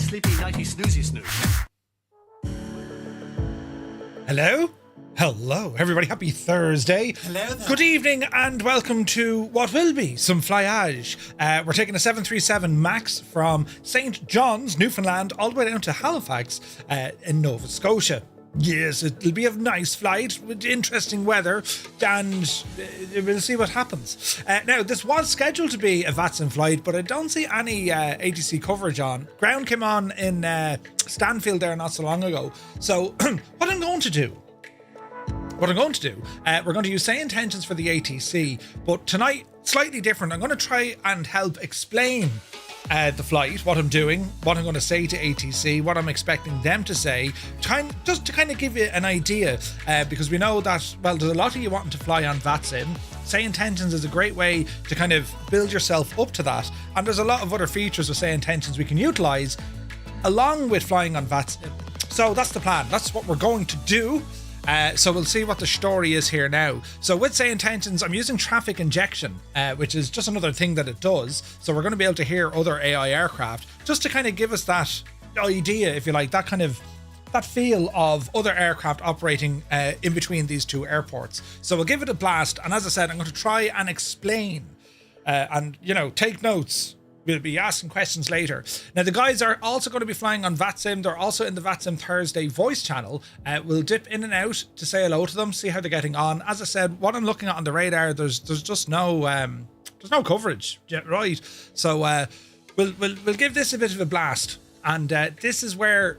sleepy, nighty, snoozy snooze. Hello? Hello, everybody. Happy Thursday. Hello there. Good evening and welcome to what will be some flyage. We're taking a 737 MAX from St. John's, Newfoundland, all the way down to Halifax in Nova Scotia. Yes, it'll be a nice flight with interesting weather and we'll see what happens. Now, this was scheduled to be a VATSIM flight, but I don't see any ATC coverage on. Ground came on in Stanfield there not so long ago. So what I'm going to do, we're going to use SayIntentions for the ATC, but tonight, slightly different. I'm going to try and help explain the flight, what I'm doing, what I'm going to say to ATC, what I'm expecting them to say, just to kind of give you an idea, because we know that, well, there's a lot of you wanting to fly on VATSIM. SayIntentions is a great way to kind of build yourself up to that, and there's a lot of other features with SayIntentions we can utilize along with flying on VATSIM. So that's the plan. That's what we're going to do. So we'll see what the story is here now. So with SayIntentions, I'm using traffic injection, which is just another thing that it does. So we're going to be able to hear other AI aircraft just to kind of give us that idea, if you like, that kind of that feel of other aircraft operating in between these two airports. So we'll give it a blast. And as I said, I'm going to try and explain and, you know, take notes. We'll be asking questions later. Now, the guys are also going to be flying on VATSIM. They're also in the VATSIM Thursday voice channel. We'll dip in and out to say hello to them, see how they're getting on. As I said, what I'm looking at on the radar, there's just no coverage. Yeah, right. So we'll give this a bit of a blast. And this is where,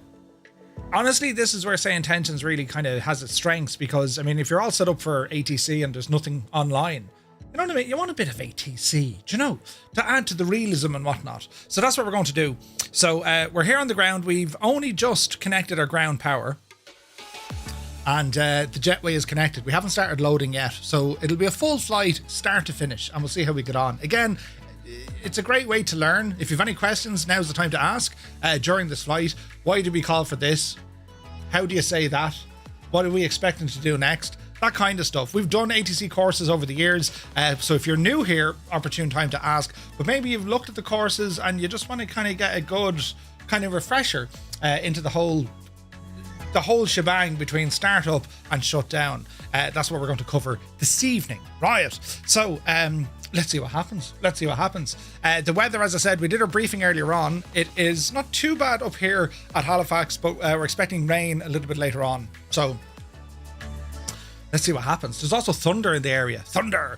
honestly, this is where SayIntentions really kind of has its strengths, because, I mean, if you're all set up for ATC and there's nothing online, you know what I mean? You want a bit of ATC, do you know, to add to the realism and whatnot. So that's what we're going to do. So we're here on the ground. We've only just connected our ground power, and the jetway is connected. We haven't started loading yet. So it'll be a full flight, start to finish, and we'll see how we get on. Again, it's a great way to learn. If you have any questions, now's the time to ask during this flight. Why do we call for this? How do you say that? What are we expecting to do next? That kind of stuff. We've done ATC courses over the years, so if you're new here, opportune time to ask. But maybe you've looked at the courses and you just want to kind of get a good kind of refresher into the whole shebang between startup and shutdown. That's what we're going to cover this evening. Right. So let's see what happens. The weather, as I said, we did our briefing earlier on. It is not too bad up here at Halifax, but we're expecting rain a little bit later on. So let's see what happens. There's also thunder in the area. Thunder.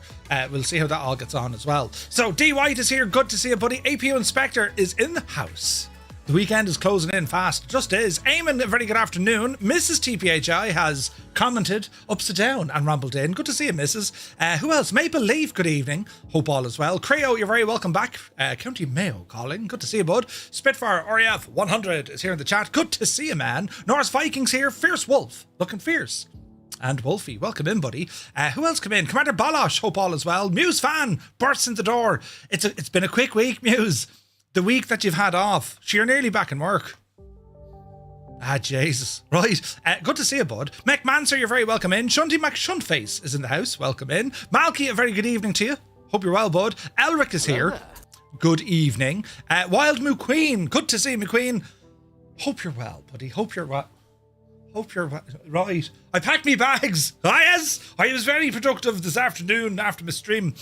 We'll see how that all gets on as well. So CYYT is here. Good to see you, buddy. APU Inspector is in the house. The weekend is closing in fast. Just is. Eamon, a very good afternoon. Mrs. TPHI has commented upside down and rambled in. Good to see you, Mrs. Who else? Maple Leaf, good evening. Hope all is well. Creo, you're very welcome back. County Mayo calling. Good to see you, bud. Spitfire RAF 100 is here in the chat. Good to see you, man. Norris Vikings here. Fierce Wolf. Looking fierce. And Wolfie, welcome in, buddy. Who else come in? Commander Balosh, hope all is well. Muse fan bursts in the door. It's been a quick week, Muse. The week that you've had off. So you're nearly back in work. Ah, Jesus. Right. Good to see you, bud. Mech Manser, you're very welcome in. Shunty McShuntface is in the house. Welcome in. Malky, a very good evening to you. Hope you're well, bud. Elric is here. Good evening. Wild McQueen. Good to see you, McQueen. Hope you're well, buddy. Hope you're well. Right. I packed me bags. Ah, yes. I was very productive this afternoon after my stream.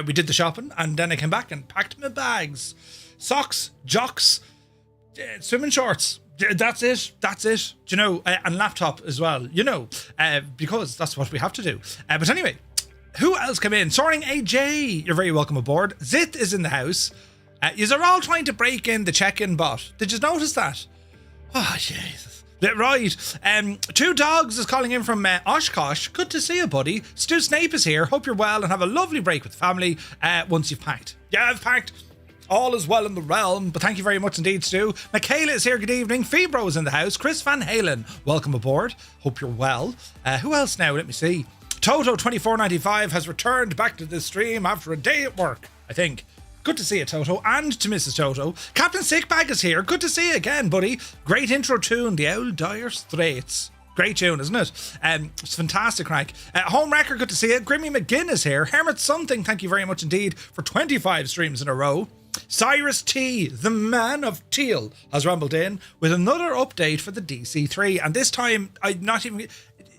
We did the shopping and then I came back and packed my bags. Socks, jocks, swimming shorts. That's it. Do you know? And laptop as well, you know, because that's what we have to do. But anyway, who else come in? Soaring AJ, you're very welcome aboard. Zit is in the house. You're all trying to break in the check-in bot. Did you notice that? Oh, Jesus. Right. Two Dogs is calling in from Oshkosh. Good to see you, buddy. Stu Snape is here. Hope you're well and have a lovely break with family once you've packed. Yeah, I've packed. All is well in the realm, but thank you very much indeed, Stu. Michaela is here. Good evening. Febro is in the house. Chris Van Halen, welcome aboard. Hope you're well. Who else now? Let me see. Toto2495 has returned back to the stream after a day at work, I think. Good to see you, Toto, and to Mrs. Toto. Captain Sickbag is here. Good to see you again, buddy. Great intro tune, The Old Dire Straits. Great tune, isn't it? It's fantastic, crank. Home Wrecker, good to see you. Grimmy McGinn is here. Hermit Something, thank you very much indeed for 25 streams in a row. Cyrus T, the man of teal, has rumbled in with another update for the DC3. And this time,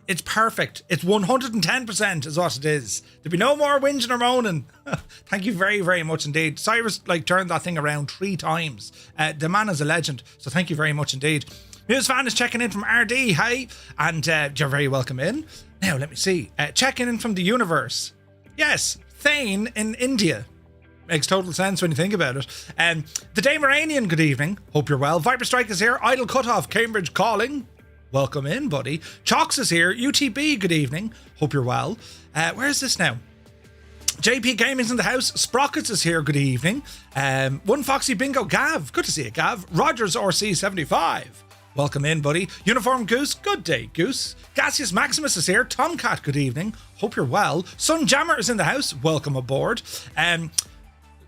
it's perfect. It's 110% is what it is. There'll be no more whinging or moaning. Thank you very, very much indeed. Cyrus turned that thing around 3 times. The man is a legend. So thank you very much indeed. News fan is checking in from RD. Hi. And you're very welcome in. Now, let me see. Checking in from the universe. Yes, Thane in India. Makes total sense when you think about it. The Dameranian, good evening. Hope you're well. Viper Strike is here. Idle Cutoff, Cambridge calling. Welcome in, buddy. Chalks is here. UTB, good evening. Hope you're well. Where is this now? JP Gaming's in the house. Sprockets is here. Good evening. One Foxy Bingo. Gav. Good to see you, Gav. Rogers RC75. Welcome in, buddy. Uniform Goose. Good day, Goose. Gaseous Maximus is here. Tomcat, good evening. Hope you're well. Sun Jammer is in the house. Welcome aboard.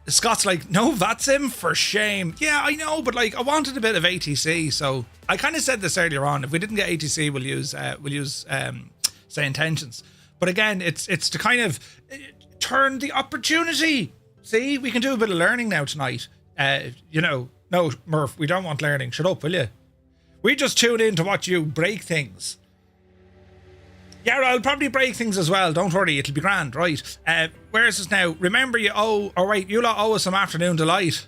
Scott's like, no VATSIM for shame. Yeah, I know, but I wanted a bit of ATC, so I kind of said this earlier on. If we didn't get ATC, we'll use SayIntentions. But again, it's to kind of turn the opportunity. See, we can do a bit of learning now tonight. No, Murph, we don't want learning. Shut up, will you? We just tune in to watch you break things. Yeah, I'll probably break things as well. Don't worry, it'll be grand, right? Where is this now? Remember, you lot owe us some afternoon delight.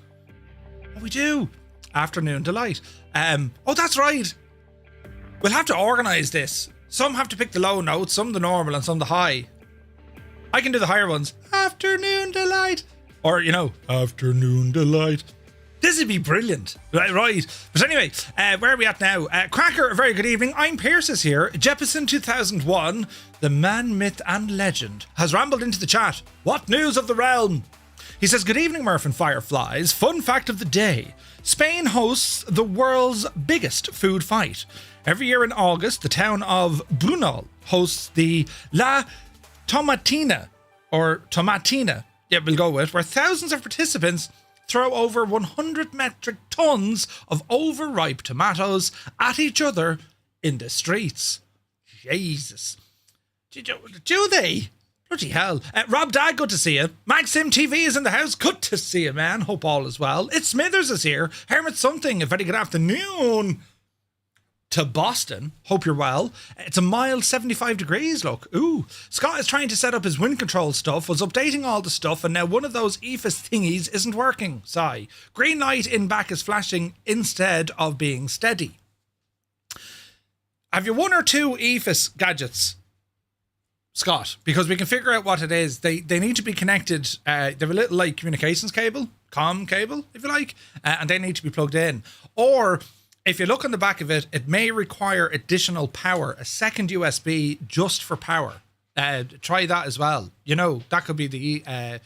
Oh, we do. Afternoon delight. Oh, that's right. We'll have to organise this. Some have to pick the low notes, some the normal, and some the high. I can do the higher ones. Afternoon delight. Or, afternoon delight. This would be brilliant. Right. But anyway, where are we at now? Cracker, a very good evening. I'm Pierce is here. Jeppison 2001, the man, myth and legend, has rambled into the chat. What news of the realm? He says, good evening, Murph and Fireflies. Fun fact of the day. Spain hosts the world's biggest food fight. Every year in August, the town of Bunol hosts the La Tomatina, or Tomatina, we'll go with, where thousands of participants throw over 100 metric tons of overripe tomatoes at each other in the streets. Jesus. Do they? Bloody hell. Rob Dad, good to see you. Maxim TV is in the house. Good to see you, man. Hope all is well. It's Smithers is here. Hermit something. A very good afternoon to Boston. Hope you're well. It's a mild 75 degrees, look. Ooh. Scott is trying to set up his wind control stuff, was updating all the stuff, and now one of those EFIS thingies isn't working. Sigh. Green light in back is flashing instead of being steady. Have you 1 or 2 EFIS gadgets, Scott? Because we can figure out what it is. They need to be connected. They have a little communications cable, comm cable, if you like, and they need to be plugged in. Or if you look on the back of it, it may require additional power, a second USB just for power. Try that as well. That could be the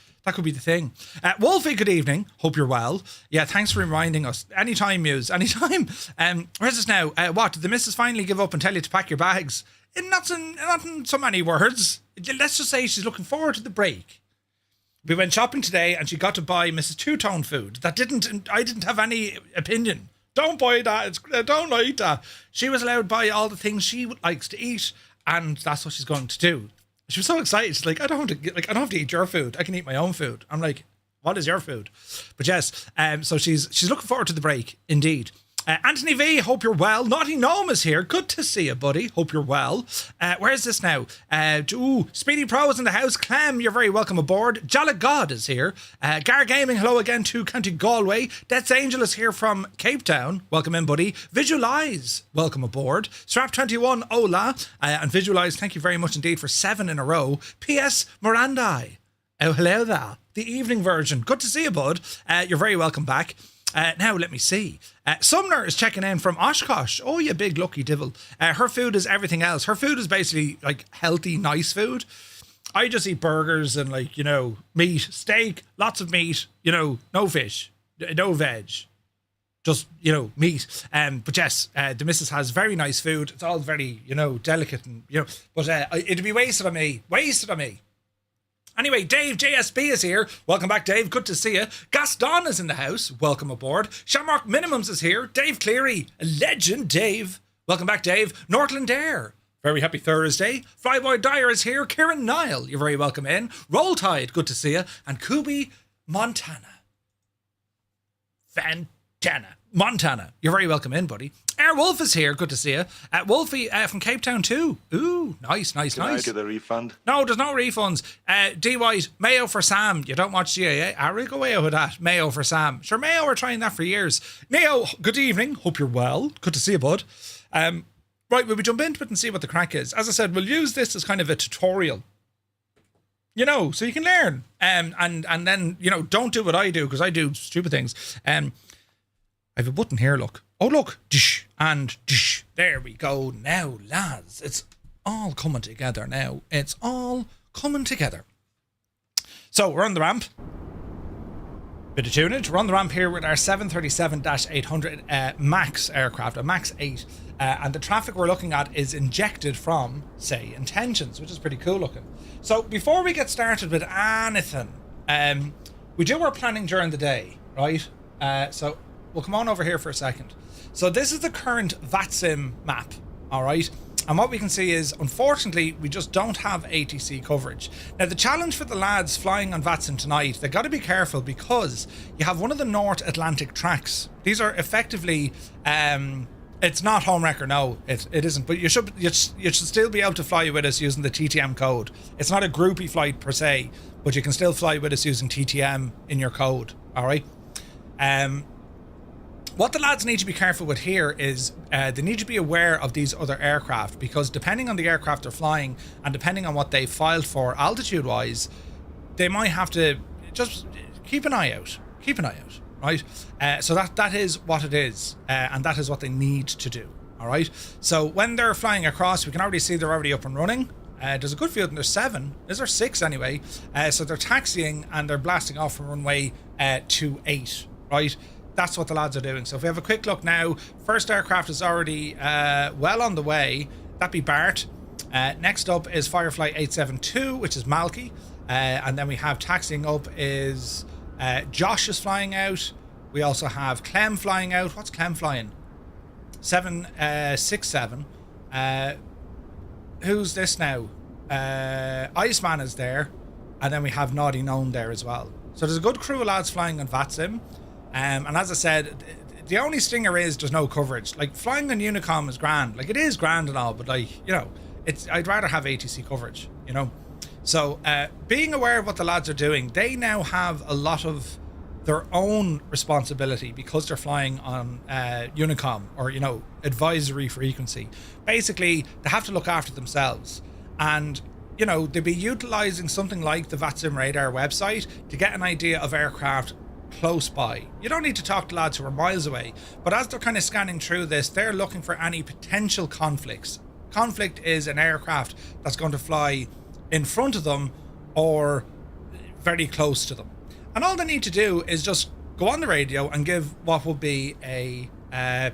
thing. Wolfie, good evening. Hope you're well. Yeah, thanks for reminding us. Anytime, Muse. Anytime. Where's this now? What? Did the missus finally give up and tell you to pack your bags? Not in so many words. Let's just say she's looking forward to the break. We went shopping today and she got to buy Mrs. Two-Tone food. I didn't have any opinion. Don't buy that. I don't like that. She was allowed to buy all the things she likes to eat, and that's what she's going to do. She was so excited. She's like, I don't have to eat your food. I can eat my own food. I'm like, what is your food? But yes, so she's looking forward to the break, indeed. Anthony V, hope you're well. Naughty Gnome is here. Good to see you, buddy. Hope you're well. Where's this now? Speedy Pro is in the house. Clem, you're very welcome aboard. Jolly God is here. Gar Gaming, hello again to County Galway. Death's Angel is here from Cape Town. Welcome in, buddy. Visualize, welcome aboard. Strap21, hola. And Visualize, thank you very much indeed for 7 in a row. P.S. Mirandai. Oh, hello there. The evening version. Good to see you, bud. You're very welcome back. Now, let me see. Sumner is checking in from Oshkosh. Oh, you big lucky devil. Her food is everything else. Her food is basically healthy, nice food. I just eat burgers and meat, steak, lots of meat, no fish, no veg. Just, meat. But yes, the missus has very nice food. It's all very, delicate and, but it'd be wasted on me. Wasted on me. Anyway, Dave JSB is here. Welcome back, Dave. Good to see you. Gaston is in the house. Welcome aboard. Shamrock Minimums is here. Dave Cleary, a legend, Dave. Welcome back, Dave. Northland Air. Very happy Thursday. Flyboy Dyer is here. Kieran Nile, you're very welcome in. Roll Tide, good to see you. And Kubi Montana. Montana. You're very welcome in, buddy. Wolf is here. Good to see you. Wolfie from Cape Town too. Ooh, nice. Can I get a refund? No, there's no refunds. D White, Mayo for Sam. You don't watch GAA? I will go away with that. Mayo for Sam. Sure, Mayo are trying that for years. Neo, good evening. Hope you're well. Good to see you, bud. Right, will we jump into it and see what the crack is? As I said, we'll use this as kind of a tutorial. You know, so you can learn. And then, you know, don't do what I do, because I do stupid things. I have a button here, look. Oh, look. Dish and dish. There we go. Now, lads, it's all coming together now. It's all coming together. So, we're on the ramp. Bit of tunage. We're on the ramp here with our 737-800 MAX aircraft, a MAX 8. And the traffic we're looking at is injected from SayIntentions, which is pretty cool looking. So, before we get started with anything, we do our planning during the day, right? So, we'll come on over here for a second. So this is the current VATSIM map, all right? And what we can see is, unfortunately, we just don't have ATC coverage. Now, the challenge for the lads flying on VATSIM tonight, they got to be careful, because you have one of the North Atlantic tracks. These are effectively, it's not home wrecker, no, it isn't. But you should still be able to fly with us using the TTM code. It's not a groupie flight per se, but you can still fly with us using TTM in your code, all right? What the lads need to be careful with here is they need to be aware of these other aircraft, because depending on the aircraft they're flying and depending on what they filed for altitude wise, they might have to just keep an eye out, right? So that is what it is, and that is what they need to do, all right? So when they're flying across, we can already see they're already up and running. There's a good field, and there's 7. Is there 6 anyway? So they're taxiing and they're blasting off from runway 28, right? That's what the lads are doing. So if we have a quick look now, first aircraft is already well on the way. That'd be Bart. Next up is Firefly 872, which is Malky. And then we have taxiing up is Josh is flying out. We also have Clem flying out. What's Clem flying? 767. Who's this now? Iceman is there. And then we have Naughty Gnome there as well. So there's a good crew of lads flying on VATSIM. And as I said, the only stinger is there's no coverage. Like, flying on Unicom is grand. Like, it is grand and all, but, like, you know, I'd rather have ATC coverage, you know. So, being aware of what the lads are doing, they now have a lot of their own responsibility because they're flying on Unicom, or, you know, advisory frequency. Basically, they have to look after themselves. And, you know, they'd be utilizing something like the VATSIM Radar website to get an idea of aircraft close by. You don't need to talk to lads who are miles away, but as they're kind of scanning through this, they're looking for any potential conflicts. Conflict is an aircraft that's going to fly in front of them or very close to them. And all they need to do is just go on the radio and give what will be a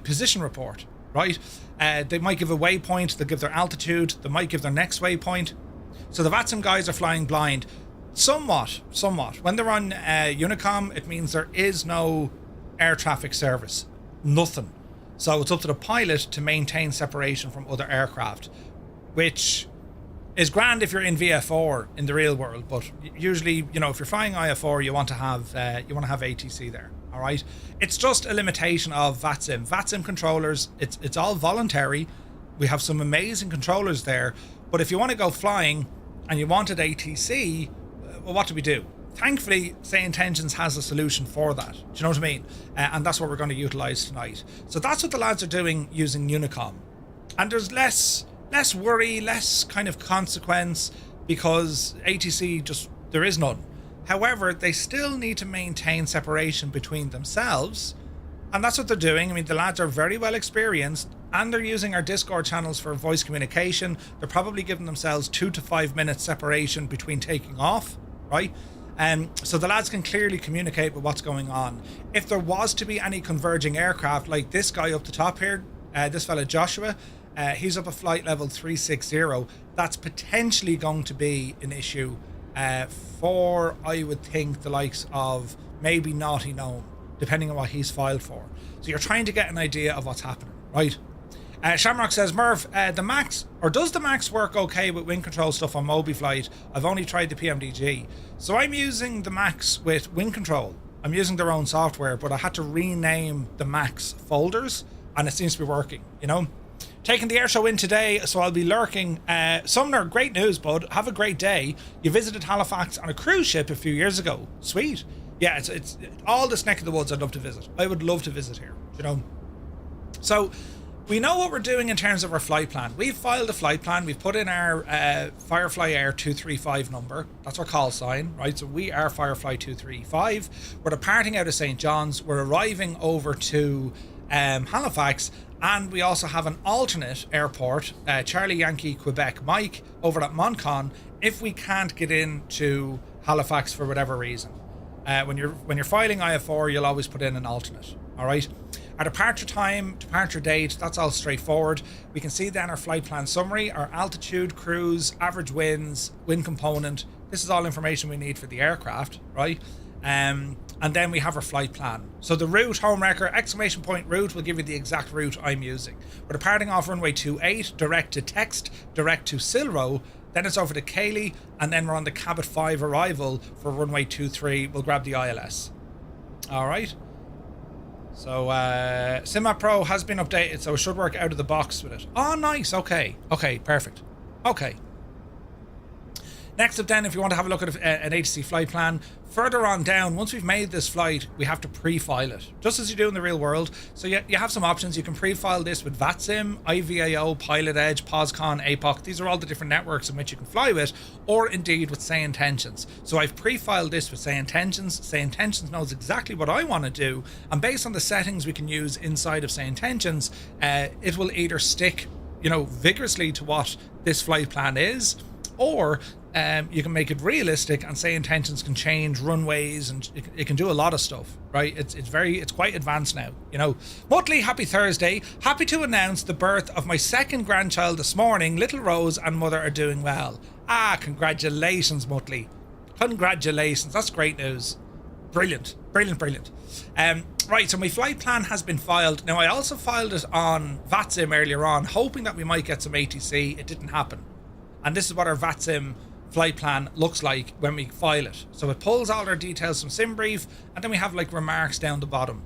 position report, right? They might give a waypoint, they'll give their altitude, they might give their next waypoint. So the VATSIM guys are flying blind. Somewhat. When they're on Unicom, it means there is no air traffic service. Nothing. So it's up to the pilot to maintain separation from other aircraft, which is grand if you're in VF4 in the real world, but usually, you know, if you're flying IF4, you want to have ATC there. All right. It's just a limitation of VATSIM. VATSIM controllers. It's all voluntary. We have some amazing controllers there, but if you want to go flying and you wanted ATC, well, what do we do? Thankfully, SayIntentions has a solution for that. Do you know what I mean? And that's what we're going to utilize tonight. So that's what the lads are doing using Unicom. And there's less worry, less kind of consequence, because ATC just, there is none. However, they still need to maintain separation between themselves. And that's what they're doing. I mean, the lads are very well experienced, and they're using our Discord channels for voice communication. They're probably giving themselves 2 to 5 minutes separation between taking off. Right? So the lads can clearly communicate with what's going on. If there was to be any converging aircraft, like this guy up the top here, this fella Joshua, he's up at flight level 360. That's potentially going to be an issue for, I would think, the likes of maybe Naughty Gnome, depending on what he's filed for. So you're trying to get an idea of what's happening, right? Shamrock says, Murph, the Max, or does the Max work okay with wind control stuff on MobiFlight? I've only tried the PMDG. So I'm using the Max with wind control. I'm using their own software, but I had to rename the Max folders, and it seems to be working, you know. Taking the air show in today, so I'll be lurking. Sumner, great news, bud. Have a great day. You visited Halifax on a cruise ship a few years ago. Sweet. Yeah, it's all this neck of the woods I'd love to visit. I would love to visit here, you know. So we know what we're doing in terms of our flight plan. We've filed a flight plan. We've put in our Firefly Air 235 number. That's our call sign, right? So we are Firefly 235. We're departing out of St. John's. We're arriving over to Halifax. And we also have an alternate airport, Charlie Yankee Quebec Mike, over at Moncton, if we can't get into Halifax for whatever reason. When you're filing IF4, you'll always put in an alternate. All right. Our departure time, departure date, that's all straightforward. We can see then our flight plan summary, our altitude, cruise, average winds, wind component. This is all information we need for the aircraft, right? And then we have our flight plan. So the route, home wrecker, exclamation point route will give you the exact route I'm using. We're departing off runway 28, direct to TEXED, direct to SILRO, then it's over to CAYLY, and then we're on the Cabot 5 arrival for runway 23. We'll grab the ILS. All right. So SimMap Pro has been updated, so it should work out of the box with it. Oh, nice. Okay. Okay, perfect. Okay. Next up then, if you want to have a look at an ATC flight plan, further on down, once we've made this flight, we have to pre-file it, just as you do in the real world. So you have some options. You can pre-file this with VATSIM, IVAO, Pilot Edge, POSCON, APOC. These are all the different networks in which you can fly with, or indeed with SayIntentions. So I've pre-filed this with SayIntentions. SayIntentions knows exactly what I want to do, and based on the settings we can use inside of SayIntentions, it will either stick, you know, vigorously to what this flight plan is, or you can make it realistic, and SayIntentions can change runways, and it can do a lot of stuff, right? It's quite advanced now, you know. Muttley, happy Thursday. Happy to announce the birth of my second grandchild this morning. Little Rose and mother are doing well. Ah, congratulations, Muttley. Congratulations. That's great news. Brilliant. Brilliant, brilliant. Right, so my flight plan has been filed. Now, I also filed it on VATSIM earlier on, hoping that we might get some ATC. It didn't happen. And this is what our VATSIM flight plan looks like when we file it. So it pulls all our details from SimBrief, and then we have like remarks down the bottom.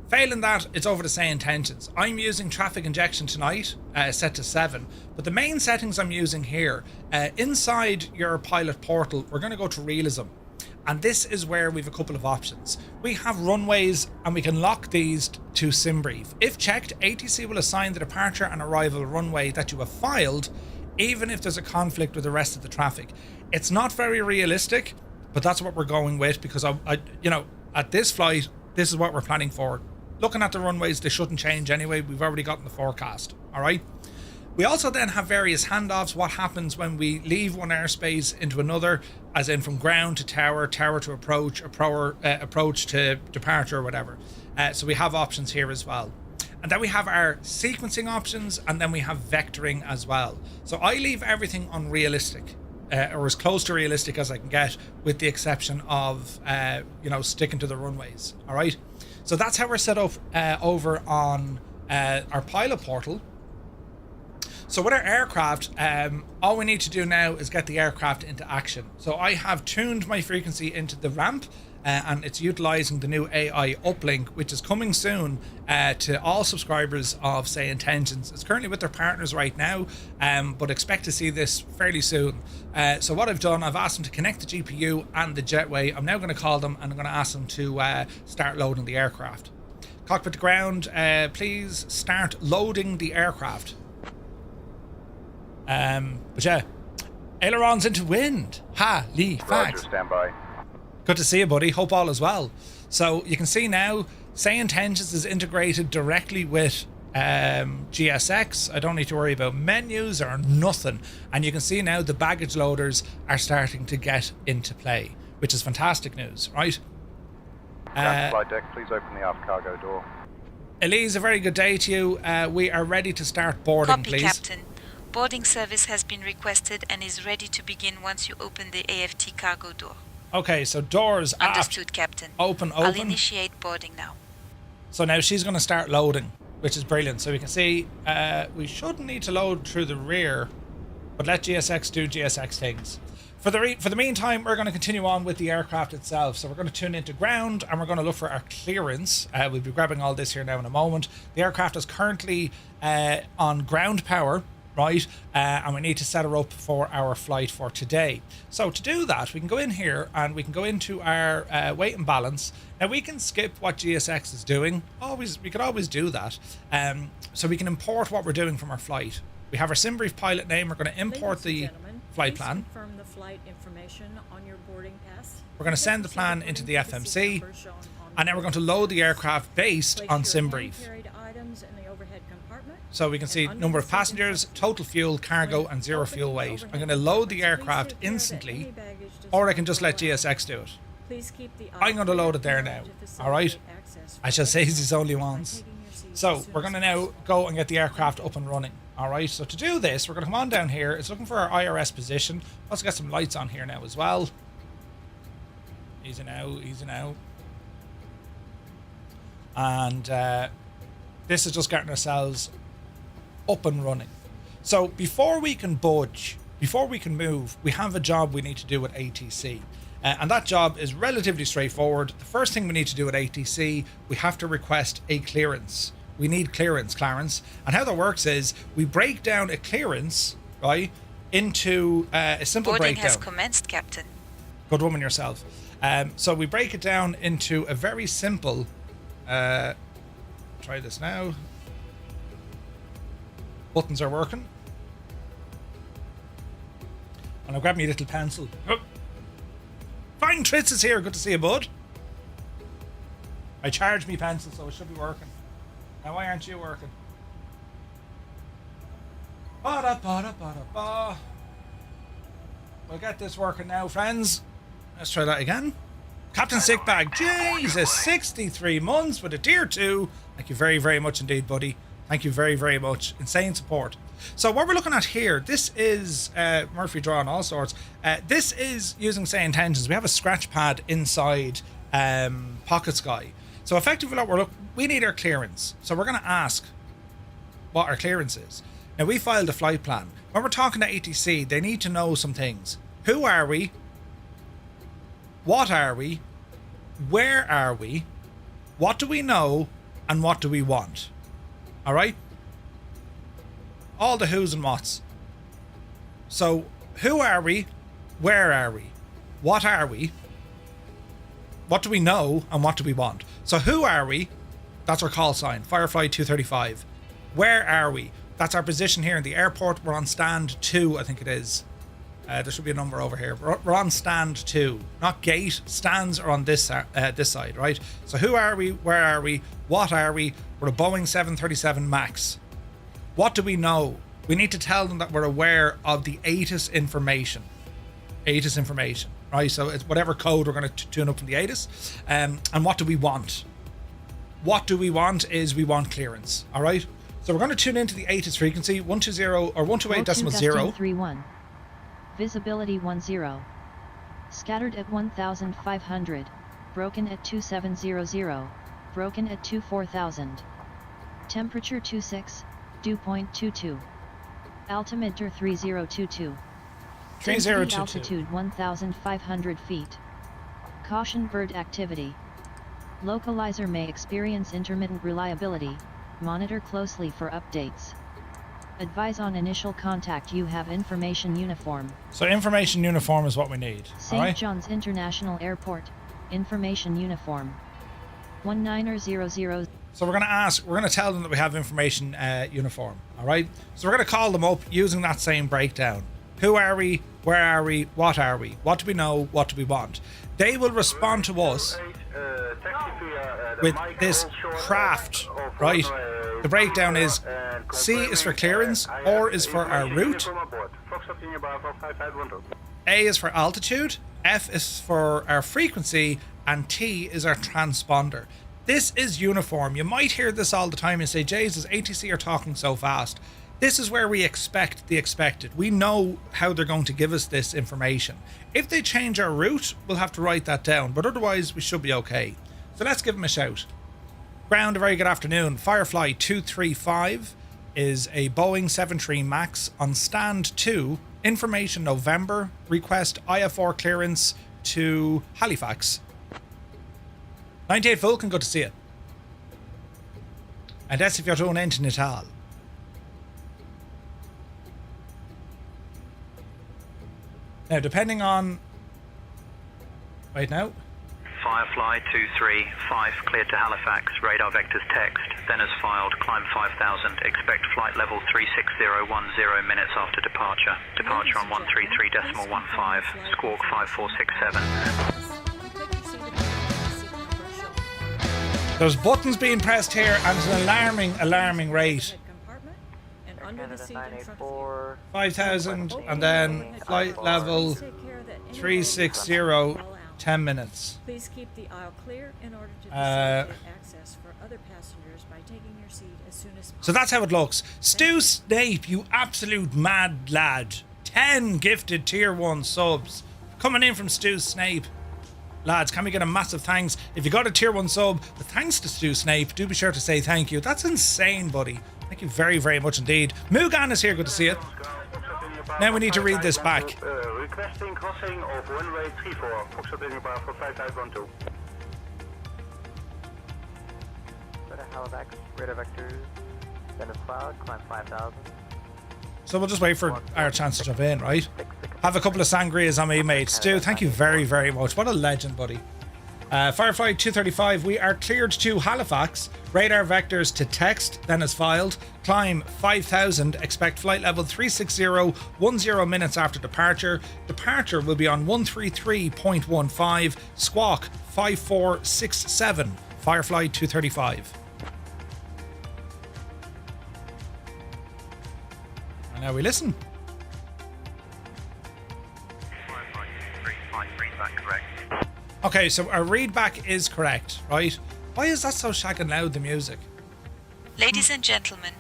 Failing that, it's over to SayIntentions. I'm using traffic injection tonight, set to 7, but the main settings I'm using here, inside your pilot portal, we're going to go to realism. And this is where we have a couple of options. We have runways, and we can lock these to SimBrief. If checked, ATC will assign the departure and arrival runway that you have filed, even if there's a conflict with the rest of the traffic. It's not very realistic, but that's what we're going with, because I you know, at this flight, this is what we're planning for. Looking at the runways, they shouldn't change anyway. We've already gotten the forecast. All right. We also then have various handoffs. What happens when we leave one airspace into another, as in from ground to tower, tower to approach, approach to departure, or whatever. So we have options here as well. And then we have our sequencing options, and then we have vectoring as well. So I leave everything on realistic, or as close to realistic as I can get, with the exception of, you know, sticking to the runways. All right. So that's how we're set up over on our pilot portal. So with our aircraft, all we need to do now is get the aircraft into action. So I have tuned my frequency into the ramp, and it's utilizing the new AI uplink, which is coming soon to all subscribers of SayIntentions. It's currently with their partners right now, but expect to see this fairly soon. So what I've done, I've asked them to connect the GPU and the jetway. I'm now going to call them, and I'm going to ask them to start loading the aircraft. Cockpit to ground, please start loading the aircraft. But yeah, ailerons into wind. Halifax. Roger, stand by. Good to see you, buddy. Hope all is well. So you can see now, SayIntentions is integrated directly with GSX. I don't need to worry about menus or nothing. And you can see now the baggage loaders are starting to get into play, which is fantastic news, right? Flight deck, please open the aft cargo door. Elise, a very good day to you. We are ready to start boarding, Copy, please. Captain. Boarding service has been requested and is ready to begin once you open the AFT cargo door. Okay, so doors Understood, aft. Captain. Open. I'll initiate boarding now. So now she's going to start loading, which is brilliant. So we can see we shouldn't need to load through the rear, but let GSX do GSX things. For the meantime, we're going to continue on with the aircraft itself. So we're going to tune into ground and we're going to look for our clearance. We'll be grabbing all this here now in a moment. The aircraft is currently on ground power, right? And we need to set her up for our flight for today. So to do that, we can go in here and we can go into our weight and balance. Now we can skip what GSX is doing. We could always do that. So we can import what we're doing from our flight. We have our SimBrief pilot name. We're going to import the flight plan. Confirm the flight information on your boarding pass. We're going to send the plan into the FMC, and then we're going to load the aircraft based on SimBrief. So we can see number of passengers, total fuel, cargo, and 0 fuel weight. I'm going to load the aircraft instantly, or I can just let GSX do it. I'm going to load it there now. All right. I shall say these only once. So we're going to now go and get the aircraft up and running. All right, so to do this, we're going to come on down here. It's looking for our IRS position. Also got some lights on here now as well. Easy now, easy now. And this is just getting ourselves up and running. So before we can budge, before we can move, we have a job we need to do at ATC. And that job is relatively straightforward. The first thing we need to do at ATC, we have to request a clearance. We need clearance, Clarence. And how that works is we break down a clearance, right, into a simple Boarding breakdown. has commenced, Captain. Good woman yourself. So we break it down into a very simple... try this now. Buttons are working. And I'll grab me a little pencil. Oh. Fine, Tritz is here. Good to see you, bud. I charged me pencil, so it should be working. Now, why aren't you working? Ba-da-ba-da-ba-da-ba. We'll get this working now, friends. Let's try that again. Captain Sickbag. Jesus, 63 months with a tier 2. Thank you very, very much indeed, buddy. Thank you very, very much. Insane support. So what we're looking at here, this is Murphy Draw and all sorts. This is using SayIntentions. We have a scratch pad inside Pocket Sky. So effectively what we need our clearance. So we're going to ask what our clearance is. Now we filed a flight plan. When we're talking to ATC, they need to know some things. Who are we? What are we? Where are we? What do we know? And what do we want? All right? All the who's and whats. So who are we? Where are we? What are we? What do we know and what do we want? So who are we? That's our call sign, Firefly 235. Where are we? That's our position here in the airport. We're on stand 2, I think it is. There should be a number over here. We're on stand 2, not gate. Stands are on this side, right? So who are we? Where are we? What are we? We're a Boeing 737 MAX. What do we know? We need to tell them that we're aware of the ATIS information. ATIS information. Right, so it's whatever code we're going to tune up from the ATIS. And what do we want? What do we want is we want clearance. All right. So we're going to tune into the ATIS frequency 120 or 128.0. 31. Visibility 10. Scattered at 1,500. Broken at 2700. Broken at 24,000. Temperature 26. Dew point 22. Altimeter 3022. 3022. Altitude 1,500 feet. Caution bird activity. Localizer may experience intermittent reliability. Monitor closely for updates. Advise on initial contact. You have information uniform. So information uniform is what we need. St. John's International Airport. Information uniform. 1900. So we're going to tell them that we have information uniform. All right. So we're going to call them up using that same breakdown. Who are we? Where are we? What are we? What do we know? What do we want? They will respond to us with this craft, right? The breakdown is C is for clearance, R is for our route, A is for altitude, F is for our frequency, and T is our transponder. This is uniform. You might hear this all the time and say, Jesus, ATC are talking so fast. This is where we expect the expected. We know how they're going to give us this information. If they change our route, we'll have to write that down, but otherwise we should be okay. So let's give them a shout. Ground, a very good afternoon. Firefly 235 is a Boeing 73 MAX on stand 2 Information November, request IFR clearance to Halifax. 98 Vulcan, good to see you. And that's if you're doing anything at all. Now, depending on... Wait now. Firefly 235, cleared to Halifax, radar vectors text, then as filed, climb 5000, expect flight level 36010 minutes after departure. Departure on 133.15, squawk 5467. There's buttons being pressed here and it's an alarming rate. Compartment and under the seat in front of you. 5,000 and then flight level 360, 10 minutes. Please keep the aisle clear in order to facilitate access for other passengers by taking your seat as soon as possible. So that's how it looks. Stu Snape, you absolute mad lad. 10 gifted tier 1 subs. Coming in from Stu Snape. Lads, can we get a massive thanks? If you got a tier 1 sub, the thanks to Stu Snape, do be sure to say thank you. That's insane, buddy. Thank you very, very much indeed. Mugan is here, good to see you. Now we need to read this back. Requesting crossing of runway 34, Foxtrot bar for 5012. Go to Halifax, radar vectors, then as filed, climb 5000. So we'll just wait for our chance to jump in, right? Have a couple of sangrias on me, mate. Stu, thank you very, very much. What a legend, buddy. Firefly 235, we are cleared to Halifax. Radar vectors to text, then as filed. Climb 5000, expect flight level 36010 minutes after departure. Departure will be on 133.15, squawk 5467. Firefly 235. And now we listen. Okay, so our readback is correct, right? Why is that so shagging loud, the music? Ladies and gentlemen,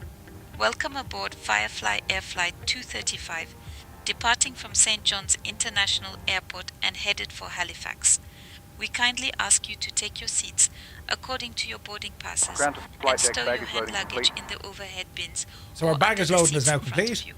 welcome aboard Firefly Air Flight 235, departing from St. John's International Airport and headed for Halifax. We kindly ask you to take your seats according to your boarding passes and stow your hand luggage in the overhead bins. So our baggage loading is now complete.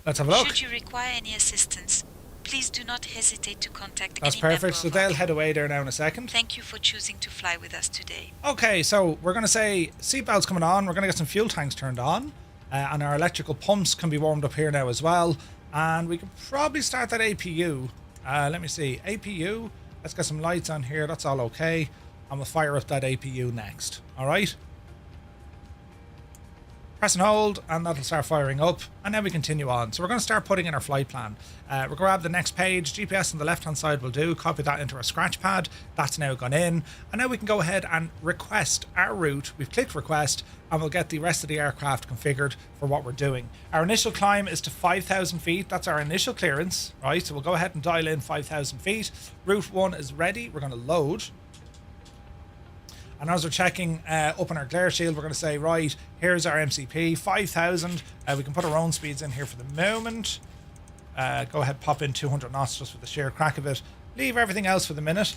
Let's have a look. Should you require any assistance, please do not hesitate to contact That's any member perfect. So of our they'll head away there now in a second. Thank you for choosing to fly with us today. Okay, so we're going to say seatbelts coming on. We're going to get some fuel tanks turned on. And our electrical pumps can be warmed up here now as well. And we can probably start that APU. Let me see. APU. Let's get some lights on here. That's all okay. And we'll fire up that APU next. All right. Press and hold, and that'll start firing up, and then we continue on. So we're going to start putting in our flight plan. We'll grab the next page. GPS on the left hand side will do. Copy that into our scratch pad. That's now gone in, and now we can go ahead and request our route. We've clicked request, and we'll get the rest of the aircraft configured for what we're doing. Our initial climb is to 5,000 feet. That's our initial clearance, right? So we'll go ahead and dial in 5,000 feet. Route 1 is ready. We're going to load. And as we're checking up on our glare shield, we're going to say, right, here's our MCP, 5,000. We can put our own speeds in here for the moment. Go ahead, pop in 200 knots just for the sheer crack of it. Leave everything else for the minute.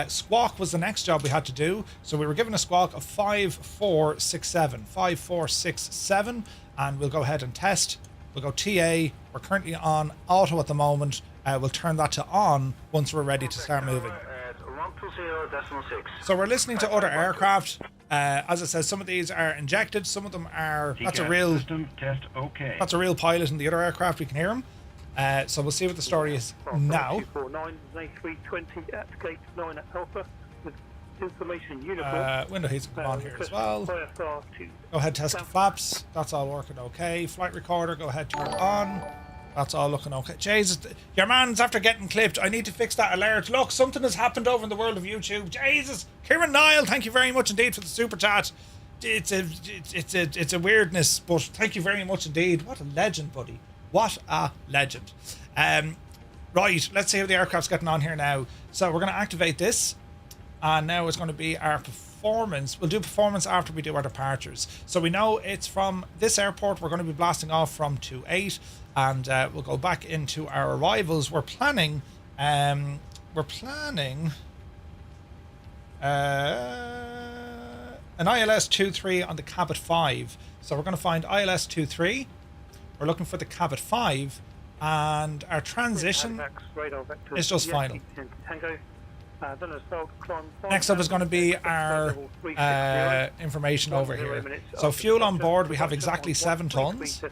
Squawk was the next job we had to do. So we were given a squawk of 5467. 5467. And we'll go ahead and test. We'll go TA. We're currently on auto at the moment. We'll turn that to on once we're ready to start moving. So we're listening to other aircraft. As I said, some of these are injected, some of them are. That's a real pilot in the other aircraft. We can hear him. So we'll see what the story is now. Window heats come on here as well. Go ahead, test the flaps. That's all working okay. Flight recorder, go ahead, turn it on. That's all looking okay. Jesus, your man's after getting clipped. I need to fix that alert. Look, something has happened over in the world of YouTube. Jesus, Kieran Niall, thank you very much indeed for the super chat. It's a weirdness, but thank you very much indeed. What a legend, buddy. What a legend. Right, let's see how the aircraft's getting on here now. So we're going to activate this, and now it's going to be our performance. We'll do performance after we do our departures. So we know it's from this airport. We're going to be blasting off from 28. And we'll go back into our arrivals. We're planning an ILS 23 on the Cabot 5. So we're going to find ILS 23. We're looking for the Cabot 5. And our transition Halifax, radar vectors, is just final. Tango. Then as well, climb Next up is going to be our information over here. So fuel on board, we have exactly 7 tons.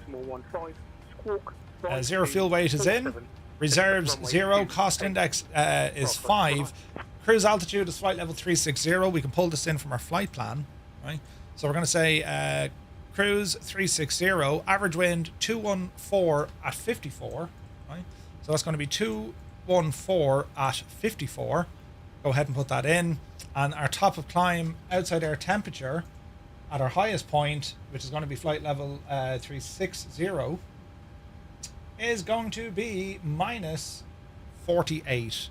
Zero fuel weight is in. Reserves 0. Cost index is 5. Cruise altitude is flight level 360. We can pull this in from our flight plan, right? So we're going to say cruise 360. Average wind 214 at 54, right? So that's going to be 214 at 54. Go ahead and put that in. And our top of climb outside air temperature at our highest point, which is going to be flight level 360, is going to be minus 48.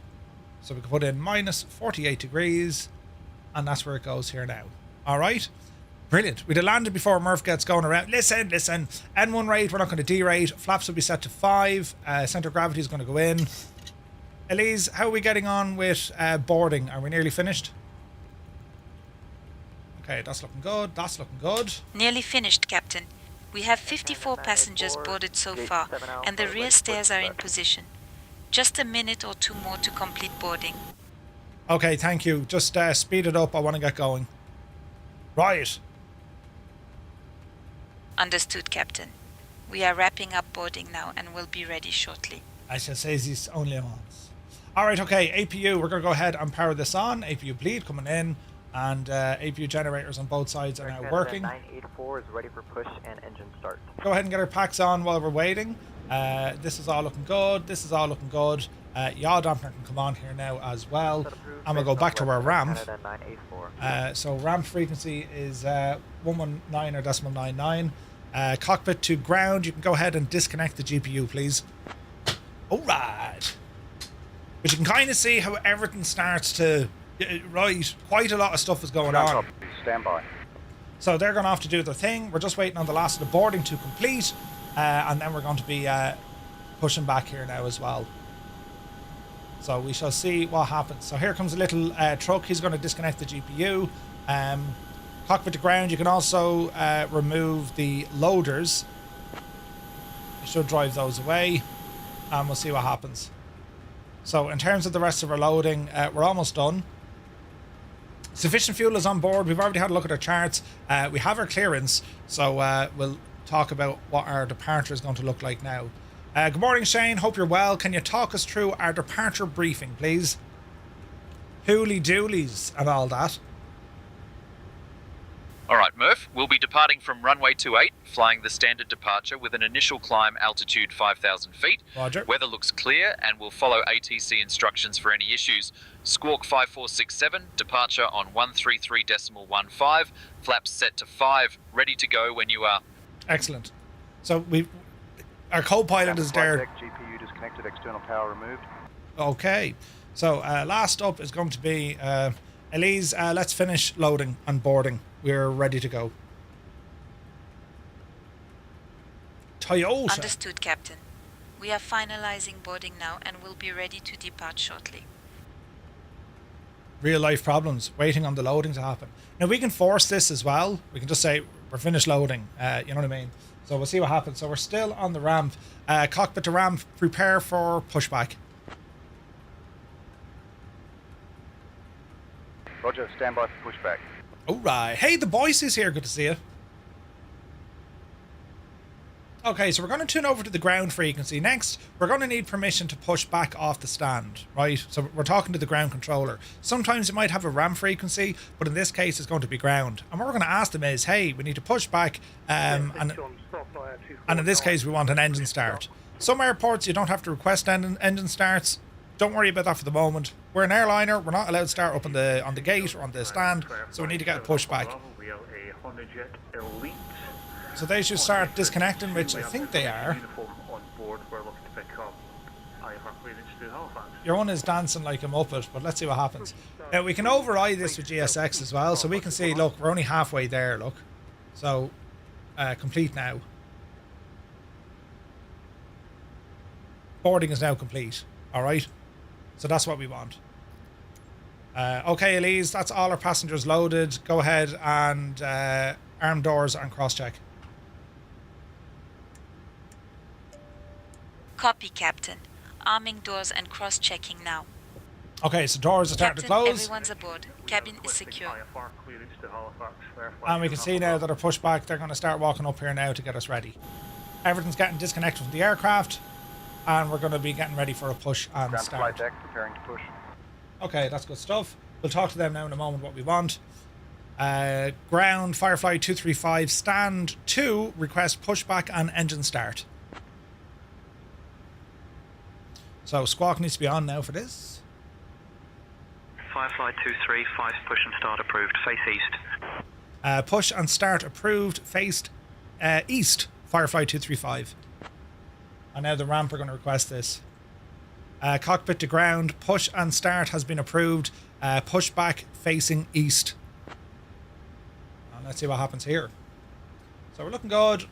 So we can put in minus 48 degrees, and that's where it goes here now. All right. Brilliant. We'd have landed before Murph gets going around. Listen. N1 rate, we're not going to derate. Flaps will be set to 5. Center of gravity is going to go in. Elise, how are we getting on with boarding? Are we nearly finished? Okay, that's looking good. That's looking good. Nearly finished, Captain. We have 54 passengers boarded so far, and the rear stairs are in position. Just a minute or 2 more to complete boarding. Okay, thank you. Just speed it up. I want to get going. Right. Understood, Captain. We are wrapping up boarding now and will be ready shortly. I shall say this only once. All right, okay. APU, we're going to go ahead and power this on. APU bleed coming in, and APU generators on both sides are now working. 984 is ready for push and engine start. Go ahead and get our packs on while we're waiting. This is all looking good. This is all looking good. Yaw dampener can come on here now as well. And we'll go back to our ramp. So ramp frequency is 119.99. Cockpit to ground. You can go ahead and disconnect the GPU, please. All right. But you can kind of see how everything starts to... Right, quite a lot of stuff is going on. Stand by. So they're going to have to do their thing. We're just waiting on the last of the boarding to complete. And then we're going to be pushing back here now as well. So we shall see what happens. So here comes a little truck. He's going to disconnect the GPU. Cockpit to ground. You can also remove the loaders. You should drive those away. And we'll see what happens. So in terms of the rest of our loading, we're almost done. Sufficient fuel is on board. We've already had a look at our charts. We have our clearance. So we'll talk about what our departure is going to look like now. Good morning, Shane. Hope you're well. Can you talk us through our departure briefing, please? Hooly doolies and all that. All right, Murph, we'll be departing from runway 28, flying the standard departure with an initial climb altitude 5,000 feet. Roger. Weather looks clear and we'll follow ATC instructions for any issues. Squawk 5467, departure on 133.15, flaps set to 5, ready to go when you are. Excellent. So our co-pilot is there. GPU disconnected, external power removed. Okay. So last up is going to be Elise. Let's finish loading and boarding. We're ready to go. Toyota. Understood, Captain. We are finalizing boarding now and will be ready to depart shortly. Real life problems, waiting on the loading to happen. Now we can force this as well. We can just say we're finished loading. You know what I mean? So we'll see what happens. So we're still on the ramp. Cockpit to ramp, prepare for pushback. Roger, stand by for pushback. All right. Hey, the boys is here. Good to see you. Okay, so we're going to tune over to the ground frequency. Next, we're going to need permission to push back off the stand, right? So we're talking to the ground controller. Sometimes it might have a RAM frequency, but in this case, it's going to be ground. And what we're going to ask them is, hey, we need to push back, and in this case, we want an engine start. Some airports, you don't have to request engine starts. Don't worry about that for the moment. We're an airliner. We're not allowed to start up on the gate or on the stand, so we need to get a pushback. So they should start disconnecting, which I think they are. Your one is dancing like a muppet, but let's see what happens. Now we can override this with GSX as well, so we can see, look, we're only halfway there, look. So, complete now. Boarding is now complete, alright? So that's what we want. Okay, Elise, that's all our passengers loaded. Go ahead and arm doors and cross-check. Copy, Captain. Arming doors and cross-checking now. Okay, so doors are starting to Captain, close. everyone's aboard. Cabin is secure. IFR clearance to Halifax. And we can see now that our pushback, they're going to start walking up here now to get us ready. Everything's getting disconnected from the aircraft, and we're going to be getting ready for a push and Ground start. flight deck, preparing to push. Okay, that's good stuff. We'll talk to them now in a moment what we want. Ground, Firefly 235, stand 2, request pushback and engine start. So Squawk needs to be on now for this. Firefly 235, push and start approved. Face east. Push and start approved, faced east, Firefly 235. And now the ramp are going to request this. Cockpit to ground, push and start has been approved. Pushback facing east. And let's see what happens here. So we're looking good.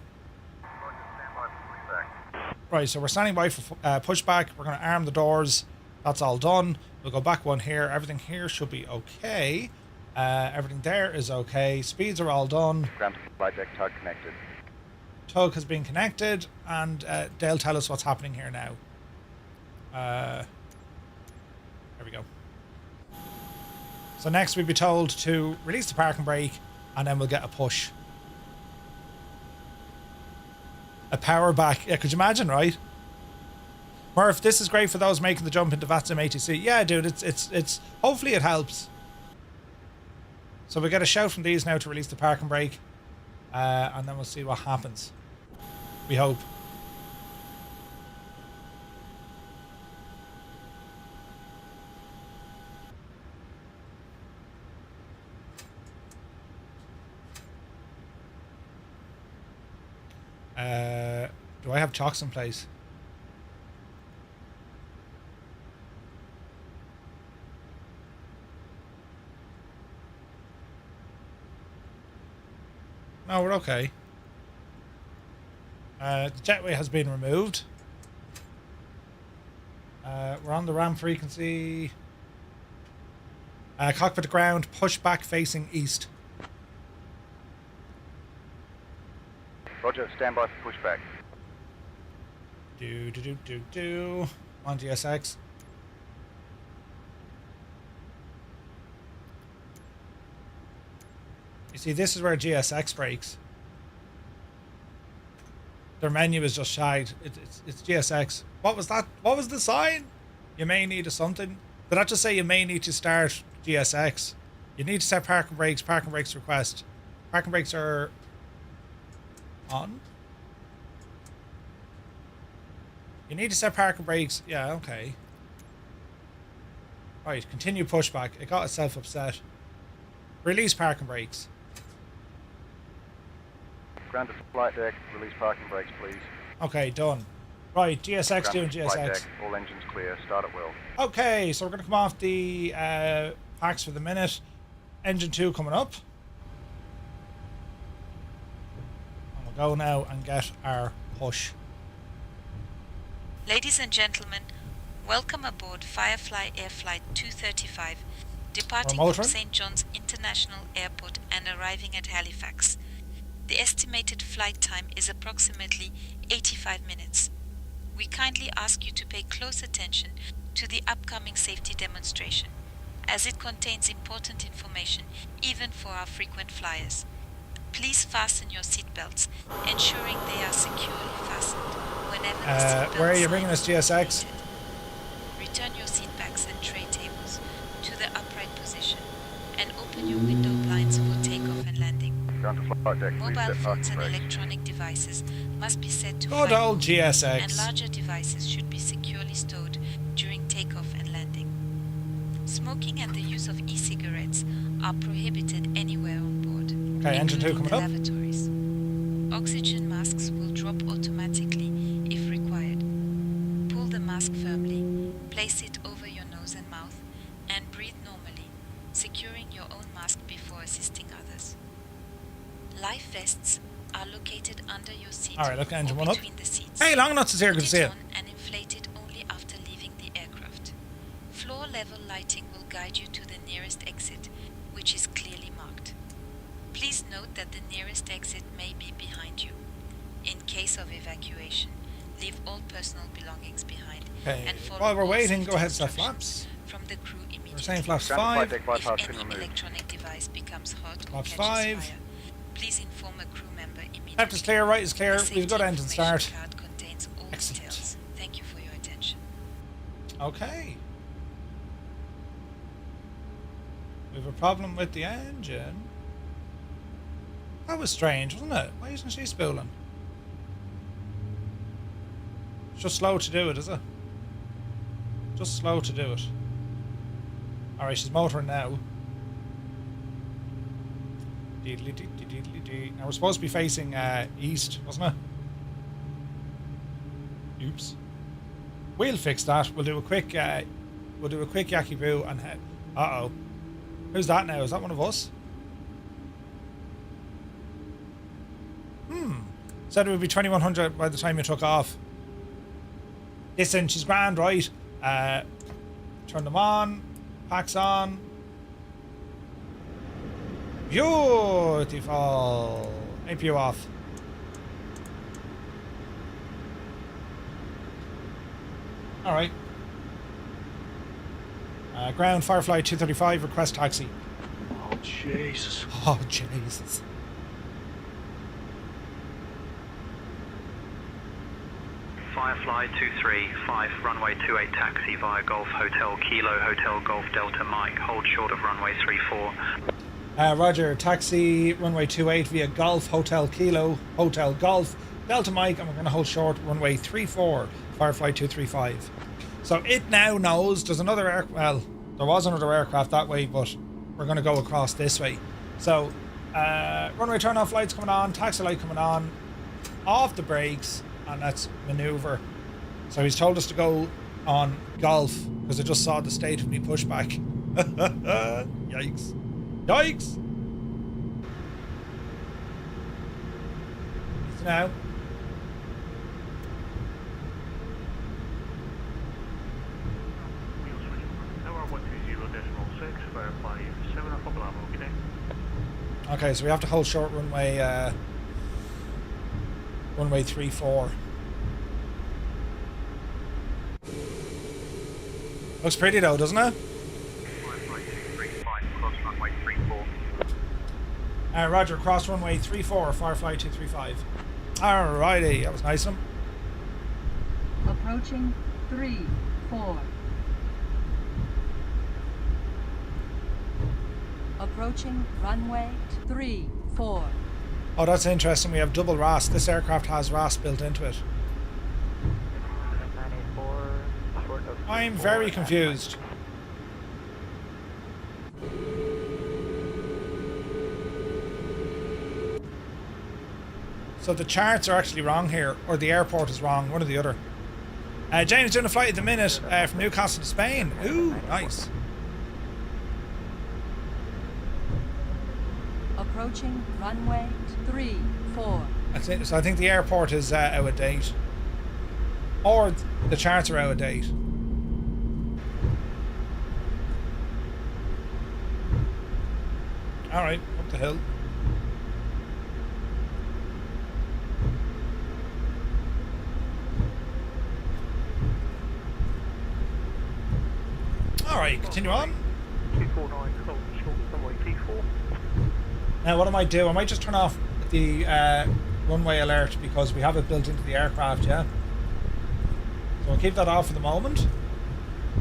Right, so we're standing by for pushback. We're going to arm the doors. That's all done. We'll go back one here. Everything here should be okay. Everything there is okay. Speeds are all done. Ground flight deck, tug connected. Tug has been connected, and they'll tell us what's happening here now. There we go. So next we'll be told to release the parking brake, and then we'll get a push. A power back. Yeah, could you imagine, right? Murph, this is great for those making the jump into VATSIM ATC. Yeah, dude, it's hopefully it helps. So we get a shout from these now to release the parking brake, and then we'll see what happens. We hope. Do I have chocks in place? No, we're okay. The jetway has been removed. We're on the ramp frequency. Cockpit to ground, pushback facing east. Roger, stand by for pushback. On GSX. You see, this is where GSX breaks. Their menu is just shagged. It's GSX. What was that? What was the sign? You may need a something. Did that just say you may need to start GSX? You need to set parking brakes. Parking brakes request. Parking brakes are on. You need to set parking brakes. Yeah, okay. Right, continue pushback. It got itself upset. Release parking brakes. Ground to flight deck, release parking brakes, please. Okay, done. Right, GSX doing Ground to flight GSX. deck, all engines clear, start at will. Okay, so we're going to come off the packs for the minute. Engine 2 coming up. And we'll go now and get our push. Ladies and gentlemen, welcome aboard Firefly Air Flight 235, departing Remote from run? St. John's International Airport and arriving at Halifax. The estimated flight time is approximately 85 minutes. We kindly ask you to pay close attention to the upcoming safety demonstration, as it contains important information even for our frequent flyers. Please fasten your seatbelts, ensuring they are securely fastened whenever the seatbelt where are you sign bringing us, is GSX? activated. Return your seatbacks and tray tables to the upright position and open your window blinds for takeoff and landing. Ground to flight deck, please Mobile set phones parking and brakes. electronic devices must be set to Good flight old mode, GSX. and larger devices should be securely stowed during takeoff and landing. Smoking and the use of e-cigarettes are prohibited anywhere on board, Okay, engine 2 including coming the up. lavatories. Oxygen masks will drop automatically if required. Pull the mask firmly, place it over your nose and mouth, and breathe normally, securing your own mask before assisting others. Life vests are located under your seat Alright, look, engine or 1 up. between the seats. Hey, Long Nuts is here. Put Good to see you. on and inflate it only after leaving the aircraft. Floor level lighting will guide you to the nearest exit, which is clearly marked. Please note that the nearest exit may be behind you. In case of evacuation, Leave all personal belongings behind. Okay, And follow while we're all waiting, safety go ahead to set instructions flaps. from the crew immediately. We're saying flaps Ground 5. deck white If house any pin removed. electronic device becomes hot or Flaps catches 5. fire, please inform a crew member immediately. Left is clear, right is clear. The We've got safety engine information start. card contains all Excellent. details. Thank you for your attention. Okay. We have a problem with the engine. That was strange, wasn't it? Why isn't she spooling? It's just slow to do it, is it? Just slow to do it. Alright, she's motoring now. Now we're supposed to be facing east, wasn't it? Oops. We'll fix that. We'll do a quick Yaki Boo and head. Uh-oh. Who's that now? Is that one of us? Said it would be 2100 by the time you took off. Listen, she's grand, right? Turn them on. Packs on. Beautiful. APU off. Alright. Ground Firefly 235, request taxi. Oh, Jesus. Oh, Jesus. Firefly 235, runway 28 taxi via Golf Hotel Kilo Hotel Golf Delta Mike, hold short of runway 34. Roger, taxi runway 28 via Golf Hotel Kilo Hotel Golf Delta Mike, and we're going to hold short runway 34, Firefly 235. So it now knows there's another well, there was another aircraft that way, but we're going to go across this way. So runway turn off lights coming on, taxi light coming on, off the brakes, and that's maneuver. So he's told us to go on Golf because I just saw the state of me pushback. Yikes. Yikes! Easy now. Wheel switch. Tower 120.6, Firefly 7 Alpha Bravo, okay? Okay, so we have to hold short runway runway 34. Looks pretty though, doesn't it? Firefly 235, cross runway 34. Roger, cross runway 34, Firefly 235. Alrighty, that was nice of him. Approaching 3-4. Approaching runway 3-4. Oh, that's interesting. We have double RAS. This aircraft has RAS built into it. 984, short of I'm 34 very at confused. So the charts are actually wrong here, or the airport is wrong, one or the other. Jane's doing a flight at the minute from Newcastle to Spain. Ooh, nice. Approaching runway 3-4. That's it. So I think the airport is out of date. Or the charts are out of date. Alright, up the hill. Alright, continue on. 249, hold short of runway T4. Now what I might do, I might just turn off the runway alert because we have it built into the aircraft, yeah? So we'll keep that off for the moment.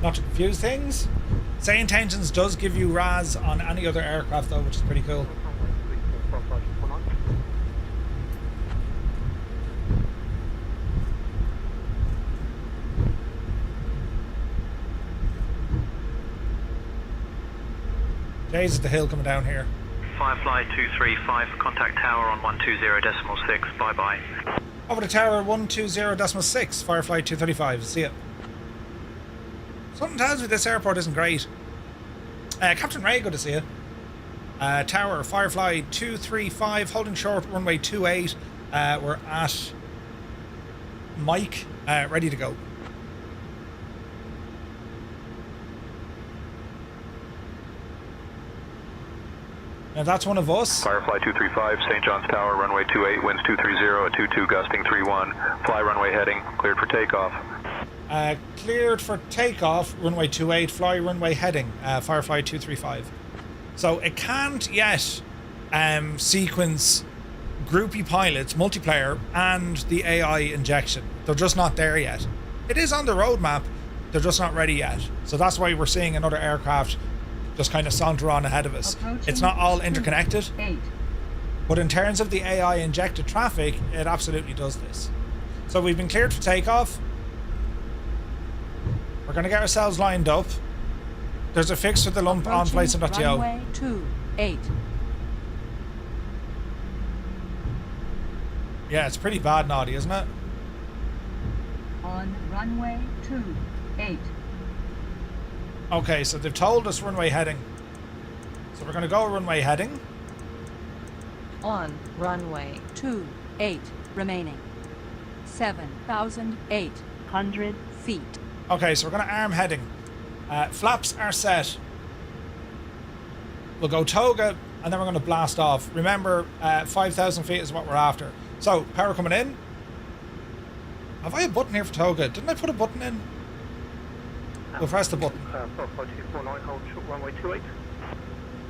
Not to confuse things. SayIntentions does give you RAS on any other aircraft though, which is pretty cool. Runway 34, Firefly 249. Jay's at the hill coming down here. Firefly 235, contact tower on 120.6, bye bye. Over to tower 120.6, Firefly 235. See ya. Something tells me this airport isn't great. Captain Ray, good to see you. Tower Firefly 235, holding short runway 28. We're at Mike, ready to go. Now that's one of us. Firefly 235, St. John's Tower, runway 28, winds 230 at 22, gusting 31. Fly runway heading, cleared for takeoff. Cleared for takeoff, runway 28, fly runway heading, Firefly 235. So it can't yet sequence groupie pilots, multiplayer, and the AI injection. They're just not there yet. It is on the roadmap, they're just not ready yet. So that's why we're seeing another aircraft just kind of saunter on ahead of us. It's not all interconnected, but in terms of the AI injected traffic, it absolutely does this. So we've been cleared for takeoff. We're going to get ourselves lined up. There's a fix for the lump on flights.to. Runway 28. Yeah, it's pretty bad, naughty, isn't it? On runway 28. Okay, so they've told us runway heading. So we're going to go runway heading. On runway 28 remaining. 7,800 feet. Okay, so we're going to arm heading. Flaps are set. We'll go toga, and then we're going to blast off. Remember, 5,000 feet is what we're after. So, power coming in. Have I a button here for toga? Didn't I put a button in? We'll press the button. Firefly 249, hold short runway 28.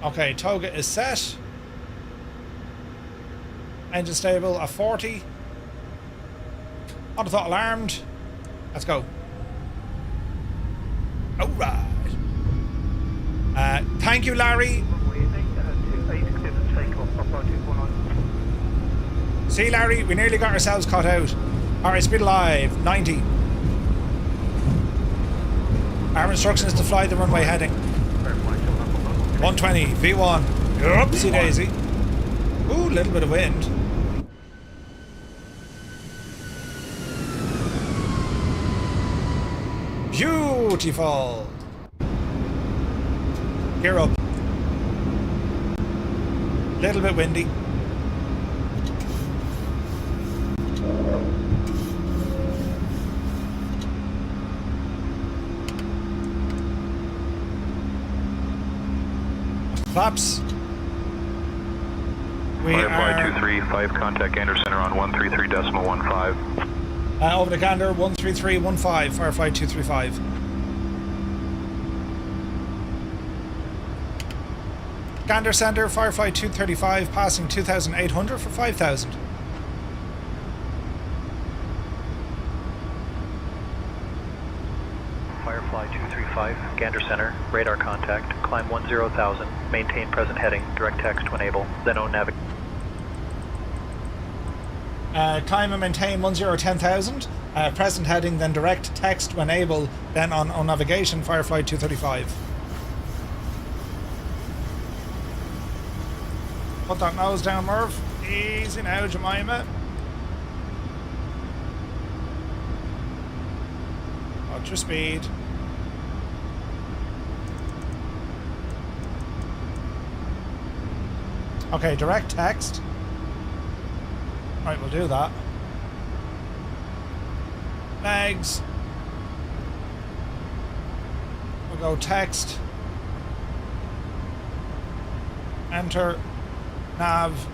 Okay, toga is set. Engine stable at 40. Auto throttle alarmed. Let's go. Alright. Thank you, Larry. Runway 28, clear for takeoff, Firefly 249. See, Larry, we nearly got ourselves caught out. Alright, speed alive, 90. Our instruction is to fly the runway heading. 120, V1. Oopsie daisy. Ooh, a little bit of wind. Beautiful. Gear up. Little bit windy. Flaps. We Firefly are 235, contact Gander Center on 133.15. over the Gander 13315, Firefly 235. Gander Center, Firefly 235, passing 2,800 for 5,000. Firefly 235, Gander Center, radar contact, climb 10,000, maintain present heading, direct text to enable, then on navigation. Climb and maintain 10,000, present heading, then direct text to enable, then on navigation, Firefly 235. Put that nose down, Merv. Easy now, Jemima. Watch your speed. Okay, direct text. Right, we'll do that. Legs. We'll go text. Enter. Nav.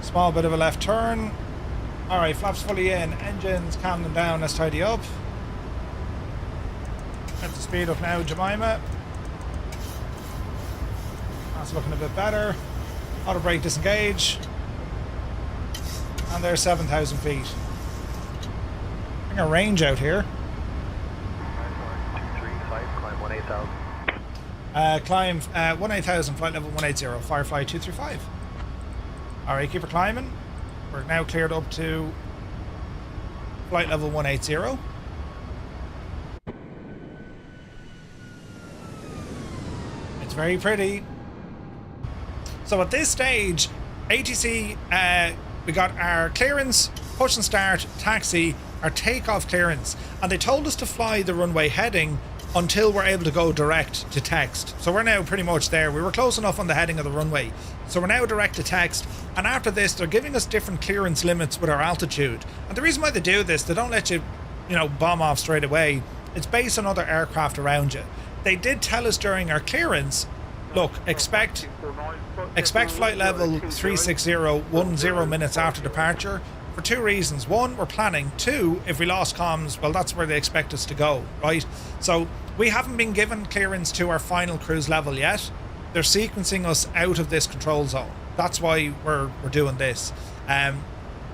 Small bit of a left turn. Alright, flaps fully in. Engines, calm them down. Let's tidy up. Get the speed up now, Jemima. That's looking a bit better. Auto brake disengage. And there's 7,000 feet. Bring a range out here. 235, climb 18,000. Climb 18,000, flight level 180, Firefly 235. Alright, keep her climbing. We're now cleared up to flight level 180. It's very pretty. So at this stage, ATC, we got our clearance, push and start, taxi, our takeoff clearance, and they told us to fly the runway heading until we're able to go direct to text. So we're now pretty much there. We were close enough on the heading of the runway. So we're now direct to text. And after this, they're giving us different clearance limits with our altitude. And the reason why they do this, they don't let you, bomb off straight away. It's based on other aircraft around you. they did tell us during our clearance, look, expect flight level 360 10 minutes after departure for two reasons. One, we're planning. Two, if we lost comms, well, that's where they expect us to go, right? So we haven't been given clearance to our final cruise level yet. They're sequencing us out of this control zone. That's why we're doing this.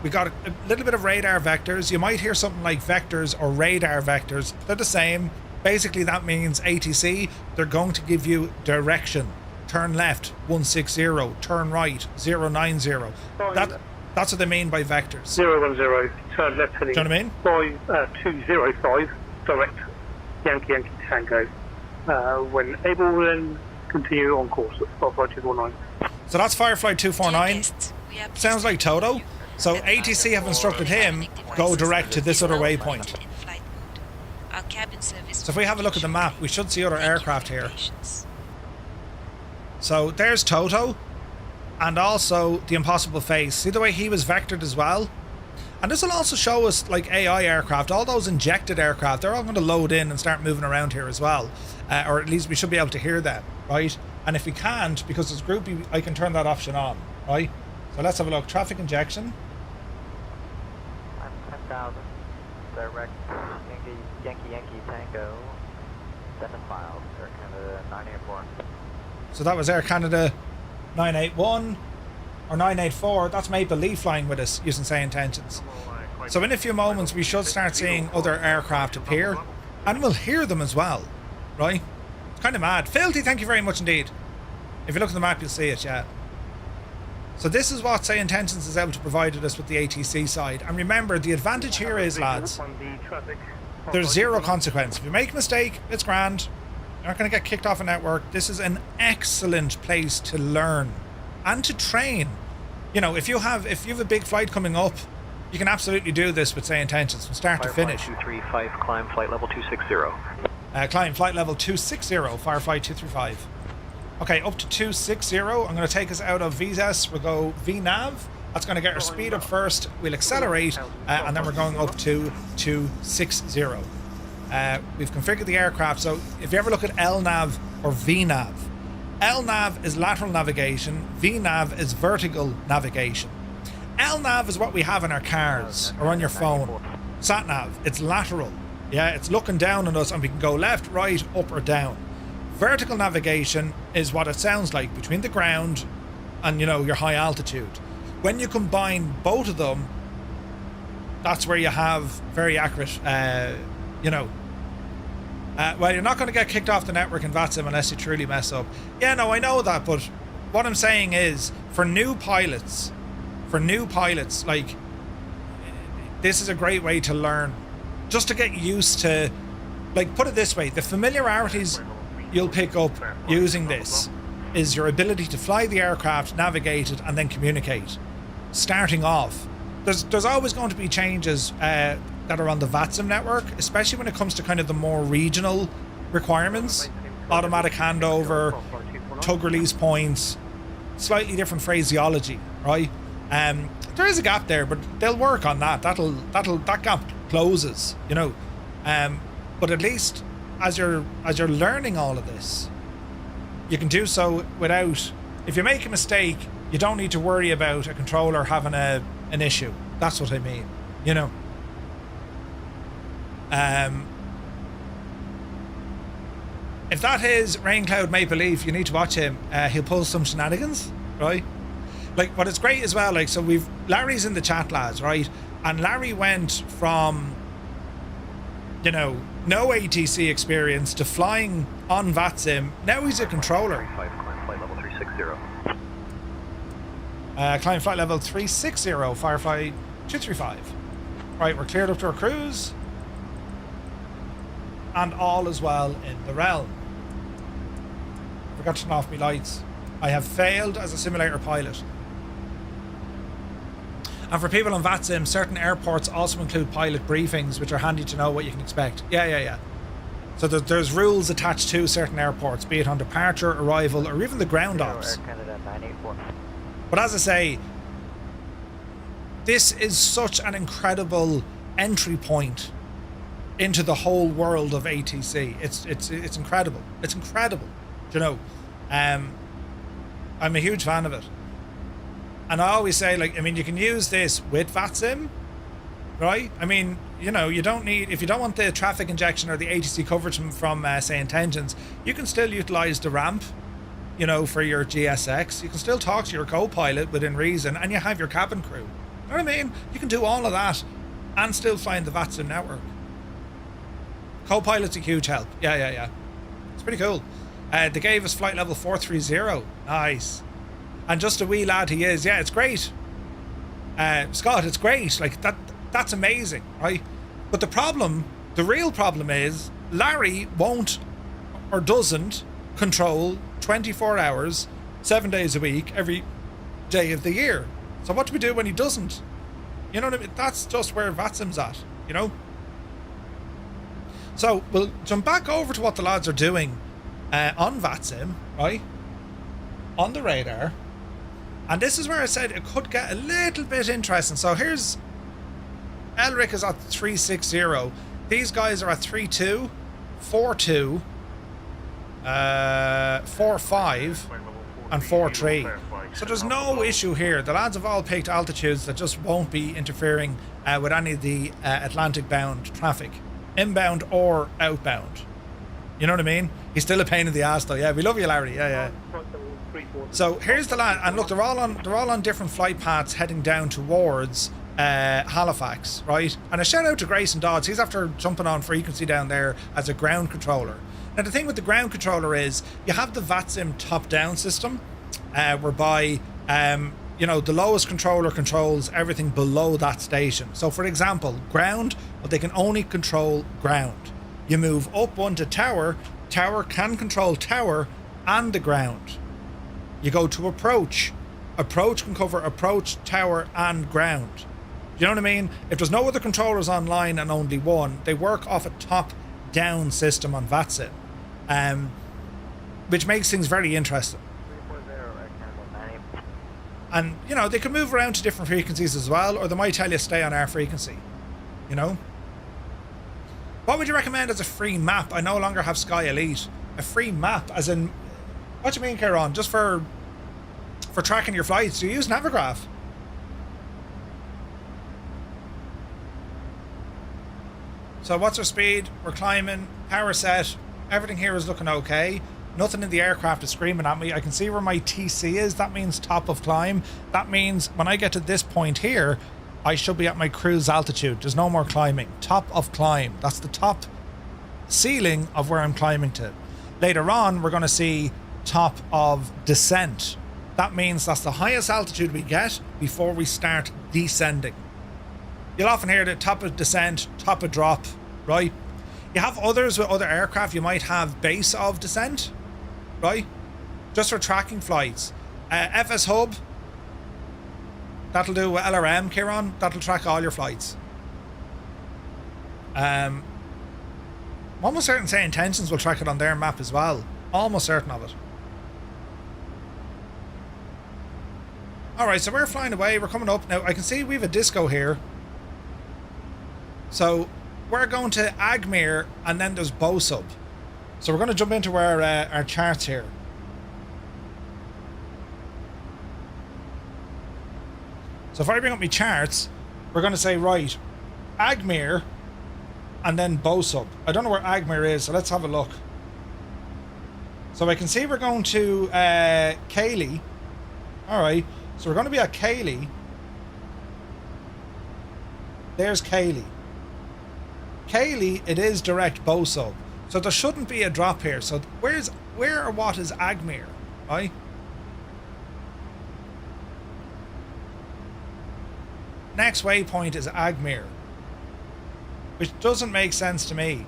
We got a little bit of radar vectors. You might hear something like vectors or radar vectors. They're the same. Basically, that means ATC, they're going to give you direction. Turn left, 160. Turn right, 090. That's what they mean by vectors. 010, turn left heading. Do you know what I mean? 205, direct Yankee Tango. When able, then continue on course at 55249. So that's Firefly 249. Sounds like Toto. So ATC have instructed him, go direct to this other waypoint. So if we have a look at the map, we should see other aircraft here. So there's Toto, and also the Impossible Face. See the way he was vectored as well? And this will also show us like AI aircraft, all those injected aircraft, they're all going to load in and start moving around here as well. Or at least we should be able to hear them, right? And if we can't, because it's groupy, I can turn that option on, right? So let's have a look. Traffic injection. I'm 10,000. Direct Yankee Tango. Send a file. Air Canada 984. So that was Air Canada 981 or 984. That's Maple Leaf flying with us using SayIntentions. So in a few moments we should start seeing other aircraft appear, and we'll hear them as well, right? It's kind of mad. Filthy, thank you very much indeed. If you look at the map, you'll see it, yeah. So this is what SayIntentions is able to provide us with the ATC side. And remember, the advantage here is, lads, there's zero consequence. If you make a mistake, it's grand. You're not going to get kicked off a network. This is an excellent place to learn and to train. You know, if you have a big flight coming up, you can absolutely do this with SayIntentions from start to finish. 235, climb flight level 260. Climb flight level 260, Firefly 235. Okay, up to 260. I'm going to take us out of VSS. We'll go VNAV. That's going to get our speed up first. We'll accelerate, and then we're going up to 260. We've configured the aircraft. So if you ever look at LNAV or VNAV, LNAV is lateral navigation. VNAV is vertical navigation. LNAV is what we have in our cars or on your phone. SatNav, it's lateral. Yeah, it's looking down on us, and we can go left, right, up, or down. Vertical navigation is what it sounds like between the ground and, you know, your high altitude. When you combine both of them, that's where you have very accurate, you know. Well, you're not going to get kicked off the network in VATSIM unless you truly mess up. Yeah, no, I know that, but what I'm saying is, for new pilots, like, this is a great way to learn. Just to get used to, like, put it this way, the familiarities you'll pick up using this is your ability to fly the aircraft, navigate it, and then communicate. Starting off, there's always going to be changes that are on the VATSIM network, especially when it comes to kind of the more regional requirements. Automatic handover, tug release points, slightly different phraseology, right? There is a gap there, but they'll work on that. That gap closes, you know. But at least as you're learning all of this, you can do so without, if you make a mistake, you don't need to worry about a controller having an issue. That's what I mean, you know. If that is Raincloud Maple Leaf, you need to watch him. He'll pull some shenanigans, right? Like, but it's great as well. Like, so Larry's in the chat, lads, right? And Larry went from, you know, no ATC experience to flying on VATSIM. Now he's a controller. Climb flight level 360. Climb flight level 360, Firefly 235. Right, we're cleared up to our cruise. And all is well in the realm. Forgot to turn off my lights. I have failed as a simulator pilot. And for people on VATSIM, certain airports also include pilot briefings, which are handy to know what you can expect. Yeah. So there's rules attached to certain airports, be it on departure, arrival, or even the ground ops. But as I say, this is such an incredible entry point into the whole world of ATC. It's incredible. It's incredible. Do you know? I'm a huge fan of it. And I always say, like, I mean, you can use this with VATSIM, right? I mean, you know, you don't need, if you don't want the traffic injection or the ATC coverage from SayIntentions, you can still utilize the ramp, you know, for your GSX. You can still talk to your co-pilot within reason, and you have your cabin crew. You know what I mean? You can do all of that and still fly in the VATSIM network. Co-pilot's a huge help. Yeah. It's pretty cool. They gave us flight level 430. Nice. And just a wee lad he is. Yeah, it's great. Scott, it's great. Like, that's amazing, right? But the real problem is Larry won't or doesn't control 24 hours, 7 days a week, every day of the year. So what do we do when he doesn't? You know what I mean? That's just where VATSIM's at, you know? So we'll jump back over to what the lads are doing on VATSIM, right? On the radar. And this is where I said it could get a little bit interesting. So here's Elric is at 360. These guys are at 32, 42, 45, and 43. So there's no issue here. The lads have all picked altitudes that just won't be interfering with any of the Atlantic bound traffic, inbound or outbound. You know what I mean? He's still a pain in the ass though. Yeah, we love you, Larry. Yeah. So here's the land, and look, they're all on different flight paths heading down towards Halifax, right? And a shout out to Grayson Dodds. He's after jumping on frequency down there as a ground controller. Now the thing with the ground controller is you have the VATSIM top-down system, whereby you know, the lowest controller controls everything below that station. So for example, ground, well, they can only control ground. You move up one to tower, tower can control tower and the ground. You go to approach can cover approach, tower and ground. You know what I mean? If there's no other controllers online and only one, they work off a top-down system on VATSIM, which makes things very interesting. And, you know, they can move around to different frequencies as well, or they might tell you stay on our frequency, you know? What would you recommend as a free map? I no longer have Sky Elite. A free map, as in, what do you mean, Kieran? Just for tracking your flights? Do you use Navigraph? So what's our speed? We're climbing, power set, everything here is looking okay. Nothing in the aircraft is screaming at me. I can see where my TC is. That means top of climb. That means when I get to this point here, I should be at my cruise altitude. There's no more climbing. Top of climb. That's the top ceiling of where I'm climbing to. Later on, we're going to see top of descent. That means that's the highest altitude we get before we start descending. You'll often hear the top of descent, top of drop, right? You have others with other aircraft. You might have base of descent, right? Just for tracking flights. FS Hub, that'll do LRM, Kieran. That'll track all your flights. Almost certain SayIntentions will track it on their map as well. Almost certain of it. Alright, so we're flying away. We're coming up. Now, I can see we have a disco here. So, we're going to Agmere, and then there's Bosub. So we're going to jump into our charts here. So if I bring up my charts, we're going to say, right, Agmere, and then Bosub. I don't know where Agmere is, so let's have a look. So I can see we're going to CAYLY. Alright, so we're going to be at CAYLY. There's CAYLY. CAYLY, it is direct Bosub. So there shouldn't be a drop here. So where or what is Agmere, right? Next waypoint is Agmere, which doesn't make sense to me.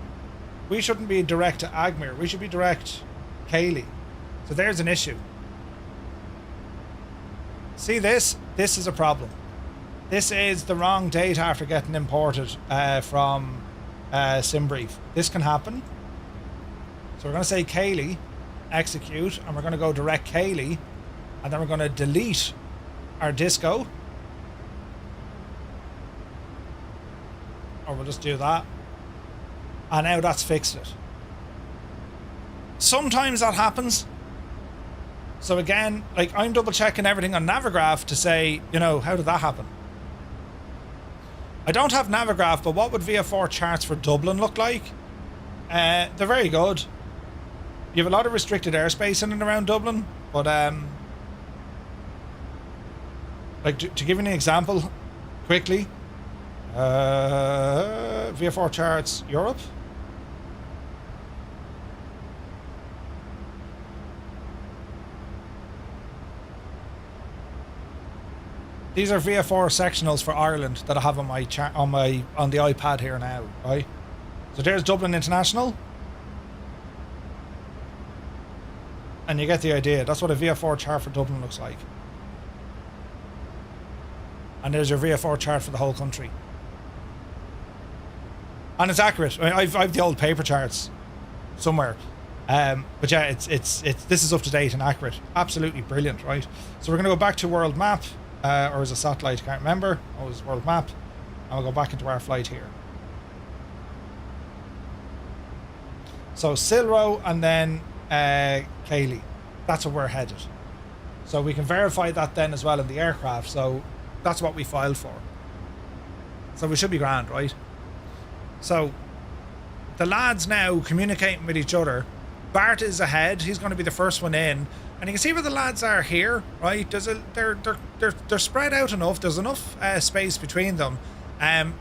We shouldn't be direct to Agmere. We should be direct CAYLY. So there's an issue. See this? This is a problem. This is the wrong date after getting imported from SimBrief. This can happen. So we're going to say CAYLY, execute, and we're going to go direct CAYLY, and then we're going to delete our disco. Or we'll just do that. And now that's fixed it. Sometimes that happens. So again, like, I'm double checking everything on Navigraph to say, you know, how did that happen? I don't have Navigraph, but what would VFR charts for Dublin look like? They're very good. You have a lot of restricted airspace in and around Dublin, but like, to give you an example quickly, VFR charts Europe. These are VFR sectionals for Ireland that I have on my on the iPad here now, right? So there's Dublin International, and you get the idea. That's what a VFR chart for Dublin looks like. And there's your VFR chart for the whole country, and it's accurate. I mean, I've the old paper charts somewhere, but yeah, it's this is up to date and accurate. Absolutely brilliant, right? So we're gonna go back to world map. Or is a satellite, can't remember. Oh, it's world map. And we'll go back into our flight here. So SILRO and then CAYLY. That's where we're headed. So we can verify that then as well in the aircraft. So that's what we filed for. So we should be grand, right? So the lads now communicating with each other. Bart is ahead. He's going to be the first one in. And you can see where the lads are here, right? They're spread out enough. There's enough space between them.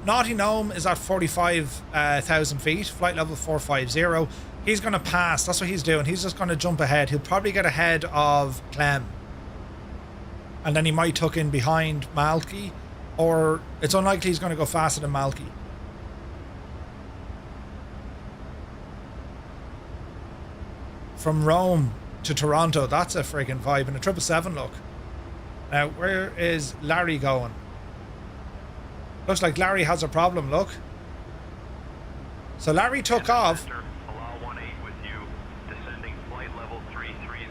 Naughty Gnome is at 45,000 feet, flight level 450. He's going to pass. That's what he's doing. He's just going to jump ahead. He'll probably get ahead of Clem. And then he might tuck in behind Malky, or it's unlikely he's going to go faster than Malky. From Rome to Toronto, that's a friggin' vibe, and a 777 look. Now, where is Larry going? Looks like Larry has a problem, look. So Larry took off. Allow 18 with you, descending flight level 330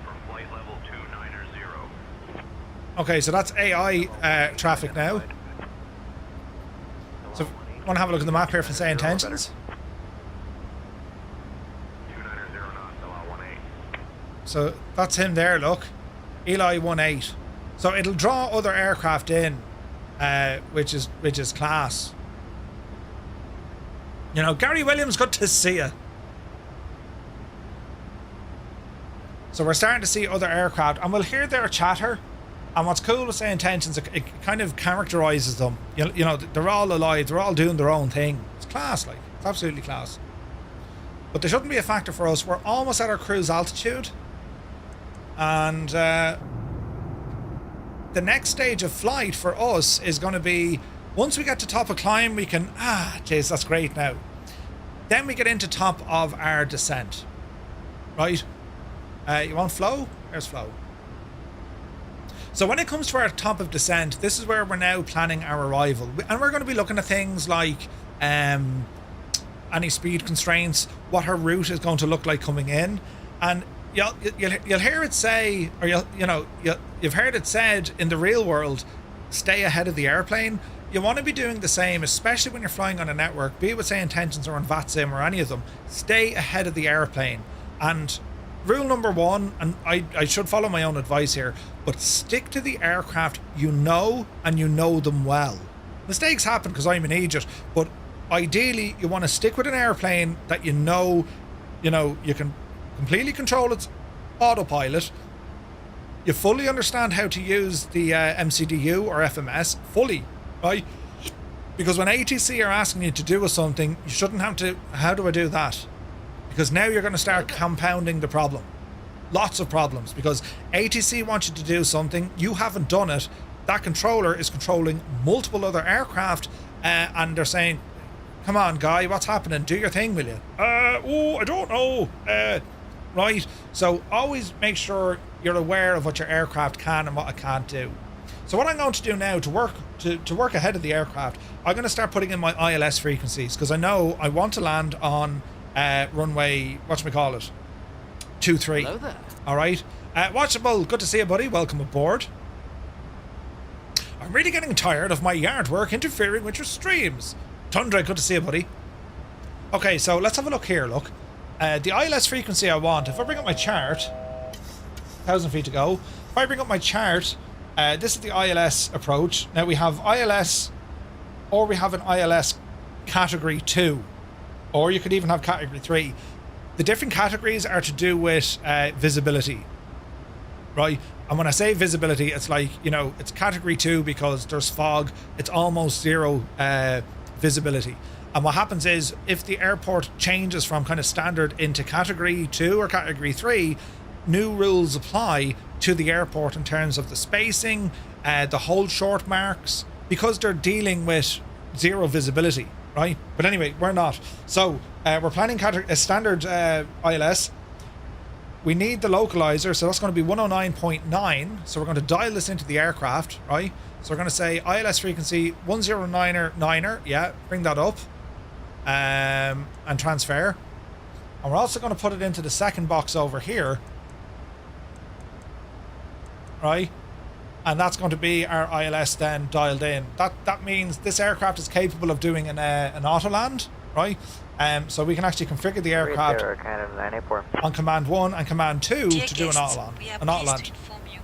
for flight level 290. Okay, so that's AI traffic now. So, want to have a look at the map here for SayIntentions? So that's him there, look. Eli 18. So it'll draw other aircraft in, which is class. You know, Gary Williams, good to see you. So we're starting to see other aircraft, and we'll hear their chatter. And what's cool with SayIntentions, it kind of characterizes them. You know, they're all alive, they're all doing their own thing. It's class, like, it's absolutely class. But there shouldn't be a factor for us. We're almost at our cruise altitude. And the next stage of flight for us is going to be, once we get to top of climb, we can, jeez, that's great now. Then we get into top of our descent, right? You want flow? There's flow. So when it comes to our top of descent, this is where we're now planning our arrival. And we're going to be looking at things like any speed constraints, what her route is going to look like coming in. And you'll hear it say, or you've heard it said in the real world, stay ahead of the airplane. You want to be doing the same, especially when you're flying on a network, be it with SayIntentions or on VATSIM or any of them. Stay ahead of the airplane. And rule number one, and I should follow my own advice here, but stick to the aircraft you know, and you know them well. Mistakes happen because I'm an idiot, but ideally you want to stick with an airplane that you know you can completely control its autopilot. You fully understand how to use the MCDU or FMS fully, right? Because when ATC are asking you to do something, you shouldn't have to, how do I do that? Because now you're going to start compounding the problem. Lots of problems, because ATC wants you to do something, you haven't done it, that controller is controlling multiple other aircraft, and they're saying, come on guy, what's happening? Do your thing, will you? I don't know. Right? So always make sure you're aware of what your aircraft can and what it can't do. So what I'm going to do now to work ahead of the aircraft, I'm going to start putting in my ILS frequencies, because I know I want to land on runway, whatchamacallit, 23. Hello there. All right. Watchable, good to see you, buddy. Welcome aboard. I'm really getting tired of my yard work interfering with your streams. Tundra, good to see you, buddy. Okay, so let's have a look here. Look, the ILS frequency I want, if I bring up my chart, 1,000 feet to go. If I bring up my chart, this is the ILS approach. Now we have ILS, or we have an ILS category 2, or you could even have category 3. The different categories are to do with visibility, right? And when I say visibility, it's like, you know, it's category 2 because there's fog. It's almost zero visibility. And what happens is, if the airport changes from kind of standard into category 2 or category 3, new rules apply to the airport in terms of the spacing, the hold short marks, because they're dealing with zero visibility, right? But anyway, we're not. So we're planning a standard ILS. We need the localizer, so that's going to be 109.9. So we're going to dial this into the aircraft, right? So we're going to say ILS frequency 109er, yeah, bring that up. And transfer. And we're also going to put it into the second box over here, right? And that's going to be our ILS then dialed in. That means this aircraft is capable of doing an auto land, right? So we can actually configure the aircraft on command 1 and command 2 Dear to do an auto guests, we are land. pleased to inform you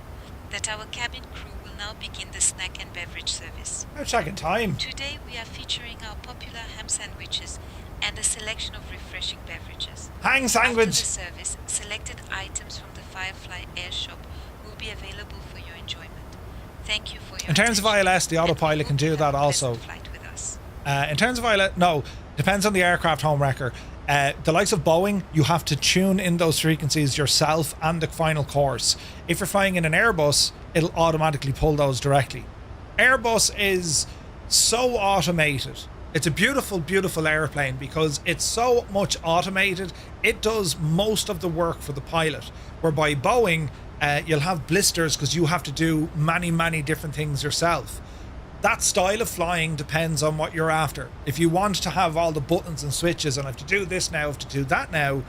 that our cabin crew will now begin the snack and beverage service. No checking time. Today we are featuring our popular ham sandwiches and a selection of refreshing beverages. Hang After the sandwich. service, selected items from the Firefly Air Shop will be available for your enjoyment. Thank you for your In terms of attention, ILS, the and we autopilot hope can you do have that a also. pleasant flight with us. In terms of ILS, no, depends on the aircraft home wrecker. The likes of Boeing, you have to tune in those frequencies yourself and the final course. If you're flying in an Airbus, it'll automatically pull those directly. Airbus is so automated. It's a beautiful, beautiful airplane because it's so much automated. It does most of the work for the pilot. Whereby Boeing, you'll have blisters because you have to do many, many different things yourself. That style of flying depends on what you're after. If you want to have all the buttons and switches and I have to do this now, I have to do that now,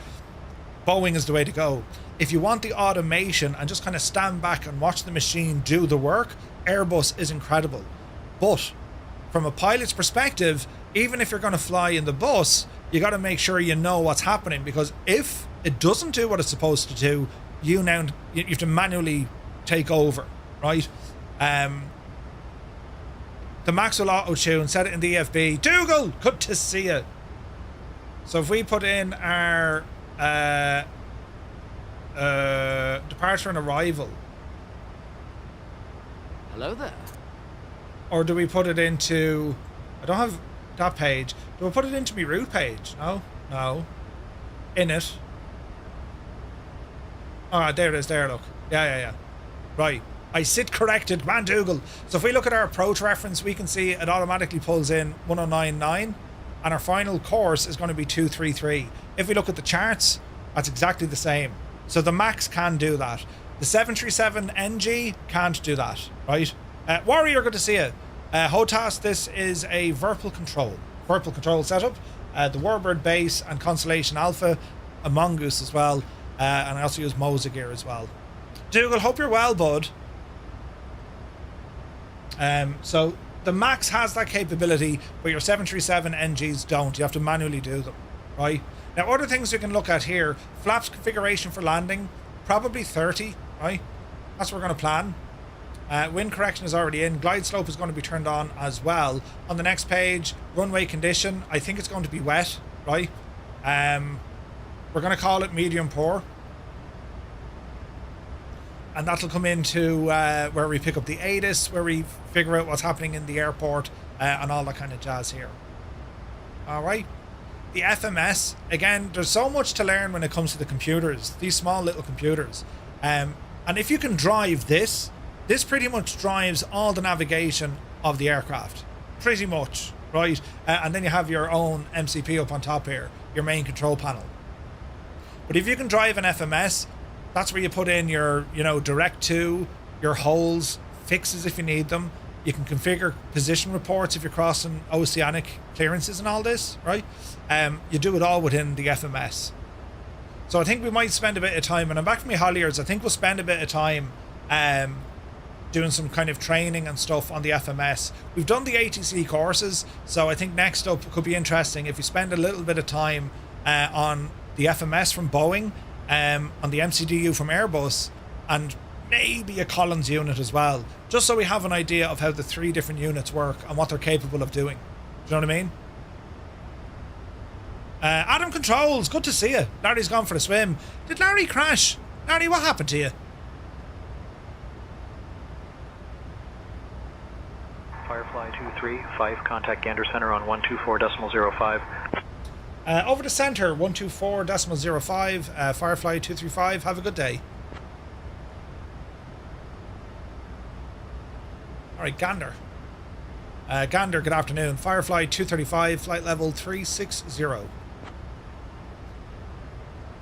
Boeing is the way to go. If you want the automation and just kind of stand back and watch the machine do the work, Airbus is incredible. But from a pilot's perspective, even if you're going to fly in the bus, you got to make sure you know what's happening, because if it doesn't do what it's supposed to do, you have to manually take over, right? The Max will auto-tune, set it in the EFB. Dougal, good to see you. So if we put in our departure and arrival. Hello there. Or do we put it into... I don't have that page. Do we put it into my route page? No? No. In it. Ah, there it is, there, look. Yeah. Right. I sit corrected, man Dougal. So if we look at our approach reference, we can see it automatically pulls in 1099 and our final course is going to be 233. If we look at the charts, that's exactly the same. So the Max can do that. The 737NG can't do that, right? Warrior, good to see you. HOTAS, this is a Verpal control setup. The Warbird base and Constellation Alpha, a Mongoose as well. And I also use Mosa gear as well. Dougal, hope you're well, bud. So the Max has that capability, but your 737 NGs don't. You have to manually do them, right? Now, other things you can look at here: flaps configuration for landing, probably 30, right? That's what we're going to plan. Wind correction is already in. Glide slope is going to be turned on as well. On the next page, runway condition, I think it's going to be wet, right? We're going to call it medium poor. And that'll come into where we pick up the ATIS, where we figure out what's happening in the airport and all that kind of jazz here. All right. The FMS, again, there's so much to learn when it comes to the computers, these small little computers. And if you can drive this pretty much drives all the navigation of the aircraft. Pretty much, right? And then you have your own MCP up on top here, your main control panel. But if you can drive an FMS, that's where you put in your, direct to, your holes, fixes if you need them. You can configure position reports if you're crossing oceanic clearances and all this, right? You do it all within the FMS. So I think we might spend a bit of time, and I'm back from my Holliers, I think we'll spend a bit of time doing some kind of training and stuff on the FMS. We've done the ATC courses, so I think next up could be interesting if you spend a little bit of time on the FMS from Boeing, on the MCDU from Airbus, and maybe a Collins unit as well, just so we have an idea of how the 3 different units work and what they're capable of doing. Do you know what I mean? Adam Controls, good to see you. Larry's gone for a swim. Did Larry crash? Larry, what happened to you? Firefly 235, contact Gander Center on 124.05. Over the centre, 124.05, Firefly 235, have a good day. Alright, Gander. Gander, good afternoon. Firefly 235, flight level 360.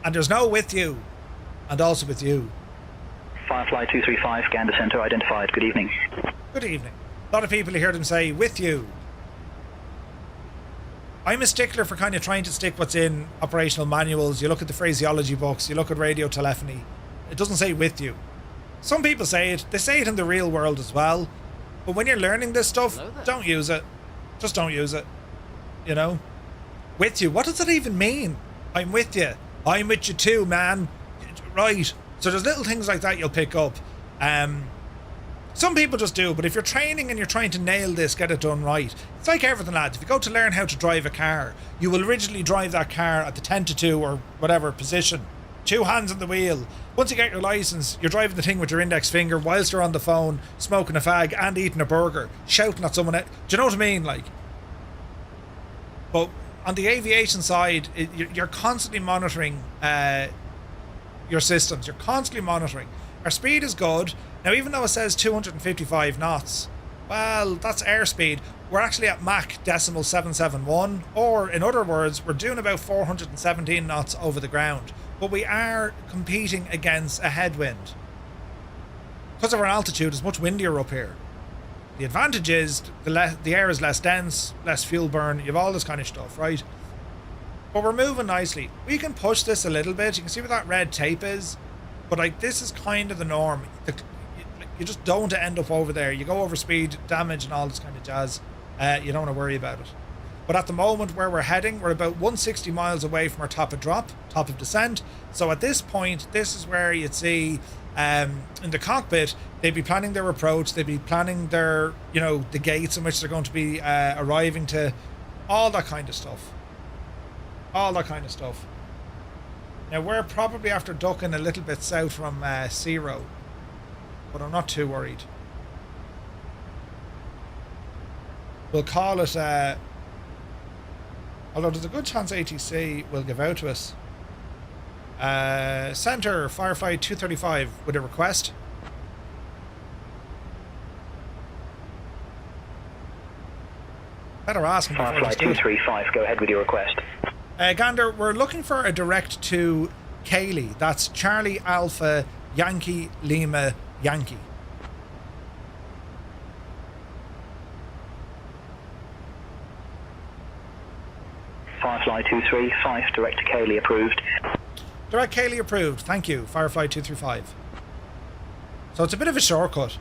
And there's no with you, and also with you. Firefly 235, Gander Center identified. Good evening. Good evening. A lot of people hear them say, with you. I'm a stickler for kind of trying to stick what's in operational manuals. You look at the phraseology books, you look at radio telephony. It doesn't say with you. Some people say it. They say it in the real world as well. But when you're learning this stuff, don't use it. Just don't use it. You know? With you. What does that even mean? I'm with you. I'm with you too, man. Right. So there's little things like that you'll pick up. Some people just do, but if you're training and you're trying to nail this, get it done right. It's like everything, lads. If you go to learn how to drive a car, you will originally drive that car at the 10 to 2 or whatever position. 2 hands on the wheel. Once you get your license, you're driving the thing with your index finger whilst you're on the phone, smoking a fag and eating a burger, shouting at someone. Do you know what I mean? Like, but on the aviation side, you're constantly monitoring your systems. You're constantly monitoring. Our speed is good. Now, even though it says 255 knots, well, that's airspeed. We're actually at Mach 771, or in other words, we're doing about 417 knots over the ground. But we are competing against a headwind. Because of our altitude, it's much windier up here. The advantage is the air is less dense, less fuel burn, you have all this kind of stuff, right? But we're moving nicely. We can push this a little bit. You can see where that red tape is. But like, this is kind of the norm. You just don't end up over there. You go over speed, damage and all this kind of jazz. You don't want to worry about it. But at the moment where we're heading, we're about 160 miles away from our top of drop, top of descent. So at this point, this is where you'd see in the cockpit, they'd be planning their approach. They'd be planning their, you know, the gates in which they're going to be arriving to, all that kind of stuff. All that kind of stuff. Now, we're probably after ducking a little bit south from SILRO, but I'm not too worried. We'll call it, although there's a good chance ATC will give out to us. Centre, Firefly 235 with a request. Better ask him before Firefly 235, go ahead with your request. Gander, we're looking for a direct to CAYLY. That's Charlie Alpha Yankee Lima Yankee. Firefly 235, direct to CAYLY approved. Direct CAYLY approved. Thank you, Firefly 235. So it's a bit of a shortcut.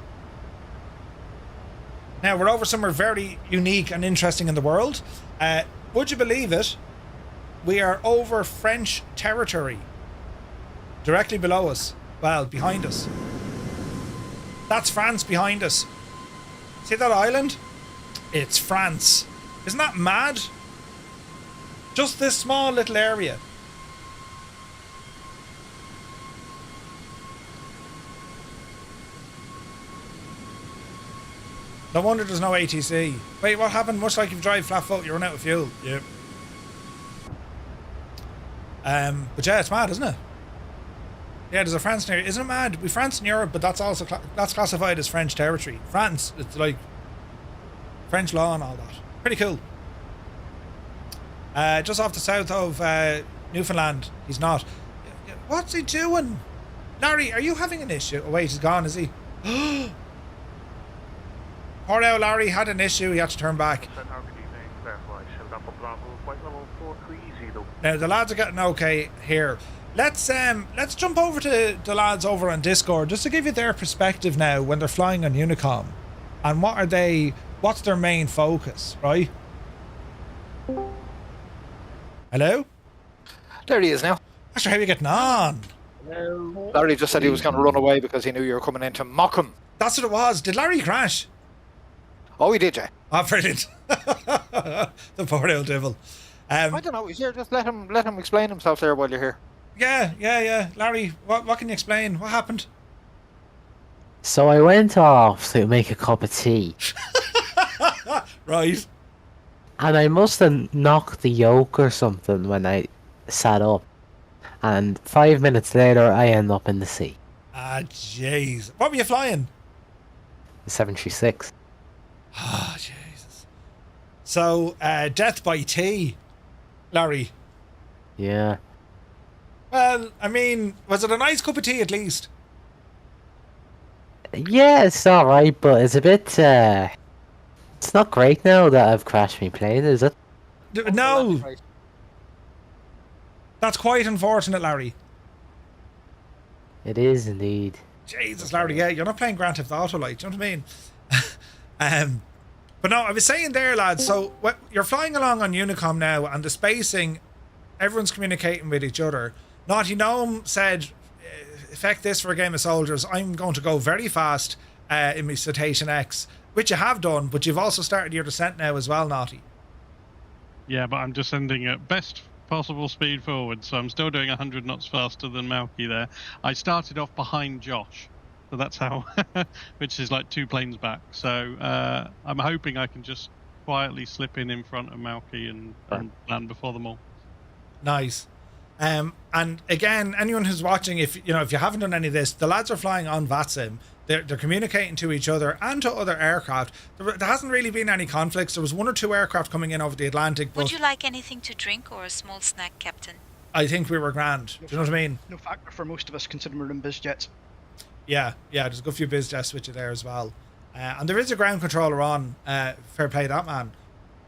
Now we're over somewhere very unique and interesting in the world. Would you believe it? We are over French territory. Directly below us. Well, behind us. That's France behind us. See that island? It's France. Isn't that mad? Just this small little area. No wonder there's no ATC. Wait, what happened? Much like if you drive flat foot, you run out of fuel. Yep. But yeah, it's mad, isn't it? Yeah, there's a France near. Isn't it mad? We France in Europe, but that's also that's classified as French territory. France, it's like French law and all that. Pretty cool. Just off the south of Newfoundland. He's not. What's he doing? Larry, are you having an issue? Oh wait, he's gone, is he? Poor old Larry had an issue, he had to turn back. Now the lads are getting okay here. let's jump over to the lads over on Discord just to give you their perspective now when they're flying on Unicom, and what's their main focus, right? Hello? There he is now. Asher, how are you getting on? Hello. Larry just said he was going to run away because he knew you were coming in to mock him. That's what it was. Did Larry crash? Oh, he did, yeah. Oh, brilliant. The poor old devil. I don't know. He's here. Just let him explain himself there while you're here. Yeah. Larry, what can you explain? What happened? So I went off to make a cup of tea. Right. And I must have knocked the yolk or something when I sat up. And 5 minutes later, I end up in the sea. Ah, jeez. What were you flying? The 736. Ah, Jesus. So, death by tea, Larry. Yeah. Well, I mean, was it a nice cup of tea at least? Yeah, it's alright, but it's a bit, it's not great now that I've crashed my plane, is it? No. That's quite unfortunate, Larry. It is indeed. Jesus, Larry, yeah, you're not playing Grand Theft Auto, like, do you know what I mean? But no, I was saying there, lads, so you're flying along on Unicom now, and the spacing, everyone's communicating with each other. Naughty Gnome said, effect this for a game of soldiers, I'm going to go very fast in my Citation X, which you have done, but you've also started your descent now as well, Naughty. Yeah, but I'm descending at best possible speed forward, so I'm still doing 100 knots faster than Malky there. I started off behind Josh, so that's how, which is like 2 planes back. So I'm hoping I can just quietly slip in front of Malky and land before them all. Nice. And again, anyone who's watching, if you haven't done any of this, the lads are flying on VATSIM. They're communicating to each other and to other aircraft. There hasn't really been any conflicts. There was 1 or 2 aircraft coming in over the Atlantic. Would you like anything to drink or a small snack, Captain? I think we were grand. Do you know what I mean? No factor for most of us, considering we're in biz jets. Yeah. There's a good few biz jets with you there as well. And there is a ground controller on. Fair play that man.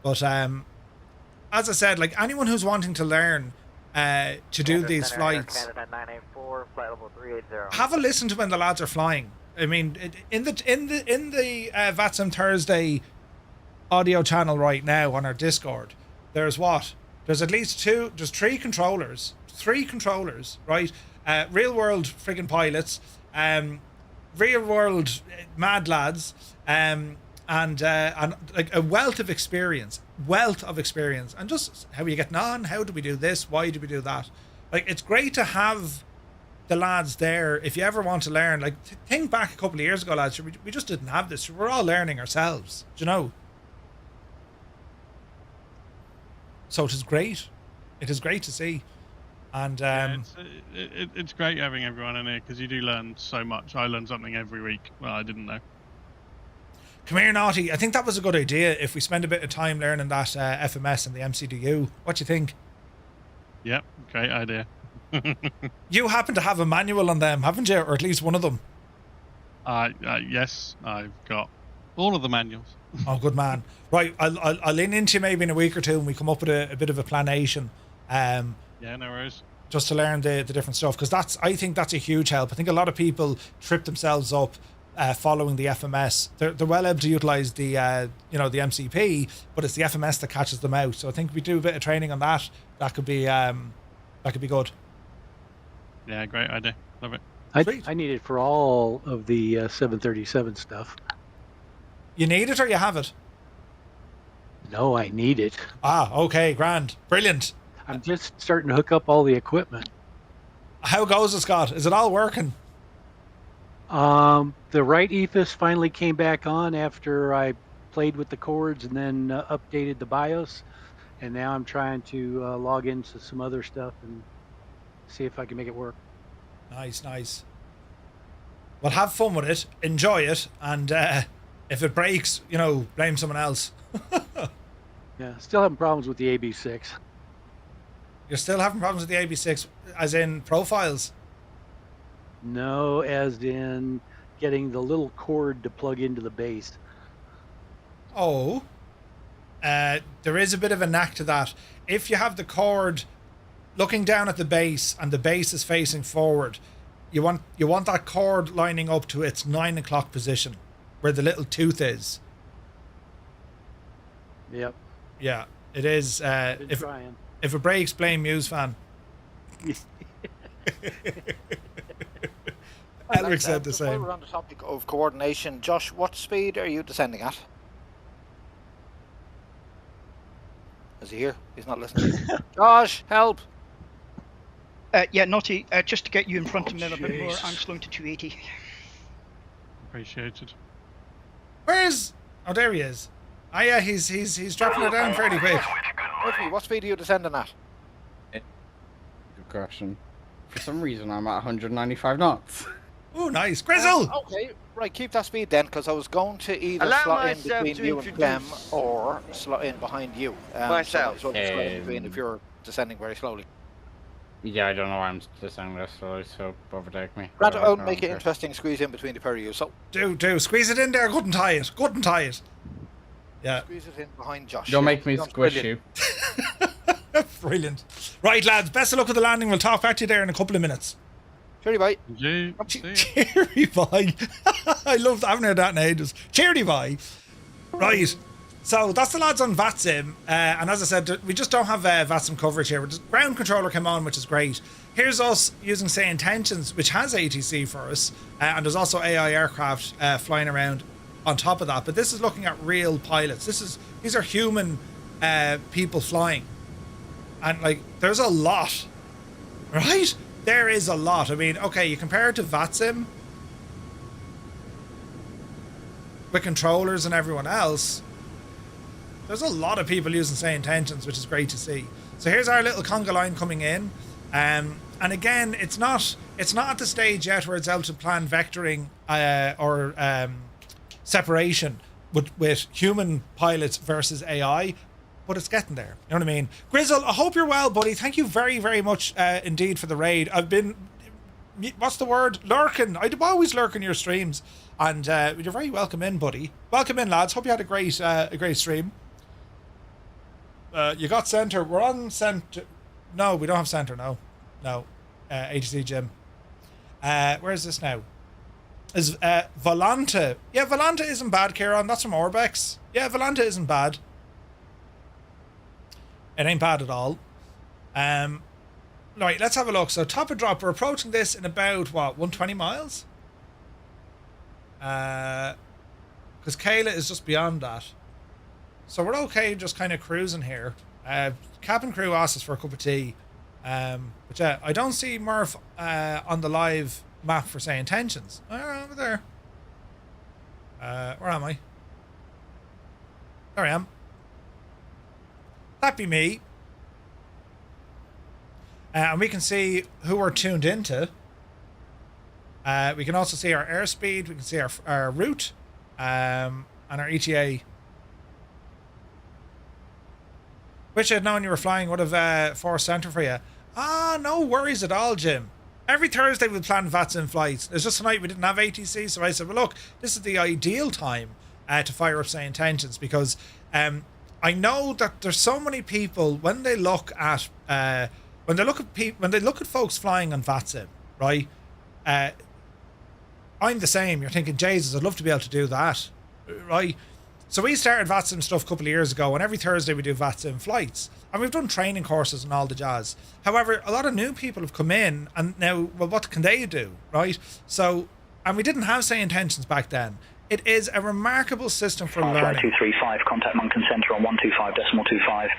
But as I said, like anyone who's wanting to learn to do these flights, Canada 984, flight level 380. have a listen to when the lads are flying. I mean, in the VATSIM Thursday audio channel right now on our Discord, there's at least 3 controllers, right? Real world friggin' pilots, real world mad lads, and like a wealth of experience, and just how are you getting on? How do we do this? Why do we do that? Like, it's great to have the lads there if you ever want to learn. Like, think back a couple of years ago, lads, we just didn't have this. We're all learning ourselves, do you know? So it is great. It is great to see. And it's great having everyone in here because you do learn so much. I learn something every week. Well, I didn't know. Come here, Naughty. I think that was a good idea if we spend a bit of time learning that FMS and the MCDU. What do you think? Yep, great idea. You happen to have a manual on them, haven't you? Or at least one of them? Yes, I've got all of the manuals. Oh, good man. Right, I'll lean into you maybe in a week or two and we come up with a bit of a planation. Yeah, no worries. Just to learn the different stuff, because I think that's a huge help. I think a lot of people trip themselves up following the FMS. They're well able to utilize the the MCP, but it's the FMS that catches them out. So I think if we do a bit of training on that, that could be good. Yeah, great idea. Love it. I need it for all of the 737 stuff. You need it or you have it? No, I need it. Ah, okay, grand. Brilliant. I'm just starting to hook up all the equipment. How goes it, Scott? Is it all working? The right EFIS finally came back on after I played with the cords and then updated the BIOS. And now I'm trying to log into some other stuff and see if I can make it work. Nice. Well, have fun with it, enjoy it, and if it breaks, blame someone else. Yeah, still having problems with the AB6. You're still having problems with the AB6, as in profiles? No, as in getting the little cord to plug into the base. Oh. There is a bit of a knack to that. If you have the cord looking down at the base, and the base is facing forward. You want that cord lining up to its 9 o'clock position, where the little tooth is. Yep. Yeah, it is. If it breaks, blame Muse fan. Elric said the Just while same. we're on the topic of coordination, Josh, what speed are you descending at? Is he here? He's not listening. Josh, help! Yeah, Naughty, just to get you in front of me a little bit more, I'm slowing to 280. Appreciated. Where's? Oh, there he is. Oh yeah, he's dropping it down fairly quick. Murphy, what speed are you descending at? Good question. For some reason, I'm at 195 knots. Oh, nice. Grizzle! Okay, right, keep that speed then, because I was going to either Allow slot in myself between to you and Clem, introduce or slot in behind you. Myself. So slot in between if you're descending very slowly. Yeah, I don't know why I'm descending this slowly, so overtake me. Rather, Whatever, I'll I make don't it care. interesting, squeeze in between the pair of you. So Do squeeze it in there. Good and tie it. Good and tie it. Yeah. squeeze it in behind Josh. Don't make me Sounds squish brilliant. you. Brilliant. Right, lads. Best of luck with the landing. We'll talk back to you there in a couple of minutes. Cheery bye. Cheery bye. I love that. I haven't heard that in ages. Cheery bye. Right. So that's the lads on VATSIM. And as I said, we just don't have VATSIM coverage here. We're just, ground controller came on, which is great. Here's us using SayIntentions, which has ATC for us. And there's also AI aircraft flying around on top of that. But this is looking at real pilots. These are human people flying. And like, there's a lot, right? There is a lot. I mean, okay, you compare it to VATSIM with controllers and everyone else. There's a lot of people using SayIntentions, which is great to see. So here's our little conga line coming in. And again, it's not at the stage yet where it's able to plan vectoring or separation with human pilots versus AI. But it's getting there. You know what I mean? Grizzle, I hope you're well, buddy. Thank you very, very much indeed for the raid. I've been, what's the word? Lurking. I always lurk in your streams. And you're very welcome in, buddy. Welcome in, lads. Hope you had a great stream. You got center. We're on center. No, we don't have center, no. No. ATC Gym. Where is this now? Is Volanta. Yeah, Volanta isn't bad, Kieran. That's from Orbex. Yeah, Volanta isn't bad. It ain't bad at all. Right, let's have a look. So top of drop, we're approaching this in about, what, 120 miles? Because CAYLY is just beyond that. So we're okay just kind of cruising here. Cabin crew asked us for a cup of tea. But yeah, I don't see Murph on the live map for SayIntentions. Oh, over there. Where am I? There I am. That'd be me. And we can see who we're tuned into. We can also see our airspeed. We can see our route and our ETA. Wish I'd known you were flying. Would have forced center for you. Ah, no worries at all, Jim. Every Thursday we plan VATSIM flights. It's just tonight we didn't have ATC, so I said, well, look, this is the ideal time to fire up SayIntentions, because I know that there's so many people when they look at folks flying on VATSIM, right? I'm the same. You're thinking, Jesus, I'd love to be able to do that, right? So we started VATSIM stuff a couple of years ago, and every Thursday we do VATSIM flights, and we've done training courses and all the jazz. However, a lot of new people have come in, and now, well, what can they do, right? So, and we didn't have SayIntentions back then. It is a remarkable system for learning. 235, contact Moncton Centre on 125.25.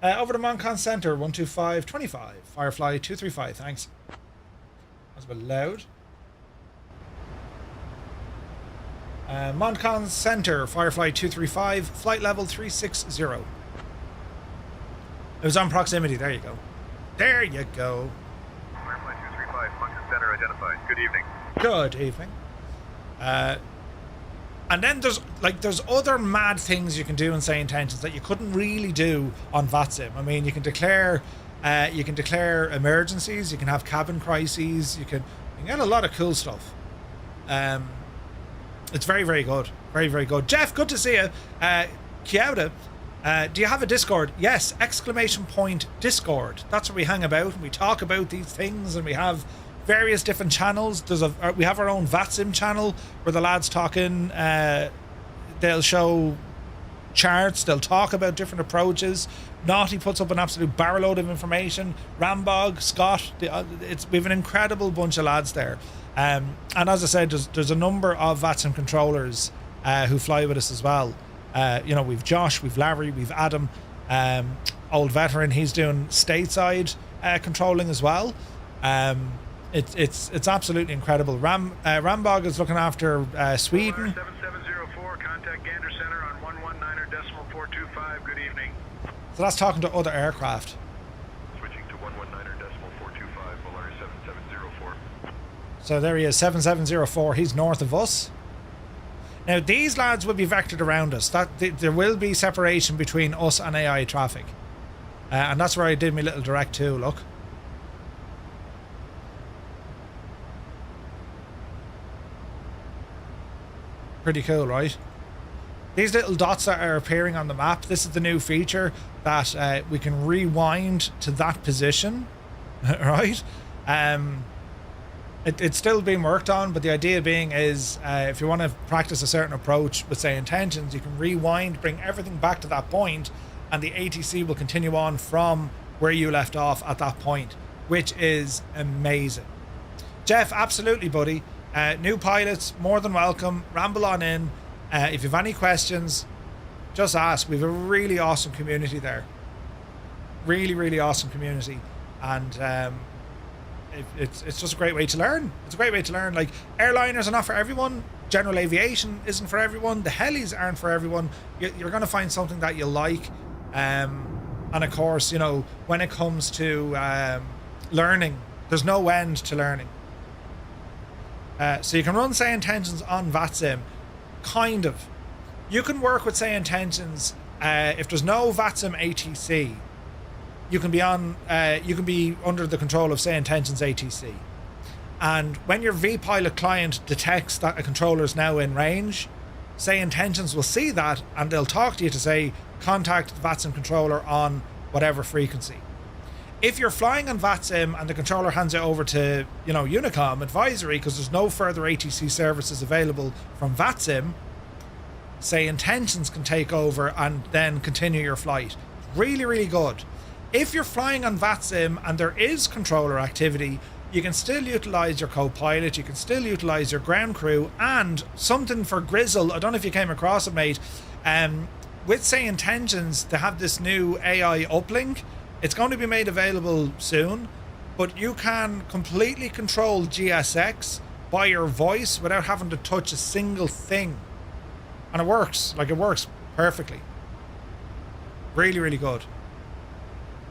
Over to Moncton Centre, 125.25. Firefly 235, thanks. That's a bit loud. Moncton Centre, Firefly 235, flight level 360. It was on proximity, there you go. There you go. Firefly 235, Moncton Centre identified. Good evening. Good evening. And then there's other mad things you can do in SayIntentions that you couldn't really do on VATSIM. I mean, you can declare emergencies, you can have cabin crises, you can get a lot of cool stuff. It's very, very good. Very, very good. Jeff, good to see you. Kia ora. Do you have a Discord? Yes, ! Discord. That's where we hang about and we talk about these things, and we have various different channels. We have our own VATSIM channel where the lads talking. They'll show charts. They'll talk about different approaches. Naughty puts up an absolute barrel load of information. Rambog, Scott. We have an incredible bunch of lads there. And as I said, there's a number of VATSIM controllers who fly with us as well. We've Josh, we've Larry, we've Adam, old veteran. He's doing stateside controlling as well. It's absolutely incredible. Rambog is looking after Sweden. 7704, contact Gander Center on 119.425. Good evening. So that's talking to other aircraft. Switching to 119.425, Malaria 7704. So there he is, 7704. He's north of us. Now these lads will be vectored around us. There will be separation between us and AI traffic, and that's where I did my little direct to. Look, pretty cool, right? These little dots that are appearing on the map, this is the new feature that we can rewind to that position, right? It's still being worked on, but the idea being is if you want to practice a certain approach with, say, intentions, you can rewind, bring everything back to that point, and the ATC will continue on from where you left off at that point, which is amazing. Jeff, absolutely, buddy. New pilots, more than welcome. Ramble on in. If you have any questions, just ask. We have a really awesome community there. Really, really awesome community. And it's just a great way to learn. It's a great way to learn. Like, airliners are not for everyone. General aviation isn't for everyone. The helis aren't for everyone. You're going to find something that you like. And of course, when it comes to learning, there's no end to learning. So you can run SayIntentions on VATSIM. Kind of. You can work with SayIntentions if there's no VATSIM ATC. You can be under the control of SayIntentions ATC. And when your vPilot client detects that a controller is now in range, SayIntentions will see that and they'll talk to you to say, contact the VATSIM controller on whatever frequency. If you're flying on VATSIM and the controller hands it over to, Unicom advisory because there's no further ATC services available from VATSIM, SayIntentions can take over and then continue your flight. Really, really good. If you're flying on VATSIM and there is controller activity, you can still utilize your co-pilot, you can still utilize your ground crew, and something for Grizzle, I don't know if you came across it, mate, with SayIntentions, they have this new AI uplink. It's going to be made available soon, but you can completely control GSX by your voice without having to touch a single thing. And it works perfectly. Really, really good.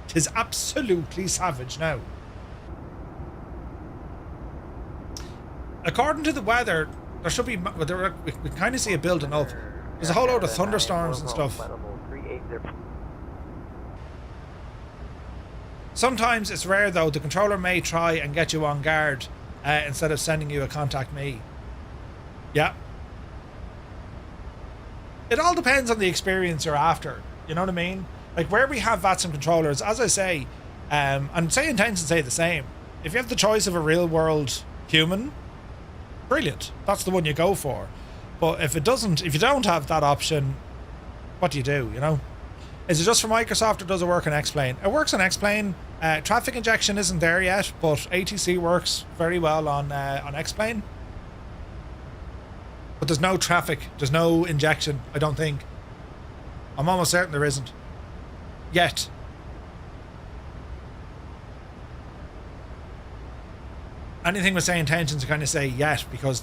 Tis absolutely savage now. According to the weather, there should be, we kind of see it building up. There's a whole load of thunderstorms and stuff. Sometimes it's rare though, the controller may try and get you on guard instead of sending you a contact me. Yeah. It all depends on the experience you're after, you know what I mean? Like where we have VATSIM controllers, as I say, and SayIntentions say the same. If you have the choice of a real world human, brilliant. That's the one you go for. But if you don't have that option, what do? Is it just for Microsoft or does it work on X-Plane? It works on X-Plane. Traffic injection isn't there yet, but ATC works very well on X-Plane. But there's no traffic, there's no injection, I don't think. I'm almost certain there isn't. Yet. Anything with SayIntentions to kind of say yet, because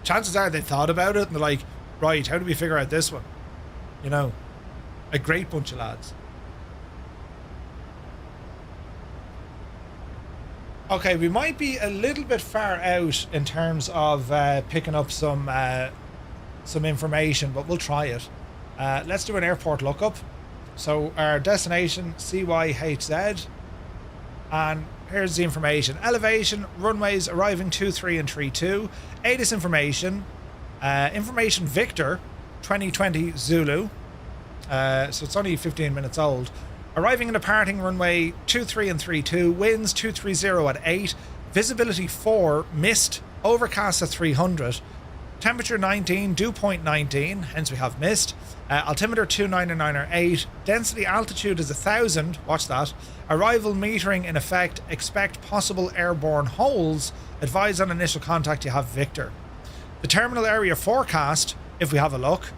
chances are they thought about it and they're like, right, how do we figure out this one? A great bunch of lads. Okay, we might be a little bit far out in terms of picking up some information, but we'll try it. Let's do an airport lookup. So our destination, CYHZ, and here's the information. Elevation, runways arriving 23 and 32. ATIS information, information Victor, 2020 Zulu. so it's only 15 minutes old. Arriving and departing runway 23 and 32, winds 230 at 8, visibility 4, mist, overcast at 300, temperature 19, dew point 19, hence we have mist, altimeter 299 density altitude is 1000, watch that, arrival metering in effect, expect possible airborne holes, advise on initial contact, you have Victor. The terminal area forecast, if we have a look,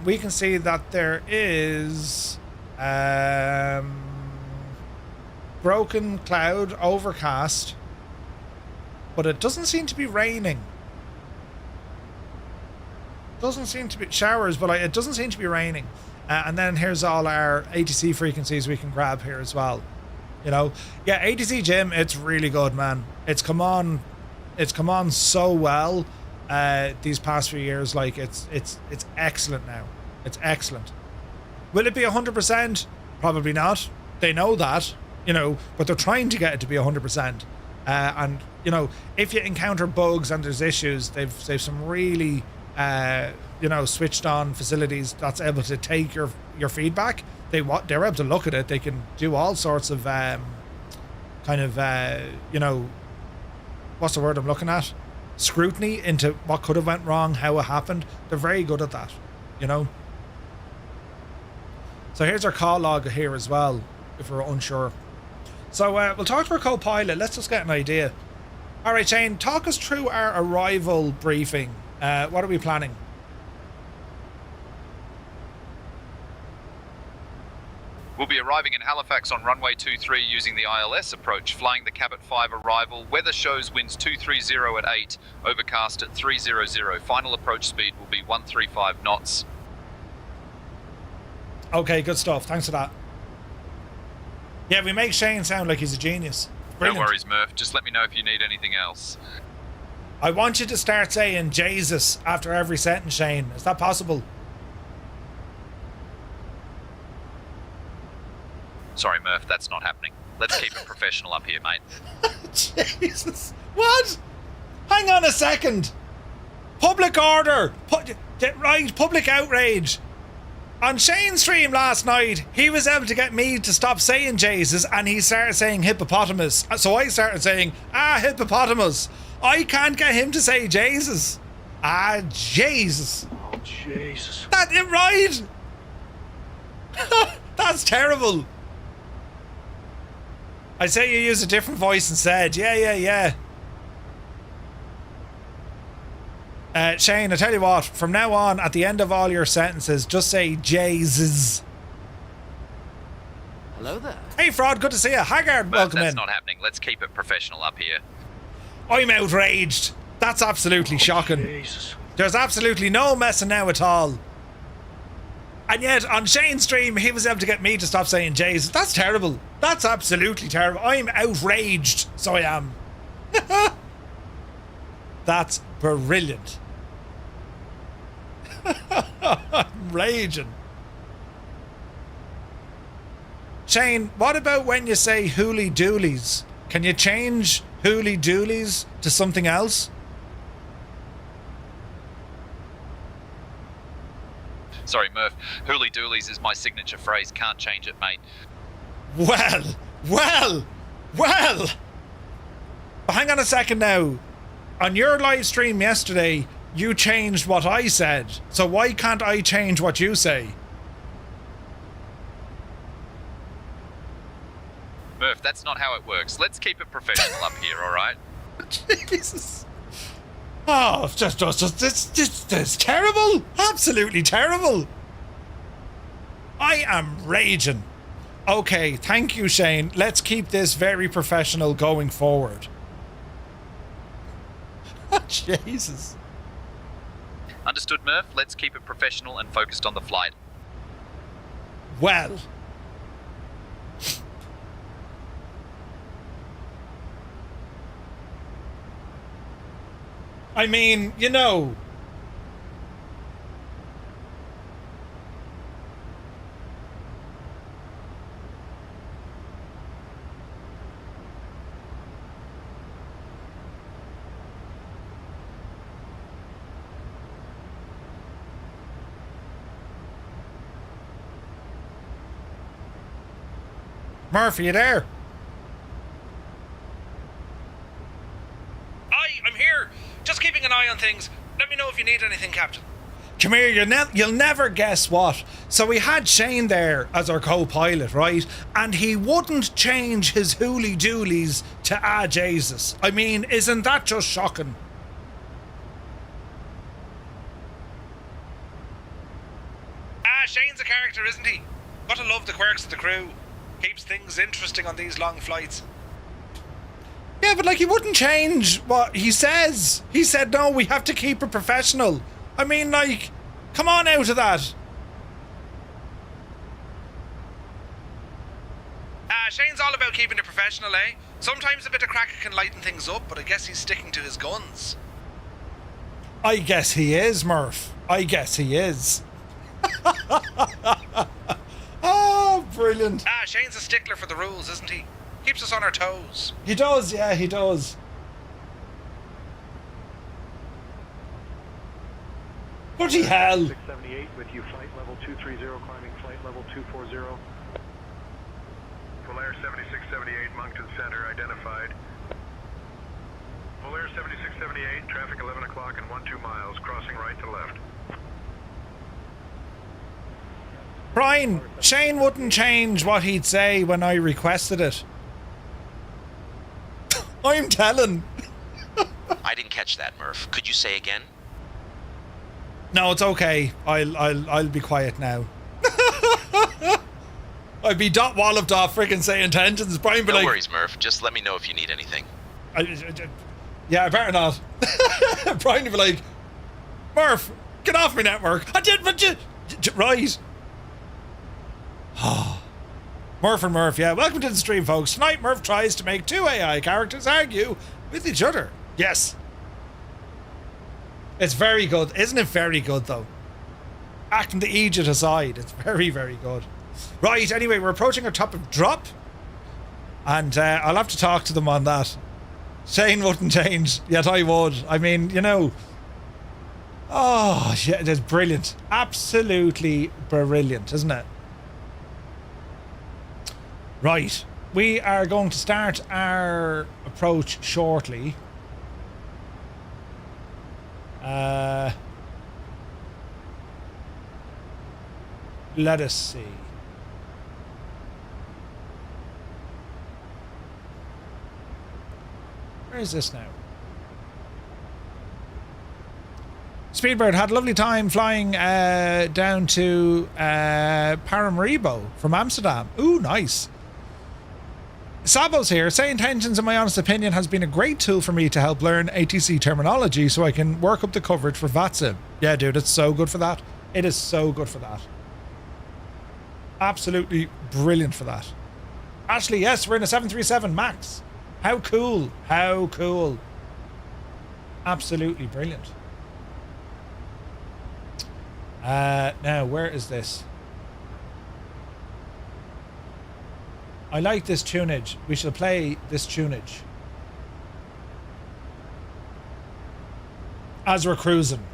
we can see that there is broken cloud, overcast, but it doesn't seem to be raining. Doesn't seem to be showers, but it doesn't seem to be raining. And then here's all our ATC frequencies we can grab here as well. You know, yeah, ATC Jim, it's really good, man. It's come on so well these past few years. Like it's excellent now. It's excellent. Will it be 100%? Probably not. They know that, you know, but they're trying to get it to be 100%. And you know, if you encounter bugs and there's issues, they've some really you know, switched on facilities that's able to take your feedback. They're able to look at it. They can do all sorts of kind of you know, what's the word I'm looking at? Scrutiny into what could have went wrong, how it happened. They're very good at that, you know. So here's our call log here as well, if we're unsure. So we'll talk to our co-pilot. Let's just get an idea. All right, Shane, talk us through our arrival briefing. What are we planning? We'll be arriving in Halifax on runway 23 using the ILS approach, flying the Cabot 5 arrival. Weather shows winds 230 at 8, overcast at 300. Final approach speed will be 135 knots. Okay, good stuff. Thanks for that. Yeah, we make Shane sound like he's a genius. Brilliant. No worries, Murph. Just let me know if you need anything else. I want you to start saying Jesus after every sentence, Shane. Is that possible? Sorry, Murph, that's not happening. Let's keep it professional up here, mate. Jesus. What? Hang on a second. Public order. Right, public outrage. On Shane's stream last night, he was able to get me to stop saying Jesus and he started saying hippopotamus. So I started saying, hippopotamus. I can't get him to say Jesus. Jesus. Oh, Jesus. That it right? That's terrible. I say you use a different voice instead. Yeah. Shane, I tell you what, from now on, at the end of all your sentences, just say Jesus. Hello there. Hey, Fraud, good to see you. Haggard, welcome That's in. not happening. Let's keep it professional up here. I'm outraged. That's absolutely shocking. Jesus. There's absolutely no messing now at all. And yet, on Shane's stream, he was able to get me to stop saying Jesus. That's terrible. That's absolutely terrible. I'm outraged, so I am. That's brilliant. I'm raging. Shane, what about when you say hooly doolies? Can you change hooly doolies to something else? Sorry, Murph. Hooly doolies is my signature phrase. Can't change it, mate. Well. But hang on a second now. On your live stream yesterday, you changed what I said. So why can't I change what you say? Murph, that's not how it works. Let's keep it professional up here, all right? Jesus. Oh, it's terrible. Absolutely terrible. I am raging. Okay, thank you, Shane. Let's keep this very professional going forward. Jesus. Understood, Murph. Let's keep it professional and focused on the flight. Well. I mean, you know. Murph, are you there? I'm here. Just keeping an eye on things. Let me know if you need anything, Captain. Come here, you'll never guess what. So we had Shane there as our co-pilot, right? And he wouldn't change his hooly-doolies to Jesus. I mean, isn't that just shocking? Shane's a character, isn't he? Gotta love the quirks of the crew. Keeps things interesting on these long flights. Yeah, but like, he wouldn't change what he says. He said, no, we have to keep it professional. I mean, like, come on out of that. Shane's all about keeping it professional, eh? Sometimes a bit of crack can lighten things up, but I guess he's sticking to his guns. I guess he is, Murph. I guess he is. Oh, brilliant. Shane's a stickler for the rules, isn't he? Keeps us on our toes. He does, yeah, he does. Bloody hell. 678 with you, flight level 230, climbing flight level 240. Full Air 7678, Moncton Center, identified. Full Air 7678, traffic 11 o'clock and 12 miles, crossing right to left. Brian, Shane wouldn't change what he'd say when I requested it. I'm telling. I didn't catch that, Murph. Could you say again? No, it's okay. I'll be quiet now. I'd be walloped off freaking SayIntentions. Brian be no like, worries, Murph. Just let me know if you need anything. Yeah, I better not. Brian would be like, Murph, get off my network. I did, but right. Murph and Murph, yeah. Welcome to the stream, folks. Tonight, Murph tries to make two AI characters argue with each other. Yes. It's very good. Isn't it very good, though? Acting the Egypt aside, it's very, very good. Right, anyway, we're approaching our top of drop. And I'll have to talk to them on that. Shane wouldn't change, yet I would. I mean, you know. Oh, yeah, it's brilliant. Absolutely brilliant, isn't it? Right, we are going to start our approach shortly. Let us see. Where is this now? Speedbird had a lovely time flying down to Paramaribo from Amsterdam. Ooh, nice. Sabo's here. SayIntentions, in my honest opinion, has been a great tool for me to help learn ATC terminology so I can work up the coverage for VATSIM. Yeah, dude, it's so good for that. It is so good for that. Absolutely brilliant for that. Actually, yes, we're in a 737 MAX. How cool. How cool. Absolutely brilliant. Now, where is this? I like this tunage. We shall play this tunage as we're cruising.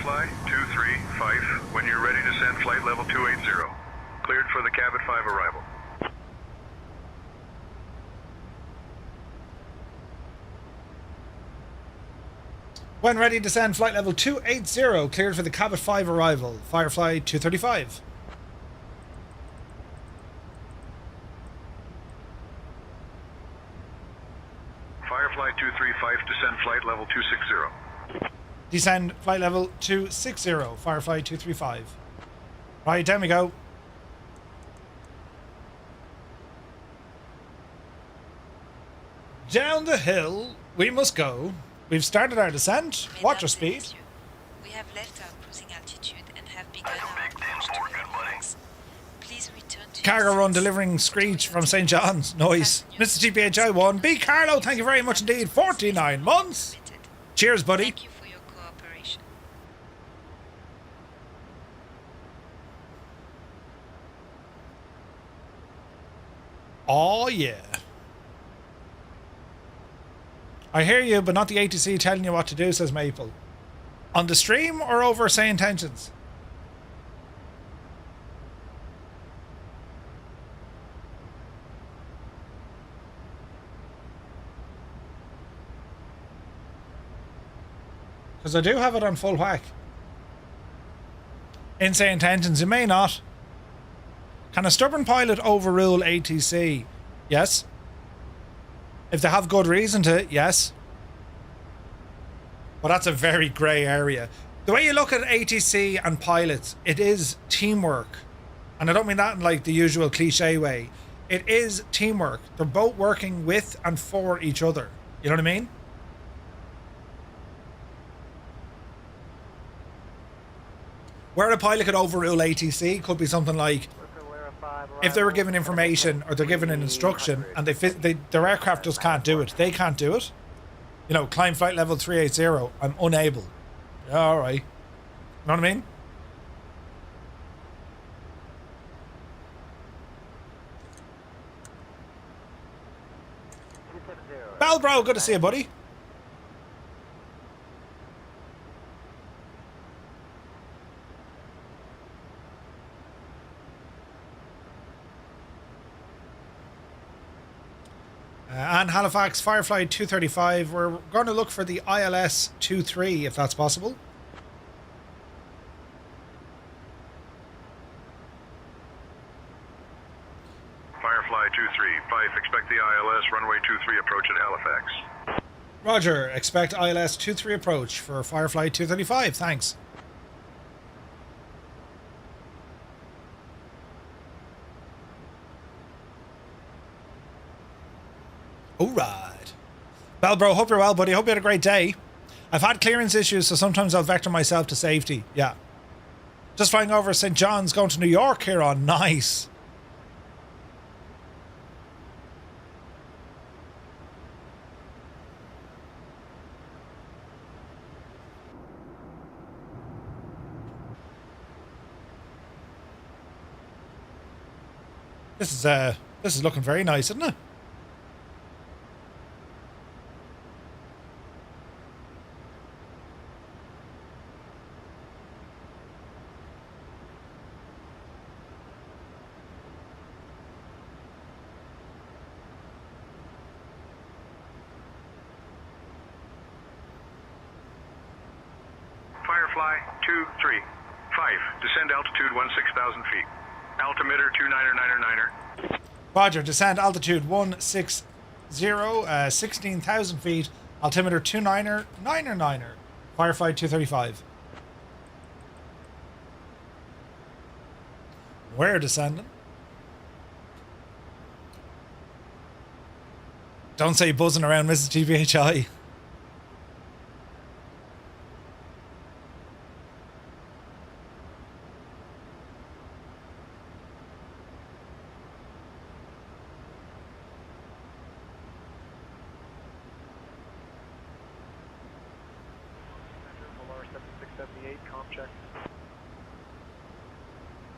Firefly 235, when you're ready to send flight level 280. Cleared for the cabin 5 arrival. When ready to send flight level 280, cleared for the cabin 5 arrival. Firefly 235. Firefly 235, descend flight level 260. Descend flight level 260, Firefly 235. Right, down we go. Down the hill we must go. We've started our descent. Watch your speed. We have left our cruising altitude and have begun our approach to Halifax. Please return to Cargo run delivering Screech from St. John's. Noise. Mr. GPHI 1. B. Carlo, thank you very much indeed. 49 months. Cheers, buddy. Thank you for your cooperation. Oh, yeah. I hear you, but not the ATC telling you what to do, says Maple. On the stream or over SayIntentions? Because I do have it on full whack. In SayIntentions, you may not. Can a stubborn pilot overrule ATC? Yes. If they have good reason to, yes. But that's a very grey area. The way you look at ATC and pilots, it is teamwork. And I don't mean that in like the usual cliche way. It is teamwork. They're both working with and for each other. You know what I mean? Where a pilot could overrule ATC could be something like if they were given information or they're given an instruction and their aircraft just can't do it. They can't do it. You know, climb flight level 380. I'm unable. Yeah, all right. You know what I mean? Bell, bro, good to see you, buddy. And Halifax, Firefly 235. We're going to look for the ILS 23 if that's possible. Firefly 235, expect the ILS runway 23 approach at Halifax. Roger, expect ILS 23 approach for Firefly 235. Thanks. All right. Well, bro, hope you're well, buddy. Hope you had a great day. I've had clearance issues, so sometimes I'll vector myself to safety. Yeah. Just flying over St. John's, going to New York here on. Nice. This is looking very nice, isn't it? Firefly 235, descend altitude 16,000 feet. Altimeter 299er. Roger, descend altitude 160, 16,000 feet. Altimeter 299er. Firefly 235. We're descending. Don't say buzzing around Mrs. GVHI.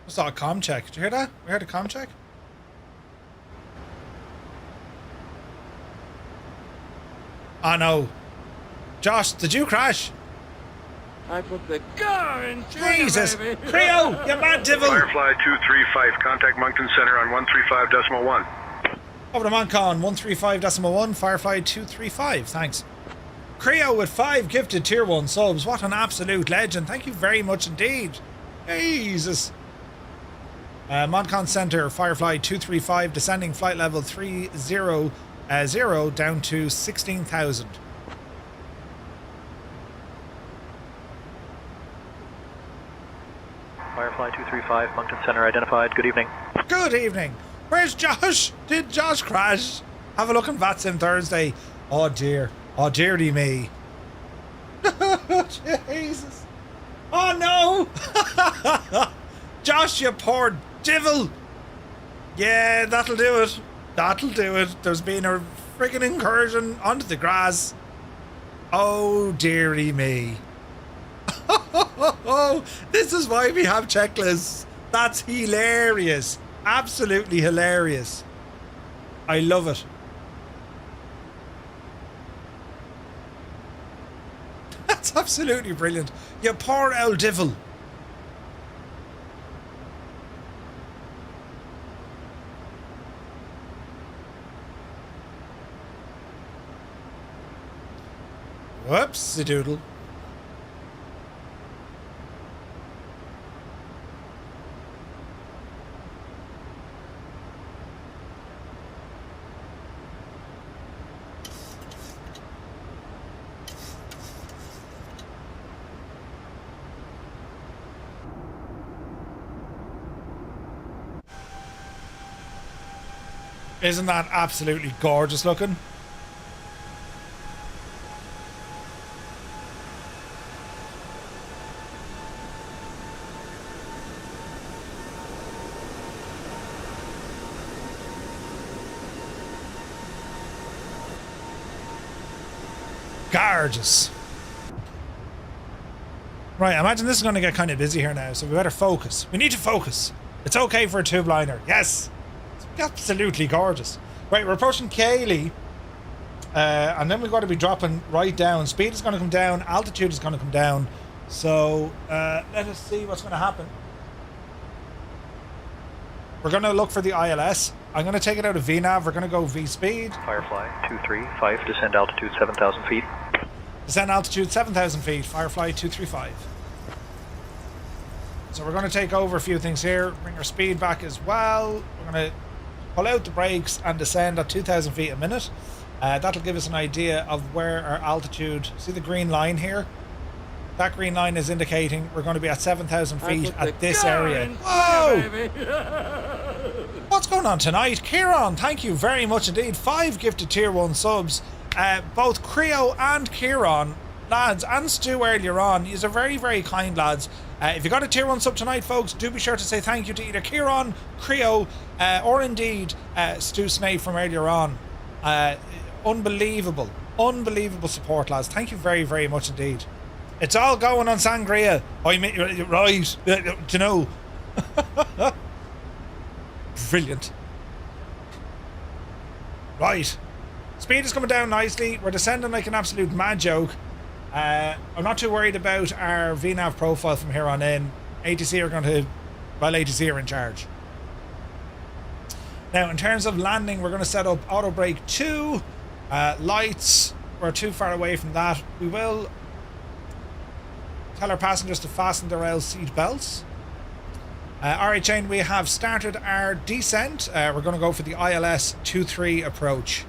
I saw a comm check. Did you hear that? We heard a comm check? Oh no. Josh, did you crash? I put the car in Jesus! Creo, you mad devil! Firefly 235, contact Moncton Center on 135.1. Over to Moncton, 135.1, Firefly 235, thanks. Creo with 5 gifted tier 1 subs. What an absolute legend. Thank you very much indeed. Jesus. Moncton Center, Firefly 235, descending flight level 300 down to 16,000. Firefly 235, Moncton Center identified. Good evening. Good evening. Where's Josh? Did Josh crash? Have a look on VATSIM Thursday. Oh dear. Oh dearie me. Jesus. Oh no. Josh, you poor devil. Yeah, that'll do it. That'll do it. There's been a friggin' incursion onto the grass. Oh dearie me. This is why we have checklists. That's hilarious. Absolutely hilarious. I love it. That's absolutely brilliant. You poor old devil. Whoops-a-doodle. Isn't that absolutely gorgeous looking? Gorgeous. Right, I imagine this is going to get kind of busy here now, so we better focus. We need to focus. It's okay for a two-liner. Yes. Absolutely gorgeous. Right, we're approaching CAYLY, and then we've got to be dropping right down. Speed is going to come down, altitude is going to come down. So let us see what's going to happen. We're going to look for the ILS. I'm going to take it out of VNAV. We're going to go V speed. Firefly 235, descend altitude 7,000 feet. Descend altitude 7,000 feet, Firefly 235. So we're going to take over a few things here, bring our speed back as well. We're going to pull out the brakes and descend at 2,000 feet a minute. That'll give us an idea of where our altitude, see the green line here? That green line is indicating we're going to be at 7,000 feet at this area. Whoa! What's going on tonight? Kieran, thank you very much indeed. 5 gifted tier 1 subs. Both Creo and Kieran, lads, and Stu earlier on. These are very, very kind lads. If you got a tier 1 sub tonight, folks, do be sure to say thank you to either Kieran, Creo, or indeed Stu Snape from earlier on. Unbelievable support, lads. Thank you very, very much indeed. It's all going on Sangria. I mean, right, you know. Brilliant. Right. Speed is coming down nicely. We're descending like an absolute mad joke. I'm not too worried about our VNAV profile from here on in. ATC are going to... Well, ATC are in charge. Now, in terms of landing, we're going to set up auto brake 2. Lights, we're too far away from that. We will tell our passengers to fasten their rail seat belts. Alright, Shane, we have started our descent. We're going to go for the ILS 23 approach.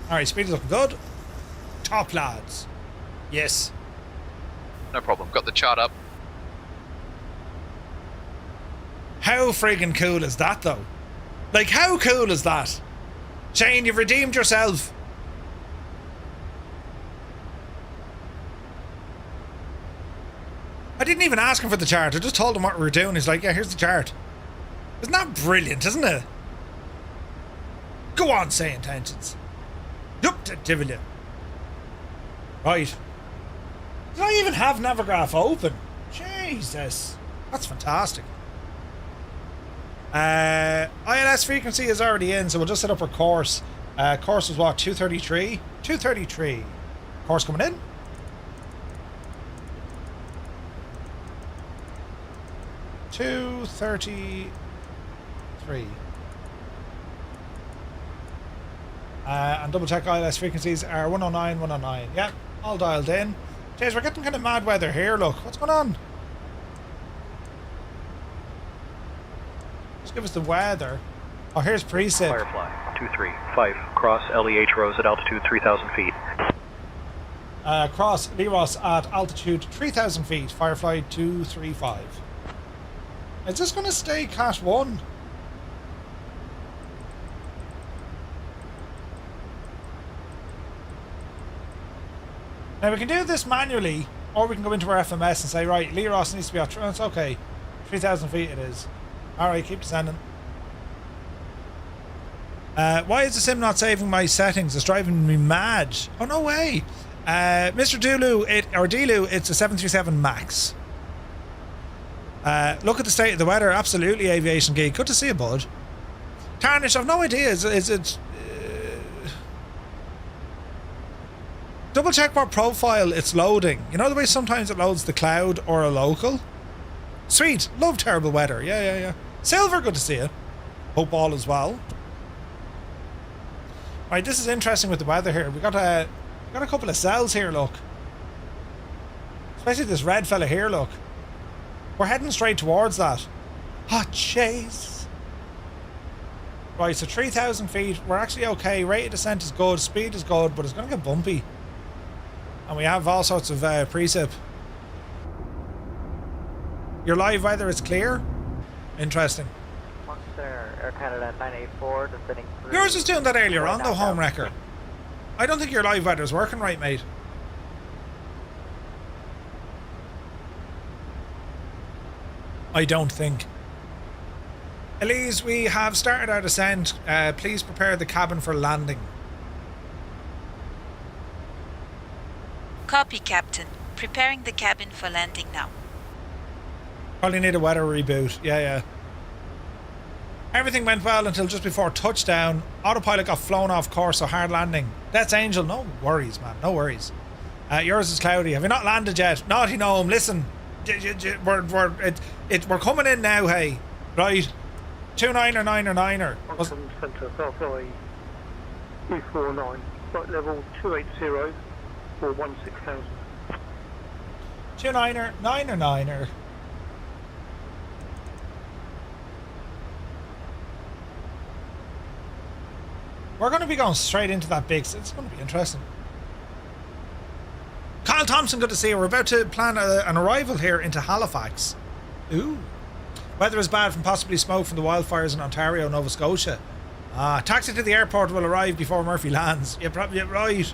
Alright, speed is looking good. Top lads. Yes. No problem. Got the chart up. How friggin' cool is that, though? Like, how cool is that? Shane, you've redeemed yourself. I didn't even ask him for the chart. I just told him what we were doing. He's like, yeah, here's the chart. Isn't that brilliant, isn't it? Go on, SayIntentions. Yup, to Divilla. Right. Did I even have Navigraph open? Jesus. That's fantastic. ILS frequency is already in, so we'll just set up our course. Course was what, 233? 233. Course coming in. 233. And double check ILS frequencies are 109, 109. Yeah, all dialed in. Jeez, we're getting kind of mad weather here. Look, what's going on? Just give us the weather. Oh, here's precip. Firefly 235, cross LEH Rose at altitude 3,000 feet. Cross Leros at altitude 3,000 feet, Firefly 235. Is this going to stay Cat 1? Now we can do this manually, or we can go into our FMS and say, right, Leros needs to be at, it's okay, 3,000 feet it is. Alright, keep descending. Why is the sim not saving my settings? It's driving me mad. Oh, no way. Mr. Dulu, it's a 737 MAX. Look at the state of the weather. Absolutely, Aviation Geek. Good to see you, bud. Tarnish, I've no idea. Is it... double check what profile it's loading. You know the way sometimes it loads the cloud or a local? Sweet. Love terrible weather. Yeah. Silver, good to see you. Hope all is well. Right, this is interesting with the weather here. We got a couple of cells here, look. Especially this red fella here, look. We're heading straight towards that. Hot chase. Right, so 3,000 feet. We're actually okay. Rate of descent is good. Speed is good, but it's going to get bumpy. And we have all sorts of precip. Your live weather is clear? Interesting. Air Canada 984, descending through. Yours was doing that earlier on, though, home wrecker. I don't think your live weather's working right, mate. I don't think. Elise, we have started our descent. Please prepare the cabin for landing. Copy, Captain. Preparing the cabin for landing now. Probably need a weather reboot. Yeah. Everything went well until just before touchdown. Autopilot got flown off course, so hard landing. That's Angel. No worries, man. No worries. Yours is cloudy. Have you not landed yet? Naughty gnome, listen. We're coming in now, hey. Right. 29er, 9er, 9er. Centre, Southway 249, flight level 280 for 16,000. 29er, 9er, 9er. We're going to be going straight into that big... It's going to be interesting. Kyle Thompson, good to see you. We're about to plan an arrival here into Halifax. Ooh. Weather is bad from possibly smoke from the wildfires in Ontario, Nova Scotia. Taxi to the airport will arrive before Murphy lands. You're probably right.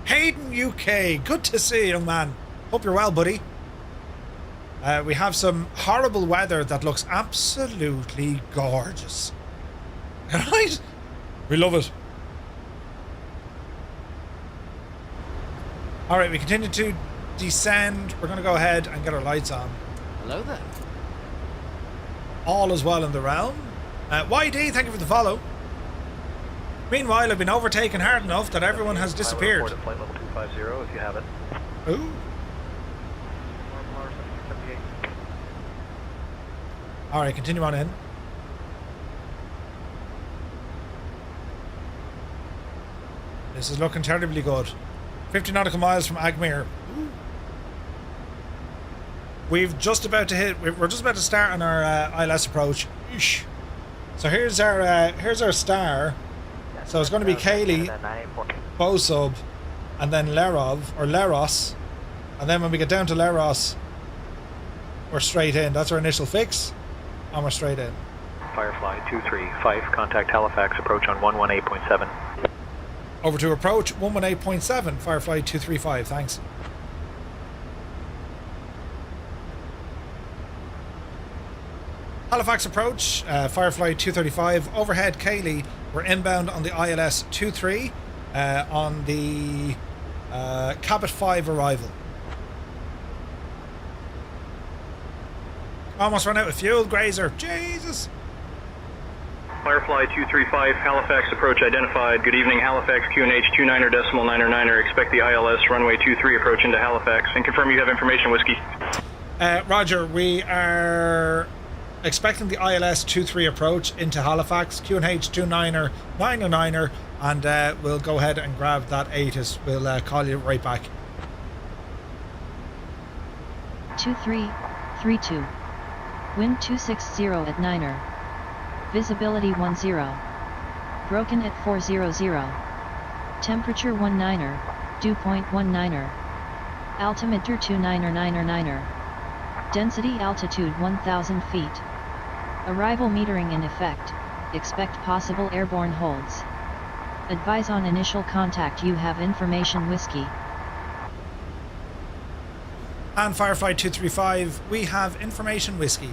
Hayden, UK. Good to see you, young man. Hope you're well, buddy. We have some horrible weather that looks absolutely gorgeous. Right? We love it. Alright, we continue to descend. We're going to go ahead and get our lights on. Hello there. All is well in the realm. YD, thank you for the follow. Meanwhile, I've been overtaken hard enough that everyone has disappeared. Flight level 250 if you have it. Ooh. Alright, continue on in. This is looking terribly good. 50 nautical miles from Agmere. Ooh. We're just about to start on our ILS approach. Eesh. So here's our star. So it's going to be CAYLY, Bosub, and then Leros. And then when we get down to Leros, we're straight in. That's our initial fix, and we're straight in. Firefly 235, contact Halifax, approach on 118.7. Over to approach 118.7, Firefly 235, thanks. Halifax approach, Firefly 235, overhead CAYLY. We're inbound on the ILS 23 on the Cabot 5 arrival. Almost run out of fuel, Grazer. Jesus. Firefly 235, Halifax approach identified. Good evening, Halifax QNH 29er.9er. Expect the ILS runway 23 approach into Halifax. And confirm you have information, Whiskey. Roger, we are expecting the ILS 23 approach into Halifax, QNH 29er, 909er, and we'll go ahead and grab that ATIS. We'll call you right back. 2332. Wind 260 at 9er. Visibility 10. Broken at 400. Temperature 19er. Dew point 19er. Altimeter 29er 9er 9er. Density altitude 1000 feet. Arrival metering in effect. Expect possible airborne holds. Advise on initial contact. You have information whiskey. And Firefly 235, we have information whiskey.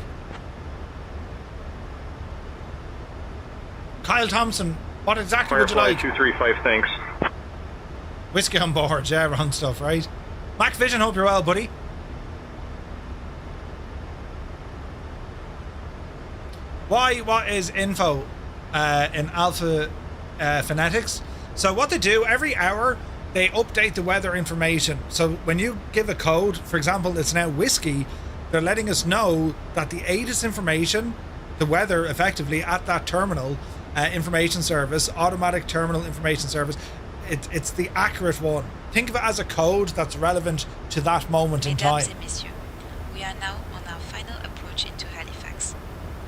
Kyle Thompson, what exactly would you like? Firefly 235, thanks. Whiskey on board, yeah, wrong stuff, right? Mac Vision, hope you're well, buddy. What is info in Alpha Phonetics? So what they do, every hour, they update the weather information. So when you give a code, for example, it's now whiskey, they're letting us know that the ATIS information, the weather effectively at that terminal information service, automatic terminal information service, it's the accurate one. Think of it as a code that's relevant to that moment in time. Mesdames et messieurs, we are now on our final approach into Halifax.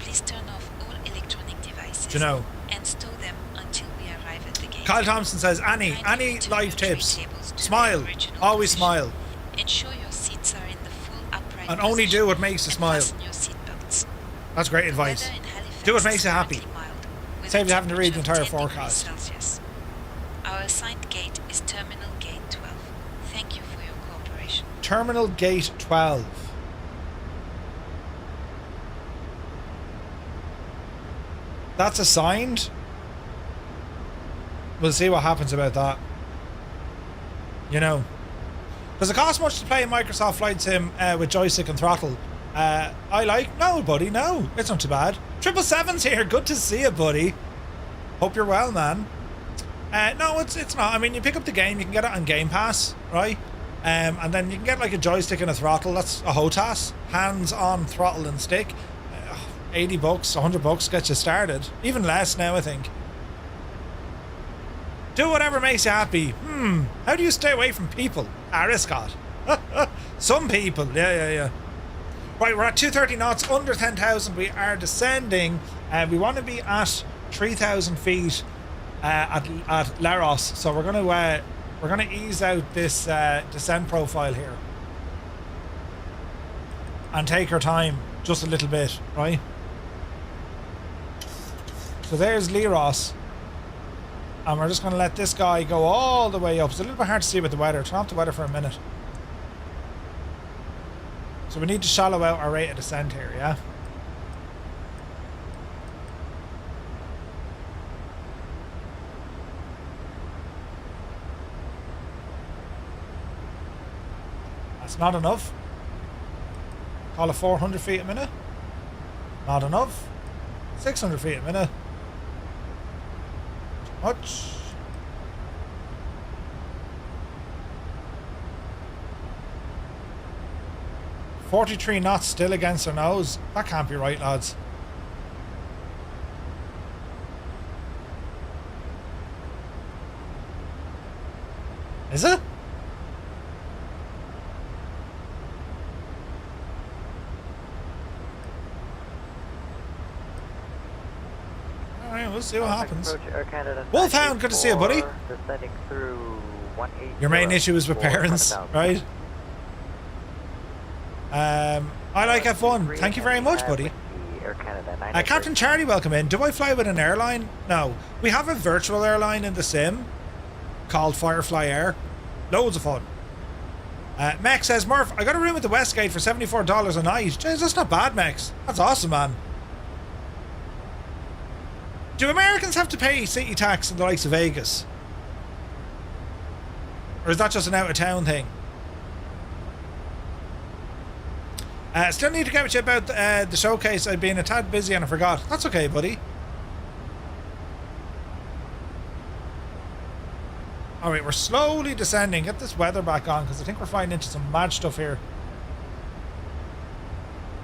Please turn off all electronic devices and stow them until we arrive at the gate. Kyle Thompson says, Annie life tips. Smile. Always smile. Ensure your seats are in the full upright and only do what makes you smile. your seatbelts. That's great advice. Do what makes you happy. Save you having to read the entire forecast. Our assigned gate is Terminal Gate 12. Thank you for your cooperation. Terminal Gate 12. That's assigned. We'll see what happens about that. You know. Does it cost much to play Microsoft Flight Sim with joystick and throttle? No, buddy, no. It's not too bad. 777's here. Good to see you, buddy. Hope you're well, man. No, it's not. I mean, you pick up the game, you can get it on Game Pass, right? And then you can get like a joystick and a throttle. That's a HOTAS, hands-on throttle and stick. $80, $100 gets you started. Even less now, I think. Do whatever makes you happy. How do you stay away from people? Ariscott. Some people, yeah. Right, we're at 230 knots, under 10,000. We are descending. We want to be at 3,000 feet at Laros. So we're gonna ease out this descent profile here and take our time just a little bit, right? So there's Leros, and we're just gonna let this guy go all the way up. It's a little bit hard to see with the weather. Turn off the weather for a minute. So we need to shallow out our rate of descent here, yeah? That's not enough. Call it 400 feet a minute. Not enough. 600 feet a minute. Too much. $43 knots still against our nose. That can't be right, lads. Is it? Alright, we'll see what happens. Wolfhound, good to see you, buddy. Your main issue is with parents, right? I like F1. Thank you very much, buddy. Captain Charlie, welcome in. Do I fly with an airline? No. We have a virtual airline in the sim called Firefly Air. Loads of fun. Mex says, Murph, I got a room at the Westgate for $74 a night. Jeez, that's not bad, Mex. That's awesome, man. Do Americans have to pay city tax in the likes of Vegas? Or is that just an out-of-town thing? Still need to get with you about the showcase. I've been a tad busy and I forgot. That's okay, buddy. Alright, we're slowly descending. Get this weather back on because I think we're flying into some mad stuff here.